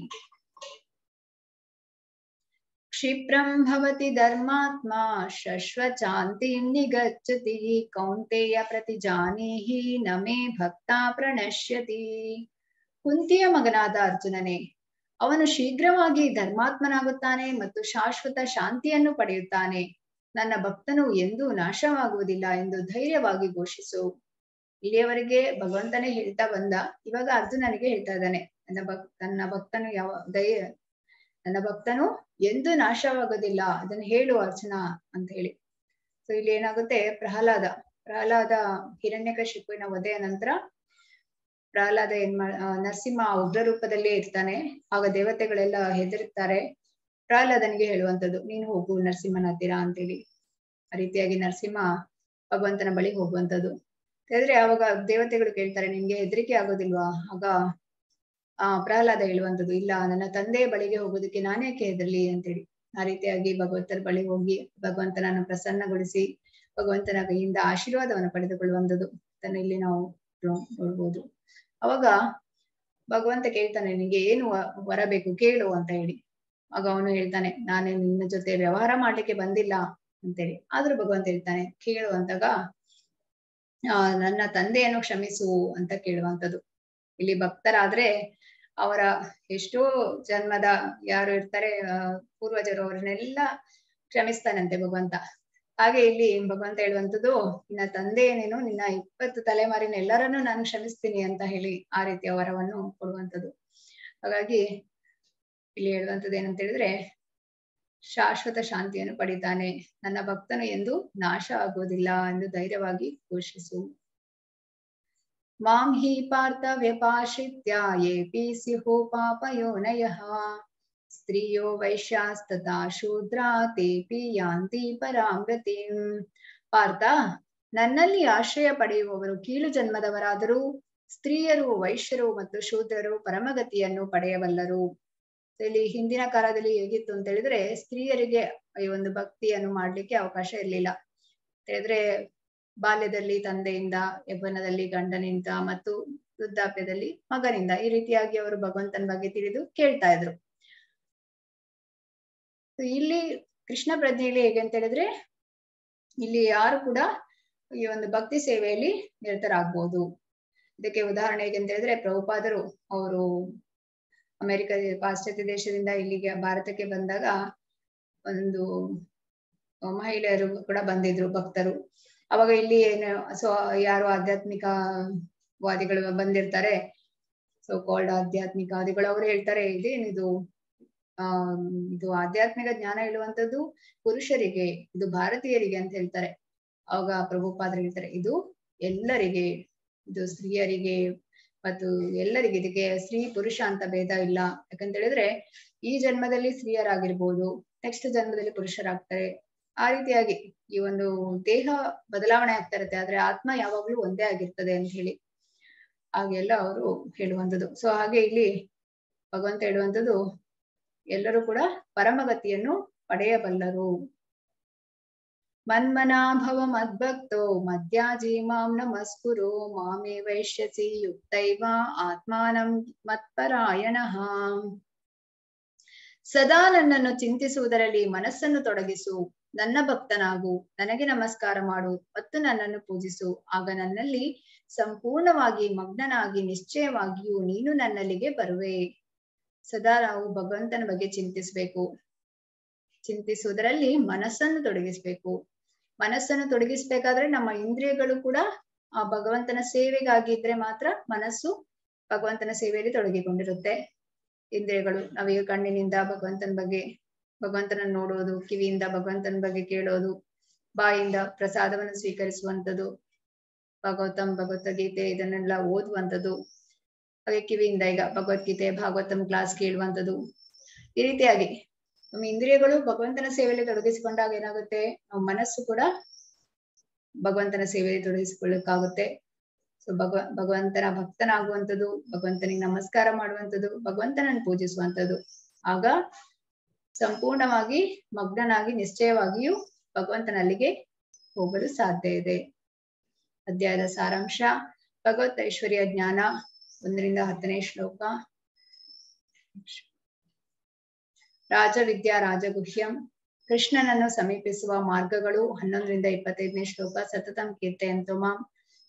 ಕ್ಷಿಪ್ರಂ ಭವತಿ ಧರ್ಮಾತ್ಮ ಶಶ್ವಚಾಂತಿಂ ನಿಗಚ್ಚತಿ ಕೌಂತೆಯ ಪ್ರತಿಜಾನೀಹಿ ನಮೇ ಭಕ್ತ ಪ್ರಣಶ್ಯತಿ. ಕುಂತಿಯ ಮಗನಾದ ಅರ್ಜುನನೇ, ಅವನು ಶೀಘ್ರವಾಗಿ ಧರ್ಮಾತ್ಮನಾಗುತ್ತಾನೆ ಮತ್ತು ಶಾಶ್ವತ ಶಾಂತಿಯನ್ನು ಪಡೆಯುತ್ತಾನೆ. ನನ್ನ ಭಕ್ತನು ಎಂದೂ ನಾಶವಾಗುವುದಿಲ್ಲ ಎಂದು ಧೈರ್ಯವಾಗಿ ಘೋಷಿಸು. ಇಲ್ಲಿಯವರೆಗೆ ಭಗವಂತನೇ ಹೇಳ್ತಾ ಬಂದ, ಇವಾಗ ಅರ್ಜುನನಿಗೆ ಹೇಳ್ತಾ ಇದ್ದಾನೆ, ನನ್ನ ಭಕ್ತನು ಎಂದೂ ನಾಶವಾಗೋದಿಲ್ಲ, ಅದನ್ನು ಹೇಳು ಅರ್ಜುನ ಅಂತ ಹೇಳಿ. ಸೊ ಇಲ್ಲಿ ಏನಾಗುತ್ತೆ, ಪ್ರಹ್ಲಾದ ಹಿರಣ್ಯಕಶಿಪುವಿನ ವಧೆಯ ನಂತರ ಪ್ರಹ್ಲಾದ ನರಸಿಂಹ ಉಗ್ರ ರೂಪದಲ್ಲೇ ಇರ್ತಾನೆ. ಆಗ ದೇವತೆಗಳೆಲ್ಲ ಹೆದರುತ್ತಾರೆ. ಪ್ರಹ್ಲಾದನಿಗೆ ಹೇಳುವಂಥದ್ದು, ನೀನು ಹೋಗು ನರಸಿಂಹನ ಹತ್ತಿರ ಅಂತೇಳಿ. ಆ ರೀತಿಯಾಗಿ ನರಸಿಂಹ ಭಗವಂತನ ಬಳಿ ಹೋಗುವಂಥದ್ದು. ಹೇಳಿದ್ರೆ ಅವಾಗ ದೇವತೆಗಳು ಕೇಳ್ತಾರೆ, ನಿನ್ಗೆ ಹೆದರಿಕೆ ಆಗೋದಿಲ್ವಾ? ಆಗ ಪ್ರಹ್ಲಾದ ಹೇಳುವಂಥದ್ದು, ಇಲ್ಲ, ನನ್ನ ತಂದೆಯ ಬಳಿಗೆ ಹೋಗೋದಕ್ಕೆ ನಾನೇಕೆ ಹೆದರ್ಲಿ ಅಂತೇಳಿ. ಆ ರೀತಿಯಾಗಿ ಭಗವಂತನ ಬಳಿ ಹೋಗಿ ಭಗವಂತನನ್ನು ಪ್ರಸನ್ನಗೊಳಿಸಿ ಭಗವಂತನ ಕೈಯಿಂದ ಆಶೀರ್ವಾದವನ್ನು ಪಡೆದುಕೊಳ್ಳುವಂಥದ್ದು ಅದನ್ನ ಇಲ್ಲಿ ನಾವು ನೋಡ್ಬೋದು. ಅವಾಗ ಭಗವಂತ ಕೇಳ್ತಾನೆ, ನಿನಗೆ ಏನು ವರ ಬೇಕು ಕೇಳು ಅಂತ ಹೇಳಿ. ಆಗ ಅವನು ಹೇಳ್ತಾನೆ, ನಾನು ನಿನ್ನ ಜೊತೆ ವ್ಯವಹಾರ ಮಾಡ್ಲಿಕ್ಕೆ ಬಂದಿಲ್ಲ ಅಂತೇಳಿ. ಆದ್ರೂ ಭಗವಂತ ಹೇಳ್ತಾನೆ ಕೇಳು ಅಂತಾಗ ನನ್ನ ತಂದೆಯನ್ನು ಕ್ಷಮಿಸು ಅಂತ ಕೇಳುವಂಥದ್ದು. ಇಲ್ಲಿ ಭಕ್ತರಾದ್ರೆ ಅವರ ಎಷ್ಟೋ ಜನ್ಮದ ಯಾರು ಇರ್ತಾರೆ ಪೂರ್ವಜರು, ಅವ್ರನ್ನೆಲ್ಲ ಕ್ಷಮಿಸ್ತಾನಂತೆ ಭಗವಂತ. ಹಾಗೆ ಇಲ್ಲಿ ಭಗವಂತ ಹೇಳುವಂಥದ್ದು, ನಿನ್ನ ತಂದೆ ಏನೇನು, ನಿನ್ನ 20 ತಲೆಮಾರಿನ ಎಲ್ಲರನ್ನೂ ನಾನು ಕ್ಷಮಿಸ್ತೀನಿ ಅಂತ ಹೇಳಿ ಆ ರೀತಿಯ ವರವನ್ನು ಕೊಡುವಂಥದ್ದು. ಹಾಗಾಗಿ ಇಲ್ಲಿ ಹೇಳುವಂಥದ್ದು ಏನಂತ ಹೇಳಿದ್ರೆ, ಶಾಶ್ವತ ಶಾಂತಿಯನ್ನು ಪಡಿತಾನೆ, ನನ್ನ ಭಕ್ತನು ಎಂದು ನಾಶ ಆಗುವುದಿಲ್ಲ ಎಂದು ಧೈರ್ಯವಾಗಿ ಘೋಷಿಸು. ಮಾಂ ಹಿ ಪಾರ್ಥ ವ್ಯಪಾಶ್ರಿತ್ಯ ಯೇಪಿ ಸ್ಯುಃ ಪಾಪಯೋನಯಃ ಸ್ತ್ರೀಯೋ ವೈಶ್ಯಾಸ್ತಥಾ ಶೂದ್ರಾ ತೇಪಿ ಯಾಂತಿ ಪರಾಂ ಗತಿಂ. ಪಾರ್ಥ, ನನ್ನಲ್ಲಿ ಆಶ್ರಯ ಪಡೆಯುವವರು ಕೀಳು ಜನ್ಮದವರಾದರೂ ಸ್ತ್ರೀಯರು, ವೈಶ್ಯರು ಮತ್ತು ಶೂದ್ರರು ಪರಮಗತಿಯನ್ನು ಪಡೆಯಬಲ್ಲರು. ಇಲ್ಲಿ ಹಿಂದಿನ ಕಾಲದಲ್ಲಿ ಹೇಗಿತ್ತು ಅಂತ ಹೇಳಿದ್ರೆ, ಸ್ತ್ರೀಯರಿಗೆ ಈ ಒಂದು ಭಕ್ತಿಯನ್ನು ಮಾಡ್ಲಿಕ್ಕೆ ಅವಕಾಶ ಇರ್ಲಿಲ್ಲ. ಹೇಳಿದ್ರೆ ಬಾಲ್ಯದಲ್ಲಿ ತಂದೆಯಿಂದ, ಯೌವನದಲ್ಲಿ ಗಂಡನಿಂದ ಮತ್ತು ವೃದ್ಧಾಪ್ಯದಲ್ಲಿ ಮಗನಿಂದ, ಈ ರೀತಿಯಾಗಿ ಅವರು ಭಗವಂತನ ಬಗ್ಗೆ ತಿಳಿದು ಕೇಳ್ತಾ ಇದ್ರು. ಇಲ್ಲಿ ಕೃಷ್ಣ ಪ್ರಜ್ಞೆಯಲ್ಲಿ ಹೇಗೆ ಅಂತ ಹೇಳಿದ್ರೆ, ಇಲ್ಲಿ ಯಾರು ಕೂಡ ಈ ಒಂದು ಭಕ್ತಿ ಸೇವೆಯಲ್ಲಿ ನಿರತರಾಗ್ಬೋದು. ಇದಕ್ಕೆ ಉದಾಹರಣೆ ಹೇಗೆ ಅಂತ ಹೇಳಿದ್ರೆ, ಪ್ರಭುಪಾದರು ಅವರು ಅಮೆರಿಕ ಪಾಶ್ಚಾತ್ಯ ದೇಶದಿಂದ ಇಲ್ಲಿಗೆ ಭಾರತಕ್ಕೆ ಬಂದಾಗ ಒಂದು ಮಹಿಳೆಯರು ಕೂಡ ಬಂದಿದ್ರು, ಭಕ್ತರು. ಅವಾಗ ಇಲ್ಲಿ ಏನು ಯಾರು ಆಧ್ಯಾತ್ಮಿಕ ವಾದಿಗಳು ಬಂದಿರ್ತಾರೆ, ಸೋ ಕಾಲ್ಡ್ ಆಧ್ಯಾತ್ಮಿಕವಾದಿಗಳು, ಅವರು ಹೇಳ್ತಾರೆ, ಇದೇನಿದು ಇದು ಆಧ್ಯಾತ್ಮಿಕ ಜ್ಞಾನ ಹೇಳುವಂಥದ್ದು ಪುರುಷರಿಗೆ, ಇದು ಭಾರತೀಯರಿಗೆ ಅಂತ ಹೇಳ್ತಾರೆ. ಅವಾಗ ಪ್ರಭುಪಾದರು ಹೇಳ್ತಾರೆ, ಇದು ಎಲ್ಲರಿಗೆ, ಇದು ಸ್ತ್ರೀಯರಿಗೆ ಮತ್ತು ಎಲ್ಲರಿಗೆ, ಇದಕ್ಕೆ ಸ್ತ್ರೀ ಪುರುಷ ಅಂತ ಭೇದ ಇಲ್ಲ. ಯಾಕಂತ ಹೇಳಿದ್ರೆ ಈ ಜನ್ಮದಲ್ಲಿ ಸ್ತ್ರೀಯರಾಗಿರ್ಬೋದು, ನೆಕ್ಸ್ಟ್ ಜನ್ಮದಲ್ಲಿ ಪುರುಷರಾಗ್ತಾರೆ. ಆ ರೀತಿಯಾಗಿ ಈ ಒಂದು ದೇಹ ಬದಲಾವಣೆ ಆಗ್ತಾ ಇರುತ್ತೆ, ಆದ್ರೆ ಆತ್ಮ ಯಾವಾಗ್ಲೂ ಒಂದೇ ಆಗಿರ್ತದೆ ಅಂತ ಹೇಳಿ ಹಾಗೆಲ್ಲ ಅವರು ಹೇಳುವಂಥದ್ದು. ಸೊ ಹಾಗೆ ಇಲ್ಲಿ ಭಗವಂತ ಹೇಳುವಂಥದ್ದು, ಎಲ್ಲರೂ ಕೂಡ ಪರಮಗತಿಯನ್ನು ಪಡೆಯಬಲ್ಲರು. ಮನ್ಮನಾ ಭವ ಮದ್ಭಕ್ತೋ ಮದ್ಯಾಜಿ ಮಾಂ ನಮಸ್ಕುರು ಮಾಮೇ ವೈಶ್ಯಸಿ ಯುಕ್ತೈವ ಆತ್ಮಾನಂ ಮತ್ಪರಾಯಣಃ. ಸದಾ ನನ್ನನ್ನು ಚಿಂತಿಸುವುದರಲ್ಲಿ ಮನಸ್ಸನ್ನು ತೊಡಗಿಸು, ನನ್ನ ಭಕ್ತನಾಗು, ನನಗೆ ನಮಸ್ಕಾರ ಮಾಡು ಮತ್ತು ನನ್ನನ್ನು ಪೂಜಿಸು. ಆಗ ನನ್ನಲ್ಲಿ ಸಂಪೂರ್ಣವಾಗಿ ಮಗ್ನನಾಗಿ ನಿಶ್ಚಯವಾಗಿಯೂ ನೀನು ನನ್ನಲ್ಲಿಗೆ ಬರುವೆ. ಸದಾ ನಾವು ಭಗವಂತನ ಬಗ್ಗೆ ಚಿಂತಿಸಬೇಕು. ಚಿಂತಿಸುವುದರಲ್ಲಿ ಮನಸ್ಸನ್ನು ತೊಡಗಿಸ್ಬೇಕು. ಮನಸ್ಸನ್ನು ತೊಡಗಿಸ್ಬೇಕಾದ್ರೆ ನಮ್ಮ ಇಂದ್ರಿಯಗಳು ಕೂಡ ಆ ಭಗವಂತನ ಸೇವೆಗಾಗಿದ್ರೆ ಮಾತ್ರ ಮನಸ್ಸು ಭಗವಂತನ ಸೇವೆಯಲ್ಲಿ ತೊಡಗಿಕೊಂಡಿರುತ್ತೆ. ಇಂದ್ರಿಯಗಳು ನಾವೀಗ ಕಣ್ಣಿನಿಂದ ಭಗವಂತನ ನೋಡೋದು, ಕಿವಿಯಿಂದ ಭಗವಂತನ ಬಗ್ಗೆ ಕೇಳೋದು, ಬಾಯಿಂದ ಪ್ರಸಾದವನ್ನು ಸ್ವೀಕರಿಸುವಂಥದ್ದು, ಭಗವದ್ಗೀತೆ ಇದನ್ನೆಲ್ಲ ಓದುವಂಥದ್ದು, ಹಾಗೆ ಕಿವಿಯಿಂದ ಈಗ ಭಗವದ್ಗೀತೆ ಭಾಗವತಂ ಕ್ಲಾಸ್ ಕೇಳುವಂಥದ್ದು. ಈ ರೀತಿಯಾಗಿ ನಮ್ಮ ಇಂದ್ರಿಯಗಳು ಭಗವಂತನ ಸೇವೆಯಲ್ಲಿ ತೊಡಗಿಸಿಕೊಂಡಾಗ ಏನಾಗುತ್ತೆ, ನಮ್ಮ ಮನಸ್ಸು ಕೂಡ ಭಗವಂತನ ಸೇವೆಯಲ್ಲಿ ತೊಡಗಿಸಿಕೊಳ್ಳಕ್ಕಾಗುತ್ತೆ. ಸೊ ಭಗವಂತನ ಭಕ್ತನಾಗುವಂಥದ್ದು, ಭಗವಂತನಿಗೆ ನಮಸ್ಕಾರ ಮಾಡುವಂಥದ್ದು, ಭಗವಂತನನ್ನು ಪೂಜಿಸುವಂಥದ್ದು. ಆಗ ಸಂಪೂರ್ಣವಾಗಿ ಮಗ್ನನಾಗಿ ನಿಶ್ಚಯವಾಗಿಯೂ ಭಗವಂತನಲ್ಲಿಗೆ ಹೋಗಲು ಸಾಧ್ಯ ಇದೆ. ಅಧ್ಯಾಯದ ಸಾರಾಂಶ: ಭಗವತ್ ಐಶ್ವರ್ಯ ಜ್ಞಾನ 1ರಿಂದ 10ನೇ ಶ್ಲೋಕ. ರಾಜವಿದ್ಯಾ ರಾಜಗುಹ್ಯಂ ಕೃಷ್ಣನನ್ನು ಸಮೀಪಿಸುವ ಮಾರ್ಗಗಳು 11ರಿಂದ 25ನೇ ಶ್ಲೋಕ. ಸತತಂ ಕೀರ್ತೆಯಂತು ಮಾಂ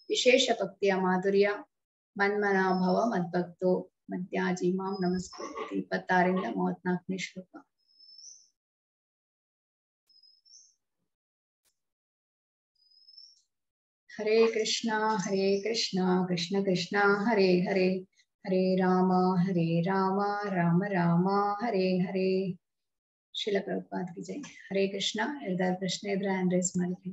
ವಿಶೇಷ ಭಕ್ತಿಯ ಮಾಧುರ್ಯ ಮನ್ಮನಾ ಭವ ಮದ್ಭಕ್ತೋ ಮದ್ಯಾಜಿ ಮಾಂ ನಮಸ್ಕುರು 26ರಿಂದ 34ನೇ ಶ್ಲೋಕ. ಹರೇ ಕೃಷ್ಣ ಕೃಷ್ಣ ಕೃಷ್ಣ ಹರೇ ಹರೇ, ಹರೇ ರಾಮ ರಾಮ ರಾಮ ಹರೇ ಹರೇ. ಶ್ರೀಲ ಪ್ರಭುಪಾದ್ ಕಿ ಜೈ. ಹರೇ ಕೃಷ್ಣ. ಯಾರ್ದಾದ್ರು ಪ್ರಶ್ನೆ ಇದ್ರೆ ಹ್ಯಾಂಡ್ ರೈಸ್ ಮಾಡಿ.